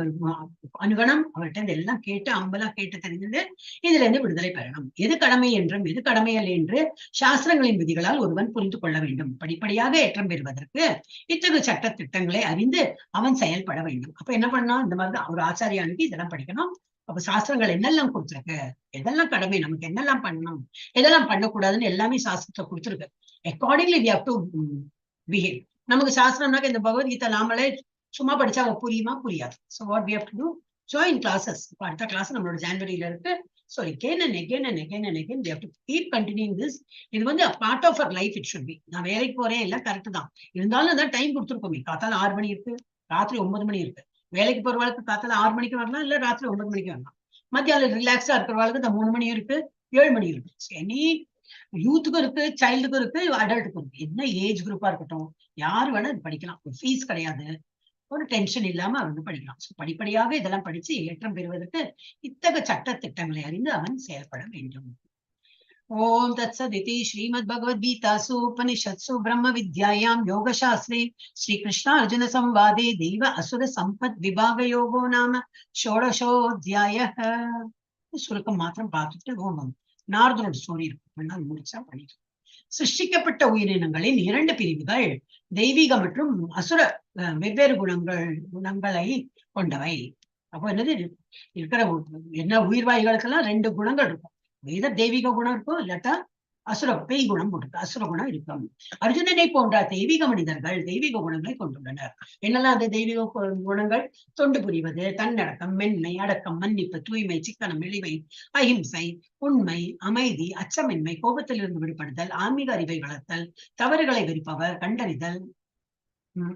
அனுகணம், அவர்கிட்ட இந்த எல்லாம் கேட்டு அம்பலா கேட்டு தெரிஞ்சது, இதுல இருந்து விடுதலை பெறணும். எது கடமை என்றும் எது கடமையல்ல என்று சாஸ்திரங்களின் விதிகளால் ஒருவன் புரிந்து கொள்ள வேண்டும். படிப்படியாக ஏற்றம் பெறுவதற்கு இத்தகு சட்ட திட்டங்களை அறிந்து அவன் செயல்பட வேண்டும். அப்ப என்ன பண்ணணும், இந்த மாதிரி ஒரு ஆச்சாரிய அனுப்பி இதெல்லாம் படிக்கணும். அப்ப சாஸ்திரங்கள் என்னெல்லாம் கொடுத்துருக்கு, எதெல்லாம் கடமை, நமக்கு என்னெல்லாம் பண்ணணும், எதெல்லாம் பண்ணக்கூடாதுன்னு எல்லாமே சாஸ்திரத்தை கொடுத்துருக்கு. Accordingly we have to behave. நமக்கு சாஸ்திரம்னாக்க இந்த பகவத்கீதை நாமளே சும்மா படிச்சா புரியுமா, புரியாது. So what we have to do, join classes. இப்போ அடுத்த கிளாஸ் நம்மளோட ஜான்வரியில இருக்கு. So again and again and again and again we have to keep continuing this. இது வந்து a part of our life it should be. நான் வேலைக்கு போறேன் எல்லாம் கரெக்ட் தான், இருந்தாலும் அதான் டைம் கொடுத்துருக்கோமே. காத்தால 6 மணி இருக்கு, ராத்திரி 9 மணி இருக்கு. வேலைக்கு போறவாளுக்கு காத்தால 6 மணிக்கு வரலாம், இல்ல ராத்திரி 9 மணிக்கு வரலாம். மத்தியானம் ரிலாக்ஸா இருக்கிறவாளுக்கு இந்த 3 மணி இருக்கு, 7 மணி இருக்கு. எனி யூத்துக்கும் இருக்கு, சைல்டுக்கும் இருக்கு, அடல்ட்டுக்கும் இருக்கு. என்ன ஏஜ் குரூப்பா இருக்கட்டும், யாரு வேணா இது படிக்கலாம். ஃபீஸ் கிடையாது, ஒரு டென்ஷன் இல்லாம வந்து படிக்கலாம். படிப்படியாக இதெல்லாம் படிச்சு ஏற்றம் பெறுவதற்கு இத்தகைய சட்ட திட்டங்களை அறிந்து அவன் செயல்பட வேண்டும். ஓம் தத் சதிதி ஸ்ரீமத் பகவத்கீதாசு உபனிஷத்சு பிரம்ம வித்யாயாம் யோகசாஸ்திரே ஸ்ரீ கிருஷ்ண அர்ஜுன சம்வாதே தெய்வ அசுர சம்பத் விபாக யோகோ நாம ஷோடசோத்யாயः. சுருக்கம் மாத்திரம் பார்த்துட்டு ஓம் நாரதரோட ஸ்டோரி இருக்கும், முடிச்சா பண்ணிட்டு. சிருஷ்டிக்கப்பட்ட உயிரினங்களின் 2 பிரிவுகள் தெய்வீக மற்றும் அசுர வெவ்வேறு குணங்களை கொண்டவை. அப்போ என்னது, இருக்கிற என்ன உயிர்வாய்களுக்கெல்லாம் 2 குணங்கள் இருக்கும். இதர் தெய்வீக குணம் இருக்கும், இல்லாட்டா அசுர பேய் குணம் இருக்கு, அசுர குணம் இருக்கும். அர்ஜுனனை போன்ற தெய்வீக மனிதர்கள் தெய்வீக குணங்களை கொண்டுள்ளனர். என்னெல்லாம் அந்த தெய்வீக குணங்கள், தொண்டு புரிவது, தன்னடக்கம், மென்மை, அடக்கம், மன்னிப்பு, தூய்மை, சிக்கனம், எளிமை, அஹிம்சை, உண்மை, அமைதி, அச்சமின்மை, கோபத்திலிருந்து விடுபடுதல், ஆன்மீக அறிவை வளர்த்தல், தவறுகளை வெறுப்பவர், கண்டறிதல்,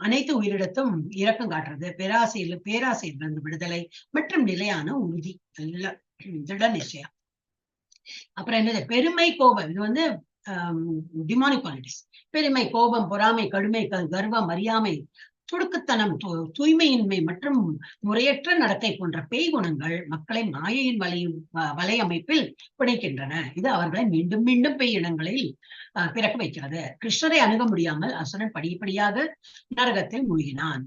அனைத்து உயிரிடத்தும் இரக்கம் காட்டுறது, பேராசையிலிருந்து விடுதலை மற்றும் நிலையான உறுதி, நல்ல திட நிச்சயம். அப்புறம் என்னது, பெருமை, கோபம், இது வந்து டிமானிக் குவாலிட்டிஸ். பெருமை, கோபம், பொறாமை, கடுமை, கர்வம், அறியாமை, துடுக்குத்தனம், தூய்மையின்மை மற்றும் முறையற்ற நடத்தை போன்ற பேய் குணங்கள் மக்களை மாயையின் வலையமைப்பில் பிணைக்கின்றன. இது அவர்களை மீண்டும் மீண்டும் பேய் இனங்களில் பிறக்க வைக்கிறது. கிருஷ்ணரை அணுக முடியாமல் அசுரன் படிப்படியாக நரகத்தில் மூழ்கினான்.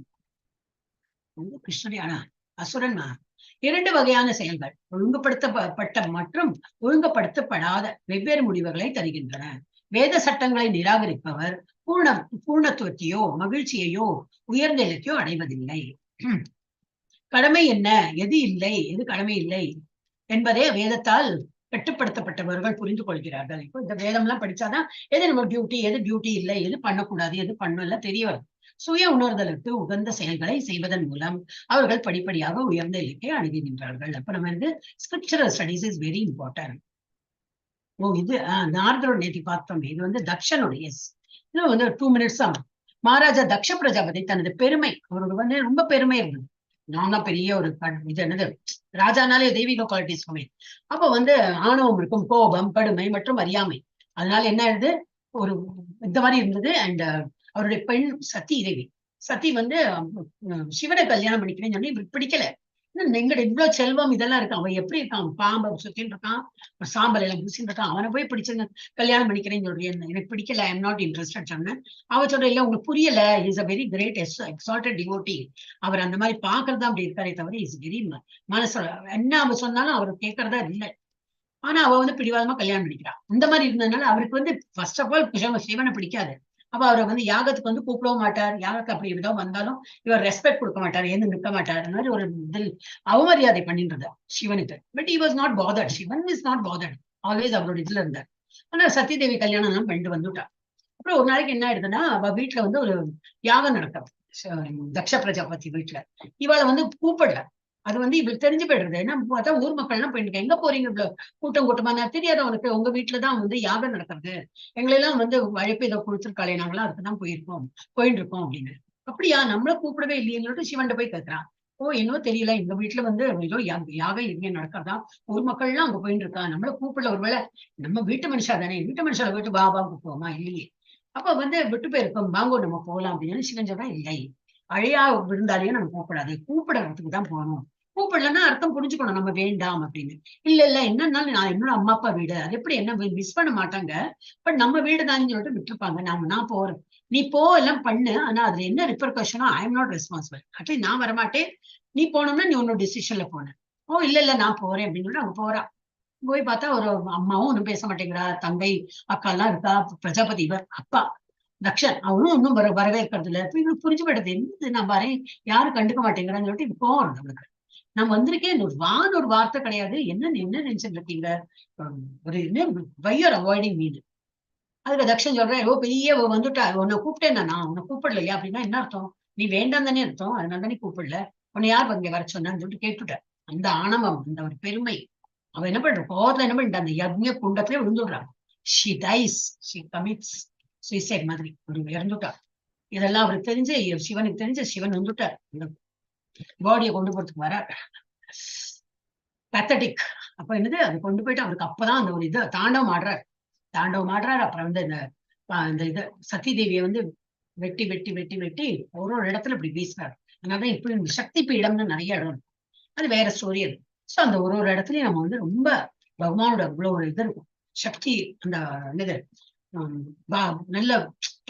கிருஷ்ணரை அசுரன் இரண்டு வகையான செயல்கள் ஒழுங்குபடுத்தப்பட்ட மற்றும் ஒழுங்குபடுத்தப்படாத வெவ்வேறு முடிவுகளை தருகின்றன. வேத சட்டங்களை நிராகரிப்பவர் பூர்ணத்துவத்தையோ மகிழ்ச்சியையோ உயர்ந்த இலக்கையோ அடைவதில்லை. கடமை என்ன, எது இல்லை, எது கடமை இல்லை என்பதே வேதத்தால் கட்டுப்படுத்தப்பட்டவர்கள் புரிந்து கொள்கிறார்கள். இப்போ இந்த வேதம் எல்லாம் படிச்சாதான் எது நம்ம டியூட்டி, எது டியூட்டி இல்லை, எது பண்ணக்கூடாது, எது பண்ணல தெரிய வரும். சுய உணர்தலுக்கு உகந்த செயல்களை செய்வதன் மூலம் அவர்கள் படிப்படியாக உயர்ந்த இலக்கை அணுகுகின்றார்கள். அப்ப நம்ம வந்து scriptural studies is very important. இது நாரதரோட நேத்தி பார்த்தோம். இது வந்து தக்ஷனுடைய இது வந்து 2 minutes தான். மகாராஜா தக்ஷ பிரஜாபதி தனது பெருமை, அவரோட வந்து ரொம்ப பெருமை இருந்தது. நான் தான் பெரிய ஒரு இது என்னது ராஜானாலே தெய்வீக குவாலிட்டிஸ் போமே. அப்ப வந்து ஆணவம் இருக்கும், கோபம், கடுமை மற்றும் அறியாமை. அதனால என்ன ஆயிடுது, ஒரு இந்த மாதிரி இருந்தது. அண்ட் அவருடைய பெண் சதி தேவி, சதி வந்து சிவனை கல்யாணம் பண்ணிக்கிறேன்னு சொல்லி இவருக்கு பிடிக்கல. எங்கட இவ்வளவு செல்வம் இதெல்லாம் இருக்கான், அவன் எப்படி இருக்கான், பாம்பை சுத்தின்னு இருக்கான், சாம்பல் எல்லாம் பூசின்னு இருக்கான், அவனை போய் பிடிச்ச கல்யாணம் பண்ணிக்கிறேன்னு சொல்றேன், எனக்கு பிடிக்கல, ஐ எம் நாட் இன்ட்ரெஸ்டட் சொன்னேன். அவ சொல்ற இல்ல உங்களுக்கு புரியல, is a very great exalted devotee, அவர் அந்த மாதிரி பாக்குறதா அப்படி இருக்காரே தவிர இஸ் வெரி மனசோட என்ன அவ சொன்னாலும் அவர் கேட்கறதா இல்லை. ஆனா அவ வந்து பிடிவாதமா கல்யாணம் பண்ணிக்கிறான். இந்த மாதிரி இருந்ததுனால அவருக்கு வந்து ஃபர்ஸ்ட் ஆஃப் ஆல் சிவனை பிடிக்காது. அப்ப அவரை வந்து யாகத்துக்கு வந்து கூப்பிடவும் மாட்டார். யாகத்துக்கு அப்படி ஏதோ வந்தாலும் இவர் ரெஸ்பெக்ட் கொடுக்க மாட்டார், ஏன்னு நிற்க மாட்டார். அந்த மாதிரி ஒரு இதில் அவமரியாதை பண்ணின்றது சிவனுக்கு. But he was not bothered, Sivan is not bothered, always அவரோட இதுல இருந்தார். ஆனா சத்யதேவி கல்யாணம் எல்லாம் பண்ணிட்டு வந்துட்டா. அப்புறம் ஒரு நாளைக்கு என்ன ஆயிடுதுன்னா, அவ வீட்டுல வந்து ஒரு யாகம் நடக்குது தக்ஷ பிரஜாபதி வீட்டுல. இவளை வந்து கூப்பிடல. அது வந்து இவளுக்கு தெரிஞ்சு போயிடுறது. ஏன்னா பார்த்தா ஊர் மக்கள் எல்லாம் போயிட்டு எங்க போறீங்க இவ்வளவு கூட்டம் கூட்டமா, நான் தெரியாத உனக்கு, உங்க வீட்டுலதான் வந்து யாகம் நடக்கிறது, எங்களெல்லாம் வந்து அழைப்பு இதை கொடுத்துருக்காளே, நாங்களாம் அதுக்குதான் போயிட்டு இருக்கோம் அப்படின்னு. அப்படியா, நம்மள கூப்பிடவே இல்லையன்னு சிவன் போய் கேட்கிறான். ஓ என்னவோ தெரியல, எங்க வீட்டுல வந்து ஏதோ யாகம் இங்கே நடக்கிறதா, ஊர் மக்கள் எல்லாம் அங்க போயிட்டு இருக்கா, நம்மள கூப்பிடல, ஒருவேளை நம்ம வீட்டு மனுஷா தானே, வீட்டு மனுஷால போயிட்டு பாபா கூப்பிடுவோமா, இல்லையே. அப்ப வந்து விட்டு போயிருக்கோம், வாங்கோ நம்ம போகலாம் அப்படின்னு சிவன் சொல்றான். இல்லை, அழையா விருந்தாளியும் நம்ம கூப்பிடாது, கூப்பிடுறதுக்கு தான் போகணும், கூப்பிடலன்னா அர்த்தம் புரிஞ்சுக்கணும் நம்ம வேண்டாம் அப்படின்னு. இல்ல இல்ல என்னன்னாலும் நான் என்னோட அம்மா அப்பா வீடு, அது எப்படி என்ன மிஸ் பண்ண மாட்டாங்க, பட் நம்ம வீடு தான் சொல்லிட்டு விட்டுருப்பாங்க. நான் போறேன், நீ போ எல்லாம் பண்ணு, ஆனா அதுல என்ன ரிப்பர்கஷனோ I am not responsible, at least நான் வரமாட்டேன், நீ போனோம்னா நீ உன்னோட டிசிஷன்ல போன. ஓ இல்ல இல்ல நான் போறேன் அப்படின்னு சொல்லிட்டு அவங்க போறா. போய் பார்த்தா ஒரு அம்மாவும் ஒன்றும் பேச மாட்டேங்கிறா, தங்கை அக்கா எல்லாம் இருக்கா, பிரஜாபதி இவர் அப்பா தக்ஷன் அவனும் ஒன்னும் வரவேற்கிறது இல்லை. இப்ப இவனுக்கு புரிஞ்சு போயிடுது, என்னது நான் வரேன் யாரும் கண்டுக்க மாட்டேங்கிறான்னு சொல்லிட்டு இப்போ போறோம். நம்மளுக்கு நான் வந்திருக்கேன் ஒரு வார்த்தை கிடையாது, என்ன நினைச்சிட்டு இருக்கீங்க, ஒரு என்ன வையர் அவாய்டிங் மீன். அதுக்கு தக்ஷன் சொல்றேன், ஓ பெரிய வந்துட்டா, உன்னை கூப்பிட்டேன், நான் உன்னை கூப்பிடலையா அப்படின்னா என்ன அர்த்தம், நீ வேண்டாம் தானே அர்த்தம், அதனால தானே கூப்பிடல, உன்னை யார் இங்க வர சொன்னான்னு சொல்லிட்டு கேட்டுட்டேன். அந்த ஆணவம், அந்த ஒரு பெருமை, அவன் என்ன பண்ற கோவத்துல என்ன பண்ணிட்டான், அந்த யக்ஞ குண்டத்திலே விழுந்துடுறான். She dies, she commits suicide மாதிரி ஒரு இறந்துட்டா. இதெல்லாம் அவருக்கு தெரிஞ்சு, சிவனுக்கு தெரிஞ்சு சிவன் வந்துட்டார், இந்த பாடியை கொண்டு போறதுக்கு வர பேத்தட்டிக். அப்ப என்னது அது கொண்டு போயிட்டு அவருக்கு அப்பதான் அந்த ஒரு இது தாண்டவம் ஆடுறாரு. அப்புறம் வந்து இந்த இது சத்தி தேவியை வந்து வெட்டி வெட்டி வெட்டி வெட்டி ஒரு இடத்துல இப்படி வீசினார். அதனாலதான் இப்படி சக்தி பீடம்னு நிறைய இடம், அது வேற ஸ்டோரி அது. சோ அந்த ஒரு இடத்துலயும் நம்ம வந்து ரொம்ப பகவானோட அவ்வளவு ஒரு இது இருக்கும், சக்தி, அந்த இது நல்ல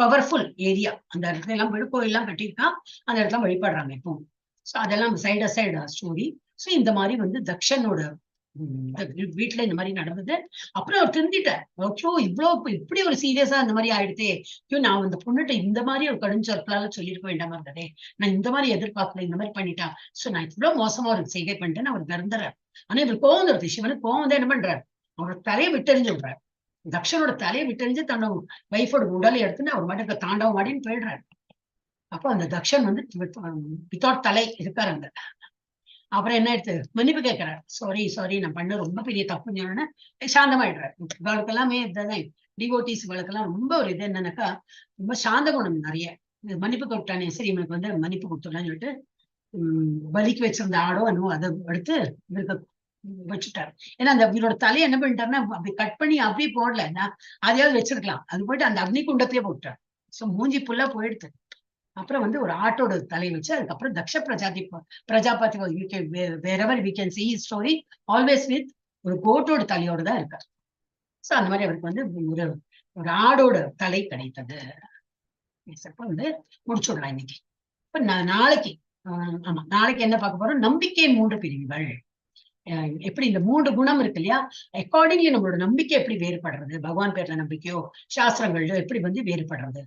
பவர்ஃபுல் ஏரியா. அந்த இடத்துல எல்லாம் கோயிலாம் கட்டியிருக்கான், அந்த இடத்துல வழிபடுறாங்க எப்பவும். சோ அதெல்லாம் சைடு ஸ்டோரி. சோ இந்த மாதிரி வந்து தக்ஷனோட வீட்டுல இந்த மாதிரி நடந்தது. அப்புறம் அவர் திருந்திட்டார். ஓகே இவ்வளவு இப்படி ஒரு சீரியஸா இந்த மாதிரி ஆயிடுதே, நான் அந்த பொண்ணுகிட்ட இந்த மாதிரி ஒரு கடுஞ்சொற்களால சொல்லியிருக்க வேண்டாமா இருந்ததே, நான் இந்த மாதிரி எதிர்பார்க்கல, இந்த மாதிரி பண்ணிட்டான், சோ நான் இவ்வளவு மோசமா ஒரு செய்கை பண்ணிட்டேன்னு அவர் கறந்துறாரு. ஆனா இவர் கோவம் வருது, சிவனுக்கு கோவம் வந்து என்ன பண்றாரு, அவரோட தலையை விட்டெறிஞ்சு விடுறாரு. தக்ஷனோட தலையை விட்டெறிஞ்சு தன்னோட வைஃபோட உடலை எடுத்துன்னு அவர் மட்டும் தாண்டவம் ஆடின்னு போயிடுறாரு. அப்போ அந்த தக்ஷன் வந்து வித்தவுட் தலை இருக்காரு அங்க. அப்புறம் என்ன எடுத்து மன்னிப்பு கேட்கிறார், சாரி நான் பண்ண ரொம்ப பெரிய தப்புன்னு சொன்னோன்னே சாந்தமாயிடுறாரு. இவளுக்கு எல்லாமே இதுதான் டிவோட்டிஸ், இவளுக்கெல்லாம் ரொம்ப ஒரு இது என்னன்னாக்கா ரொம்ப சாந்த குணம் நிறைய. மன்னிப்பு கொடுத்தானே, சரி இவனுக்கு வந்து மன்னிப்பு கொடுத்துடலாம்னு சொல்லிட்டு பலிக்கு வச்சிருந்த ஆடோ என்னவோ அதை எடுத்து இவருக்கு வச்சுட்டாரு. ஏன்னா அந்த இவரோட தலையை என்ன பண்ணிட்டாருன்னா அப்படி கட் பண்ணி அப்படியே போடல, அதையாவது வச்சிருக்கலாம், அது போயிட்டு அந்த அக்னி குண்டத்திலேயே போட்டார். சோ மூஞ்சி புல்லா போயிடுது. அப்புறம் வந்து ஒரு ஆட்டோட தலை வச்சு அதுக்கப்புறம் Daksha Prajapati wherever we can see his story always with ஒரு கோட்டோட தலையோட தான் இருக்காரு. சோ அந்த மாதிரி அவருக்கு வந்து ஒரு ஆடோட தலை கிடைத்தது. வந்து முடிச்சுடலாம் இன்னைக்கு. இப்ப நாளைக்கு ஆமா, நாளைக்கு என்ன பார்க்க போறோம்? நம்பிக்கை 3 பிரிவுகள். எப்படி இந்த 3 குணம் இருக்கு இல்லையா, அக்கார்டிங்லி நம்மளோட நம்பிக்கை எப்படி வேறுபடுறது, பகவான் பேர்ல நம்பிக்கையோ சாஸ்திரங்கள்லயோ எப்படி வேறுபடுறது,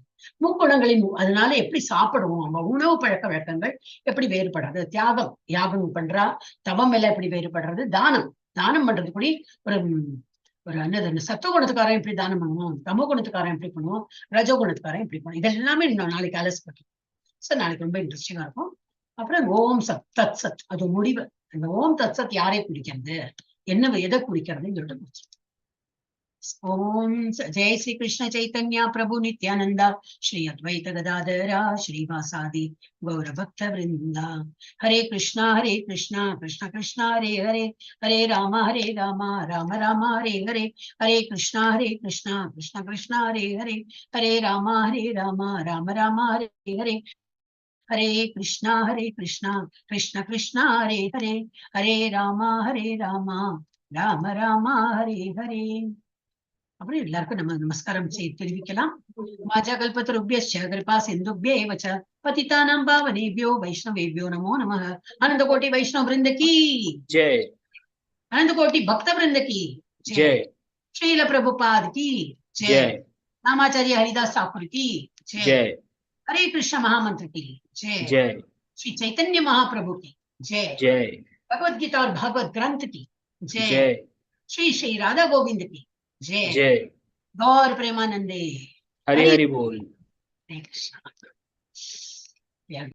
முக்குணங்களின் அதனால எப்படி சாப்பிடுவோம், நம்ம உணவு பழக்க வழக்கங்கள் எப்படி வேறுபடுறது, தியாகம் யாகம் பண்றா, தவம் எல்லாம் எப்படி வேறுபடுறது, தானம் தானம் பண்றது கூட ஒரு ஒரு என்னது சத்துவ குணத்துக்காரன் எப்படி தானம் பண்ணுவோம், தமோ குணத்துக்காரன் எப்படி பண்ணுவோம், ரஜோ குணத்துக்காரன் எப்படி பண்ணுவோம், இதெல்லாமே நாளைக்கு அலசப்பட்டோம். சோ நாளைக்கு ரொம்ப இன்ட்ரெஸ்டிங்கா இருக்கும். அப்புறம் ஓம் சத் தத் சத், அது முடிவு. அந்த ஓம் தத் சத் யாரை குறிக்கிறது, என்ன எதை குறிக்கிறதுன்னு சொல்லிட்டு முடிச்சு. ओम जय श्री कृष्ण चैतन्य प्रभु नित्यानंदा श्री अद्वैत गदाधरा श्रीवासादि गौर भक्त वृंदा हरे कृष्णा कृष्णा कृष्णा हरे हरे हरे राम राम राम हरे हरे हरे कृष्णा कृष्णा कृष्णा हरे हरे हरे राम राम राम हरे हरे हरे कृष्णा कृष्ण कृष्ण हरे हरे हरे राम राम राम हरे हरे. அப்புறம் எல்லாருக்கும் நம்ம நமஸ்காரம் தெரிவிக்கலாம். மாஜாகல்பத்ருப்யஸ்ச கிருபா சிந்துப்ய ஏவ ச பதிதானாம் பாவனேப்யோ வைஷ்ணவேப்யோ நமோ நமः. அனந்த கோட்டி வைஷ்ணவ பிருந்த கி जय, अनंत कोटि भक्त वृंद की जय, श्रील प्रभुपाद की जय, रामाचार्य हरिदास ठाकुर की जय, हरे कृष्ण महामंत्र की जय, श्री चैतन्य महाप्रभु की जय, भगवद गीता और भागवत ग्रंथ की जय, श्री श्री राधा गोविंद की जय, गौर प्रेमानंदे हरि हरि बोल। हरे कृष्ण.